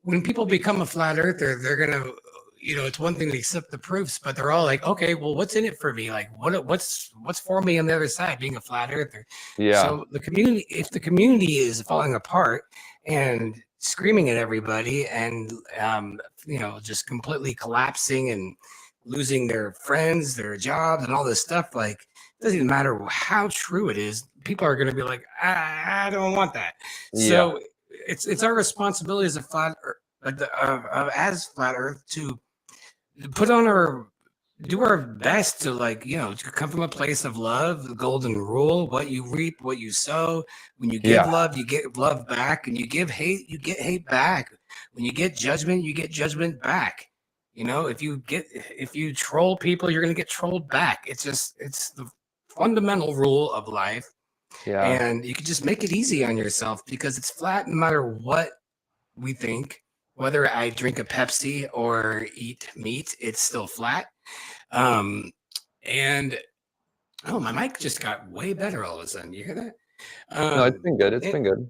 when people become a flat earther, they're gonna, you know, it's one thing to accept the proofs, but they're all like, okay, well, what's in it for me? Like, what's for me on the other side, being a flat earther? yeah, So the community, if the community is falling apart and screaming at everybody, and you know, just completely collapsing and losing their friends, their jobs, and all this stuff, like, it doesn't even matter how true it is. People are going to be like, I don't want that. yeah, So it's our responsibility as a as flat Earth to put on our do our best to, like, you know, to come from a place of love, the golden rule: what you reap, what you sow. When you give yeah, love, you get love back, and you give hate, you get hate back. When you get judgment, you get judgment back. You know, if you troll people, you're gonna get trolled back. It's the fundamental rule of life, yeah, and you can just make it easy on yourself because it's flat no matter what we think. Whether I drink a Pepsi or eat meat, it's still flat. Um, and oh, my mic just got way better all of a sudden. You hear that? no, it's Um, been good. It's it, been good.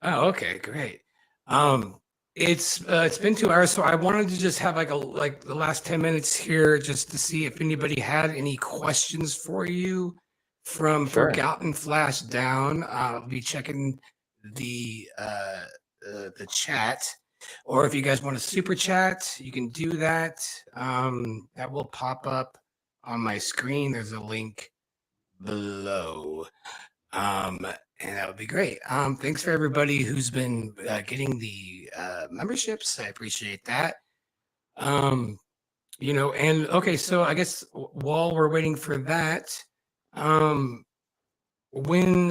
oh, okay, great. Um, it's been 2 hours, so I wanted to just have like the last 10 minutes here just to see if anybody had any questions for you from Sure. Forgotten Flash down. I'll be checking the uh, the chat, or if you guys want to super chat, you can do that. That will pop up on my screen. There's a link below. And that would be great. Thanks for everybody who's been getting the memberships. I appreciate that. And okay, so I guess while we're waiting for that, when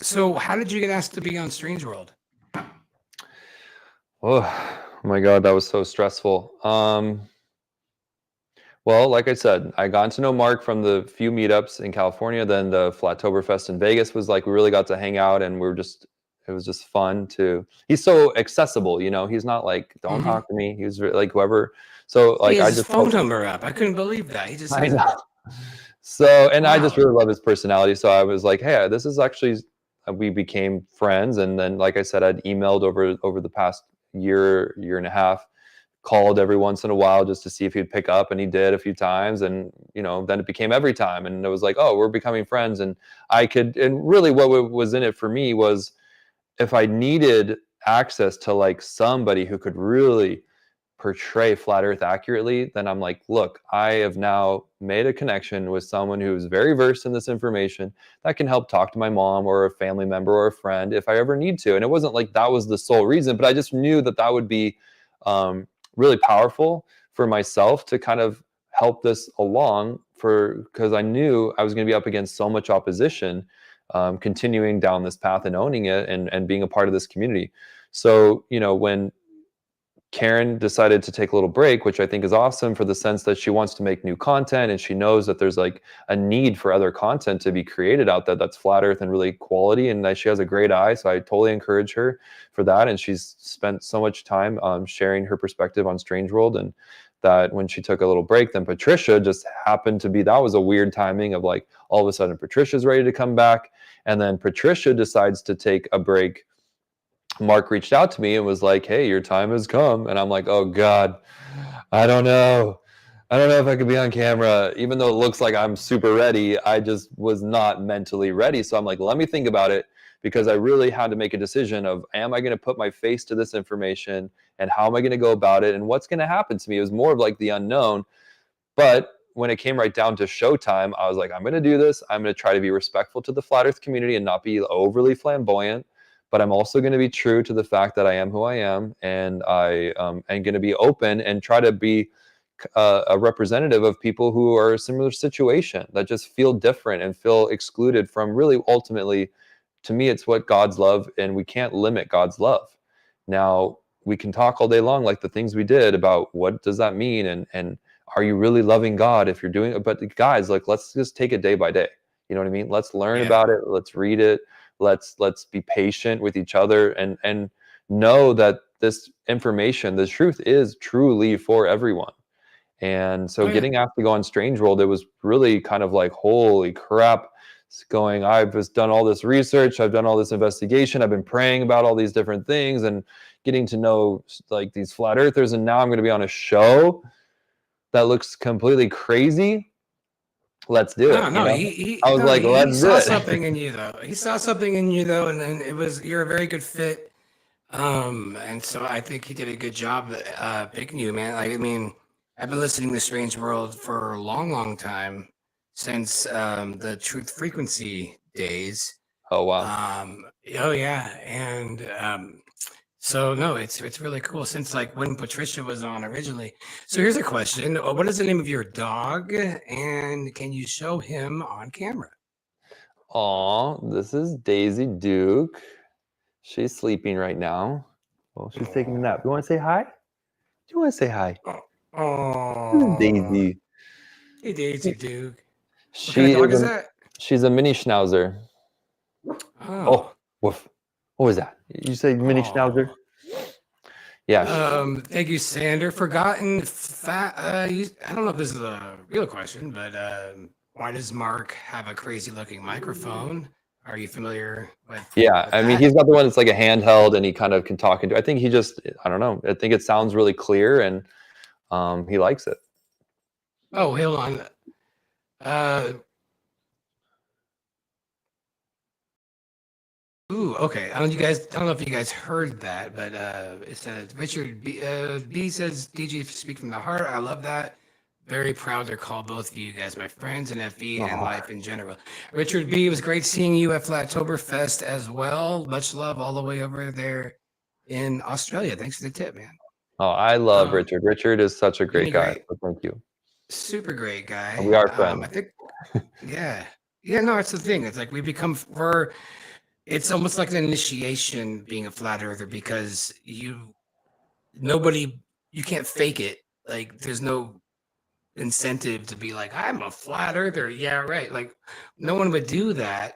so how did you get asked to be on Strange World? Oh my God, that was so stressful. Well, like I said, I got to know Mark from the few meetups in California. Then the Flattoberfest in Vegas was like, we really got to hang out, and it was just fun to. He's so accessible, he's not like, don't Mm-hmm. talk to me. He was like, whoever. So He like, has I his just phone number up. I couldn't believe that. He just I has know. it. So, and I just Wow. really love his personality. So I was like, hey, this is actually, we became friends. And then, like I said, I'd emailed over the past year and a half, called every once in a while just to see if he'd pick up, and he did a few times. And, then it became every time. And it was like, oh, we're becoming friends. And and really what was in it for me was, if I needed access to like somebody who could really portray flat earth accurately, then I'm like, look, I have now made a connection with someone who's very versed in this information that can help talk to my mom or a family member or a friend if I ever need to. And it wasn't like that was the sole reason, but I just knew that would be really powerful for myself to kind of help this along, because I knew I was going to be up against so much opposition, continuing down this path and owning it, and being a part of this community. So, when Karen decided to take a little break, which I think is awesome, for the sense that she wants to make new content, and she knows that there's like a need for other content to be created out there that's flat earth and really quality, and that she has a great eye. So I totally encourage her for that. And she's spent so much time sharing her perspective on Strange World, and that when she took a little break, then Patricia just happened to be, that was a weird timing of like, all of a sudden Patricia's ready to come back. And then Patricia decides to take a break. Mark reached out to me and was like, hey, your time has come. And I'm like, oh God, I don't know. I don't know if I could be on camera. Even though it looks like I'm super ready, I just was not mentally ready. So I'm like, let me think about it, because I really had to make a decision of, am I going to put my face to this information, and how am I going to go about it, and what's going to happen to me? It was more of like the unknown. But when it came right down to showtime, I was like, I'm going to do this. I'm going to try to be respectful to the flat earth community and not be overly flamboyant. But I'm also going to be true to the fact that I am who I am, and I am going to be open and try to be a representative of people who are in a similar situation, that just feel different and feel excluded from, really, ultimately, to me, it's what God's love, and we can't limit God's love. Now, we can talk all day long, like the things we did, about what does that mean, and are you really loving God if you're doing it? But guys, like, let's just take it day by day. You know what I mean? Let's learn about it. Let's read it. Let's be patient with each other, and know that this information, the truth, is truly for everyone. And so getting asked to go on Strange World, it was really kind of like, holy crap. It's going, I've just done all this research, I've done all this investigation, I've been praying about all these different things and getting to know like these flat earthers, and now I'm going to be on a show that looks completely crazy. Let's do it. No, I was like, let's do saw it. something in you though. He saw something in you though, and then you're a very good fit. And so I think he did a good job picking you, man. Like, I mean, I've been listening to Strange World for a long, long time, since the Truth Frequency days. Oh wow. Oh yeah, and so no, it's really cool, since like when Patricia was on originally. So here's a question: what is the name of your dog, and can you show him on camera? Aw, this is Daisy Duke. She's sleeping right now. Well, she's taking a nap. You want to say hi? Do you want to say hi? Oh, Daisy. hey Daisy Duke. What kind She of dog is is a that? she's a mini schnauzer. Oh, Woof. What was that? You say mini schnauzer? Yeah. Thank you, Sander. Forgotten fat. I don't know if this is a real question, but why does Mark have a crazy looking microphone? Are you familiar with? Yeah, I mean, That? he's got the one that's like a handheld, and he kind of can talk into. I think he just, I don't know. I think it sounds really clear, and he likes it. Oh, hold on. Ooh, okay. I don't know if you guys heard that, but it says Richard B says, DJ speak from the heart. I love that. very proud to call both of you guys my friends in FE and Aw. life in general. Richard B, it was great seeing you at Flattoberfest as well. Much love all the way over there in Australia. Thanks for the tip, man. Oh, I love Um, Richard. Richard is such a You're great guy. great. So thank you. Super great And we guy. are I friends. think, yeah. Yeah, no, it's the thing. It's like it's almost like an initiation being a flat earther because you can't fake it. Like there's no incentive to be like, I'm a flat earther. Yeah, right. Like no one would do that.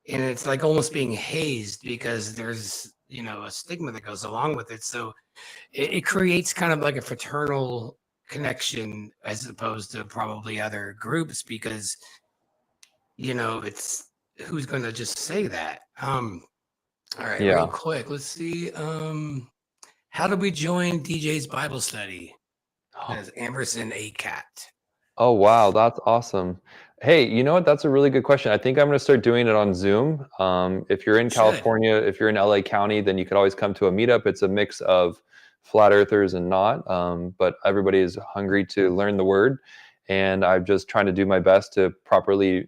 And it's like almost being hazed because there's, a stigma that goes along with it. So it creates kind of like a fraternal connection as opposed to probably other groups because, it's who's going to just say that. All right, real Yeah. quick. Let's see. How do we join DJ's Bible study? As Amerson A. Cat. Oh, wow. That's awesome. Hey, you know what? That's a really good question. I think I'm going to start doing it on Zoom. If you're in Should. California, if you're in LA County, then you could always come to a meetup. It's a mix of flat earthers and not, but everybody is hungry to learn the word. And I'm just trying to do my best to properly,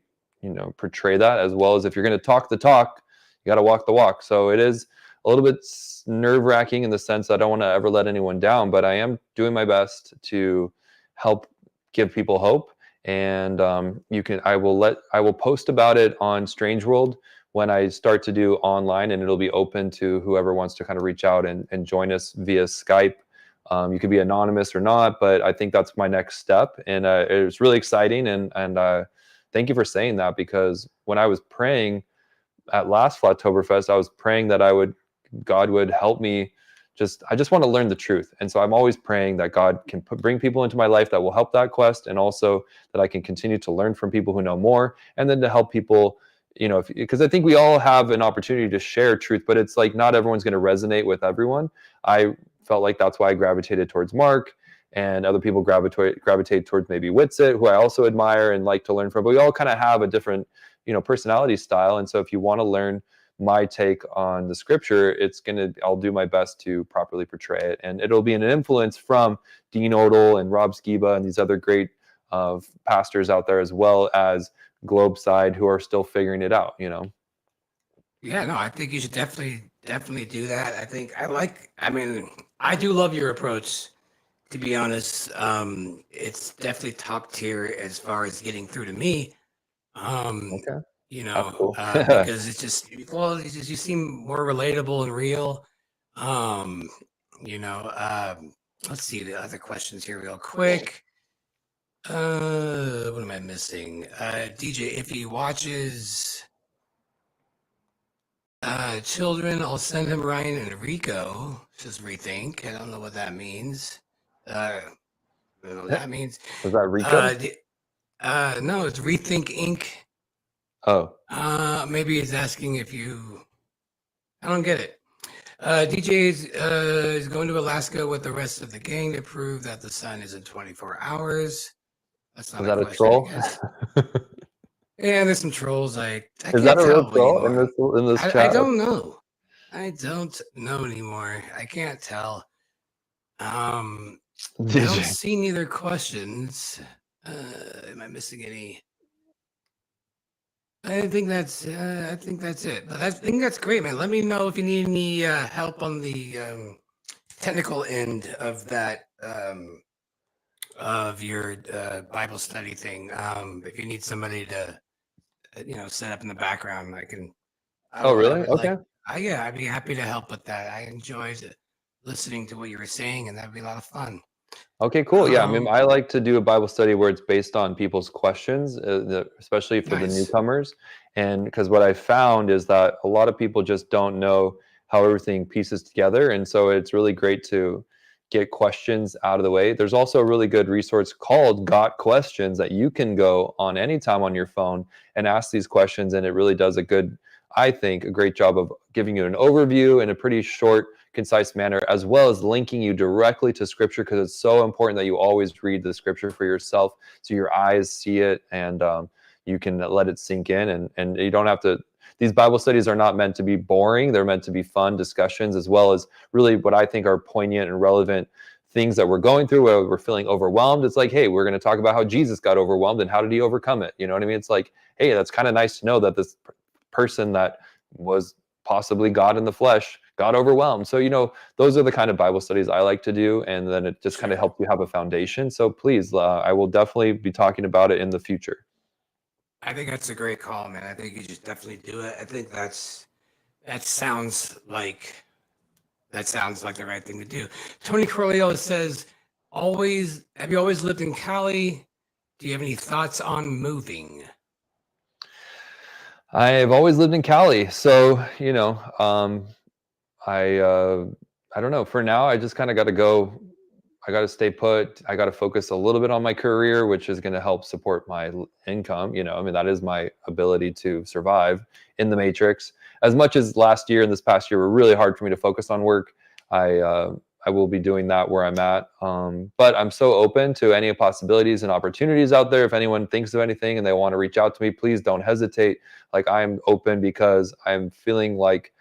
portray that, as well as if you're going to talk the talk, you got to walk the walk. So it is a little bit nerve wracking in the sense that I don't want to ever let anyone down, but I am doing my best to help give people hope. And I will post about it on Strange World when I start to do online, and it'll be open to whoever wants to kind of reach out and join us via Skype. You could be anonymous or not, but I think that's my next step, and it was really exciting. And thank you for saying that, because when I was praying at last Flattoberfest, I was praying that God would help me. I just want to learn the truth. And so I'm always praying that God can bring people into my life that will help that quest, and also that I can continue to learn from people who know more, and then to help people, because I think we all have an opportunity to share truth, but it's like not everyone's going to resonate with everyone. I felt like that's why I gravitated towards Mark, and other people gravitate towards maybe Whitsitt, who I also admire and like to learn from. But we all kind of have a different, personality style. And so if you want to learn my take on the scripture, I'll do my best to properly portray it. And it'll be an influence from Dean Odell and Rob Skiba and these other great pastors out there, as well as Globeside, who are still figuring it out, Yeah, no, I think you should definitely do that. I do love your approach, to be honest. It's definitely top tier as far as getting through to me. Okay. That's cool. Because you seem more relatable and real. Let's see the other questions here real quick. What am I missing? DJ, if he watches children, I'll send him Ryan and Rico. Just rethink. I don't know what that means. I don't know what that means. Was that Rico? No, it's Rethink Inc. Oh. Maybe he's asking if I don't get it. DJ is going to Alaska with the rest of the gang to prove that the sun isn't 24 hours. That's not Is that a question, troll? I guess. Yeah, there's some trolls. I Is can't that a real tell troll anymore. in this chat? I don't know. I don't know anymore. I can't tell. I don't see any other questions. Am I missing any? I think that's it. But I think that's great, man. Let me know if you need any help on the technical end of that of your Bible study thing. If you need somebody to set up in the background, I can. Oh, really? Okay. Yeah, I'd be happy to help with that. I enjoyed listening to what you were saying, and that'd be a lot of fun. Okay, cool. Yeah, I mean, I like to do a Bible study where it's based on people's questions, especially for the newcomers. And because what I found is that a lot of people just don't know how everything pieces together. And so it's really great to get questions out of the way. There's also a really good resource called Got Questions that you can go on anytime on your phone and ask these questions. And it really does I think, a great job of giving you an overview in a pretty short, concise manner, as well as linking you directly to scripture, because it's so important that you always read the scripture for yourself so your eyes see it and you can let it sink in, and you don't have to. These Bible studies are not meant to be boring. They're meant to be fun discussions, as well as really what I think are poignant and relevant things that we're going through, where we're feeling overwhelmed, it's like, hey, we're going to talk about how Jesus got overwhelmed and how did he overcome it. You know what I mean? It's like, hey, that's kind of nice to know that this person that was possibly God in the flesh got overwhelmed. So, those are the kind of Bible studies I like to do. And then it just kind of helps you have a foundation. So please, I will definitely be talking about it in the future. I think that's a great call, man. I think you just definitely do it. I think that sounds like the right thing to do. Tony Corleone says, have you always lived in Cali? Do you have any thoughts on moving? I've always lived in Cali. So, I don't know. For now, I just kind of got to go. I got to stay put. I got to focus a little bit on my career, which is going to help support my income. That is my ability to survive in the matrix. As much as last year and this past year were really hard for me to focus on work, I will be doing that where I'm at. But I'm so open to any possibilities and opportunities out there. If anyone thinks of anything and they want to reach out to me, please don't hesitate. Like, I'm open because I'm feeling like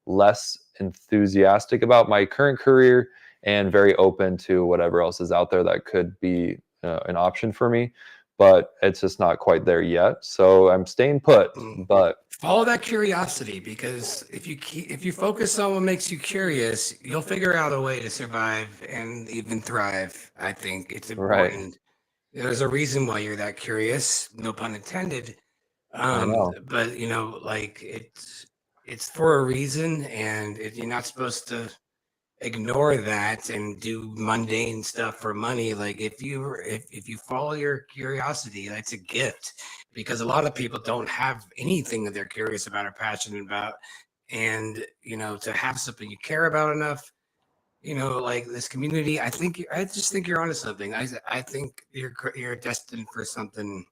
less enthusiastic about my current career and very open to whatever else is out there that could be an option for me, but it's just not quite there yet. So I'm staying put, but follow that curiosity, because if you focus on what makes you curious, you'll figure out a way to survive and even thrive. I think it's important. Right. There's a reason why you're that curious, no pun intended. I know. But like it's for a reason, and you're not supposed to ignore that and do mundane stuff for money. Like, if you follow your curiosity, that's a gift, because a lot of people don't have anything that they're curious about or passionate about. And to have something you care about enough, like this community, I just think you're onto something. I think you're destined for something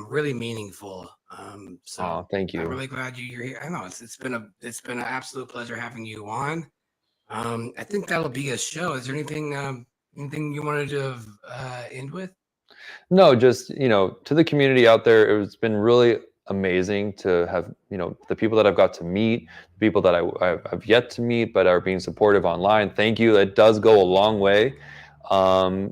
really meaningful. So thank you. I'm really glad you're here. I know it's been an absolute pleasure having you on. I think that'll be a show. Is there anything you wanted to end with? No, just, to the community out there, it's been really amazing to have, the people that I've got to meet, the people that I've yet to meet, but are being supportive online. Thank you. That does go a long way,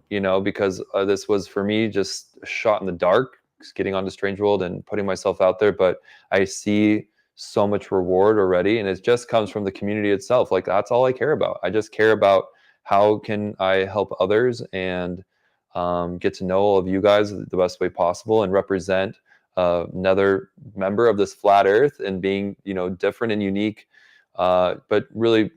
because this was, for me, just a shot in the dark, getting onto Strange World and putting myself out there. But I see so much reward already, and it just comes from the community itself. Like, that's all I care about. I just care about how can I help others and get to know all of you guys the best way possible, and represent another member of this flat earth, and being different and unique, but really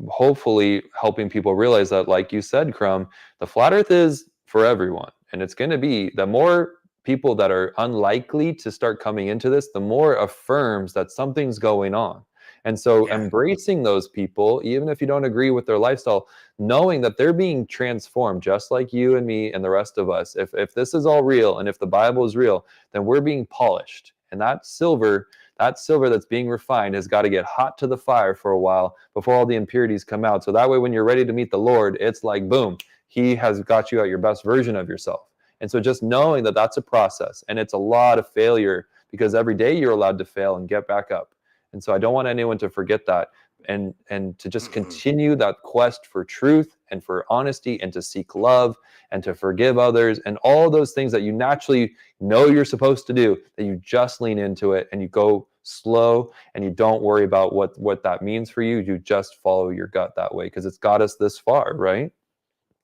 hopefully helping people realize that, like you said, Crum, the flat earth is for everyone, and it's going to be, the more people that are unlikely to start coming into this, the more affirms that something's going on. And so embracing those people, even if you don't agree with their lifestyle, knowing that they're being transformed just like you and me and the rest of us. If this is all real, and if the Bible is real, then we're being polished. And that silver that's being refined has got to get hot to the fire for a while before all the impurities come out. So that way, when you're ready to meet the Lord, it's like, boom, he has got you at your best version of yourself. And so just knowing that that's a process, and it's a lot of failure, because every day you're allowed to fail and get back up. And so I don't want anyone to forget that, and to just continue that quest for truth and for honesty, and to seek love and to forgive others, and all those things that you naturally know you're supposed to do, that you just lean into it and you go slow, and you don't worry about what that means for you. You just follow your gut that way, because it's got us this far, right?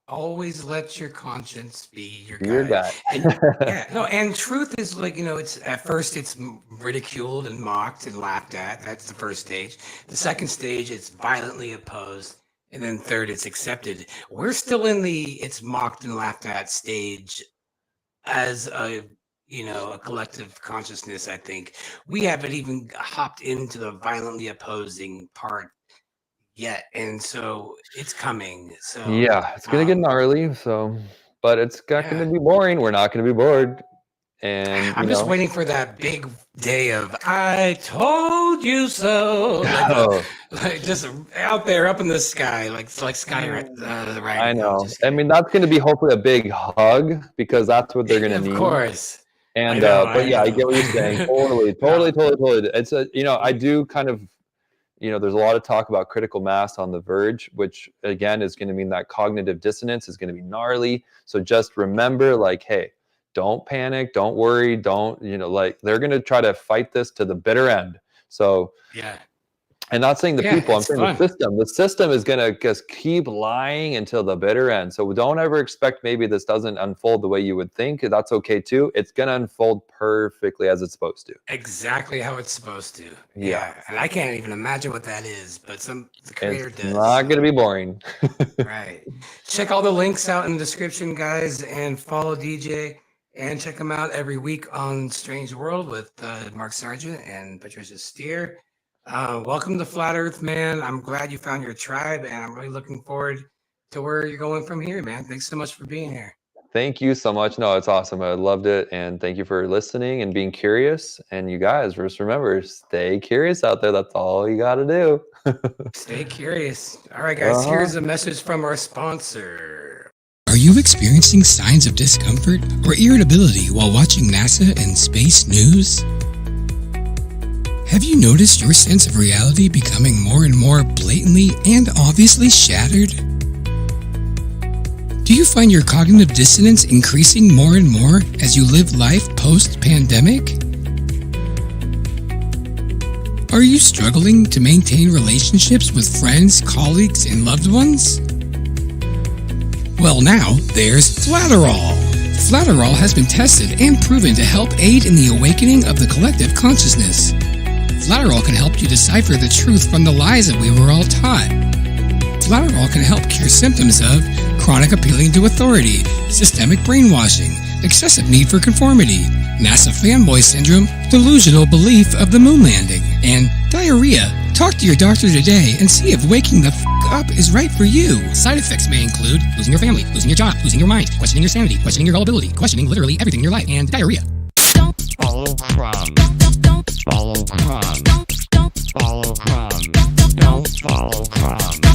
Always let your conscience be your guide. And truth is, like, it's at first it's ridiculed and mocked and laughed at. That's the first stage. The second stage, it's violently opposed, and then third, it's accepted. We're still in the it's mocked and laughed at stage as a collective consciousness. I think we haven't even hopped into the violently opposing part yet, and so it's coming. So it's gonna get gnarly. So, but it's not gonna be boring. We're not gonna be bored. And I'm just waiting for that big day of "I told you so," like just out there up in the sky, like sky right. I know. I mean, that's gonna be hopefully a big hug, because that's what they're gonna need. Of course. And but I get what you're saying. Totally. It's I do kind of, there's a lot of talk about critical mass on the verge, which again is going to mean that cognitive dissonance is going to be gnarly. So just remember, like, hey, don't panic, don't worry, don't, like, they're going to try to fight this to the bitter end. So yeah. And not saying the people, I'm saying fun. the system. The system is going to just keep lying until the bitter end. So don't ever expect maybe this doesn't unfold the way you would think. That's okay too. It's going to unfold perfectly as it's supposed to. Exactly how it's supposed to. Yeah. And I can't even imagine what that is, but the creator It's does. not going to be boring. Right. Check all the links out in the description, guys, and follow DJ. And check them out every week on Strange World with Mark Sargent and Patricia Steer. Welcome to Flat Earth, man. I'm glad you found your tribe, and I'm really looking forward to where you're going from here, man. Thanks so much for being here. Thank you so much. No, it's awesome. I loved it. And thank you for listening and being curious. And you guys, just remember, stay curious out there. That's all you got to do. Stay curious. All right, guys, here's a message from our sponsor. Are you experiencing signs of discomfort or irritability while watching NASA and space news? Have you noticed your sense of reality becoming more and more blatantly and obviously shattered? Do you find your cognitive dissonance increasing more and more as you live life post-pandemic? Are you struggling to maintain relationships with friends, colleagues, and loved ones? Well, now there's Flatterall. Flatterall has been tested and proven to help aid in the awakening of the collective consciousness. Flatterall can help you decipher the truth from the lies that we were all taught. Flatterall can help cure symptoms of chronic appealing to authority, systemic brainwashing, excessive need for conformity, NASA fanboy syndrome, delusional belief of the moon landing, and diarrhea. Talk to your doctor today and see if waking the up is right for you. Side effects may include losing your family, losing your job, losing your mind, questioning your sanity, questioning your gullibility, questioning literally everything in your life, and diarrhea. Follow Crumb. Follow Crumb. Follow Crumb. Don't follow Crumb.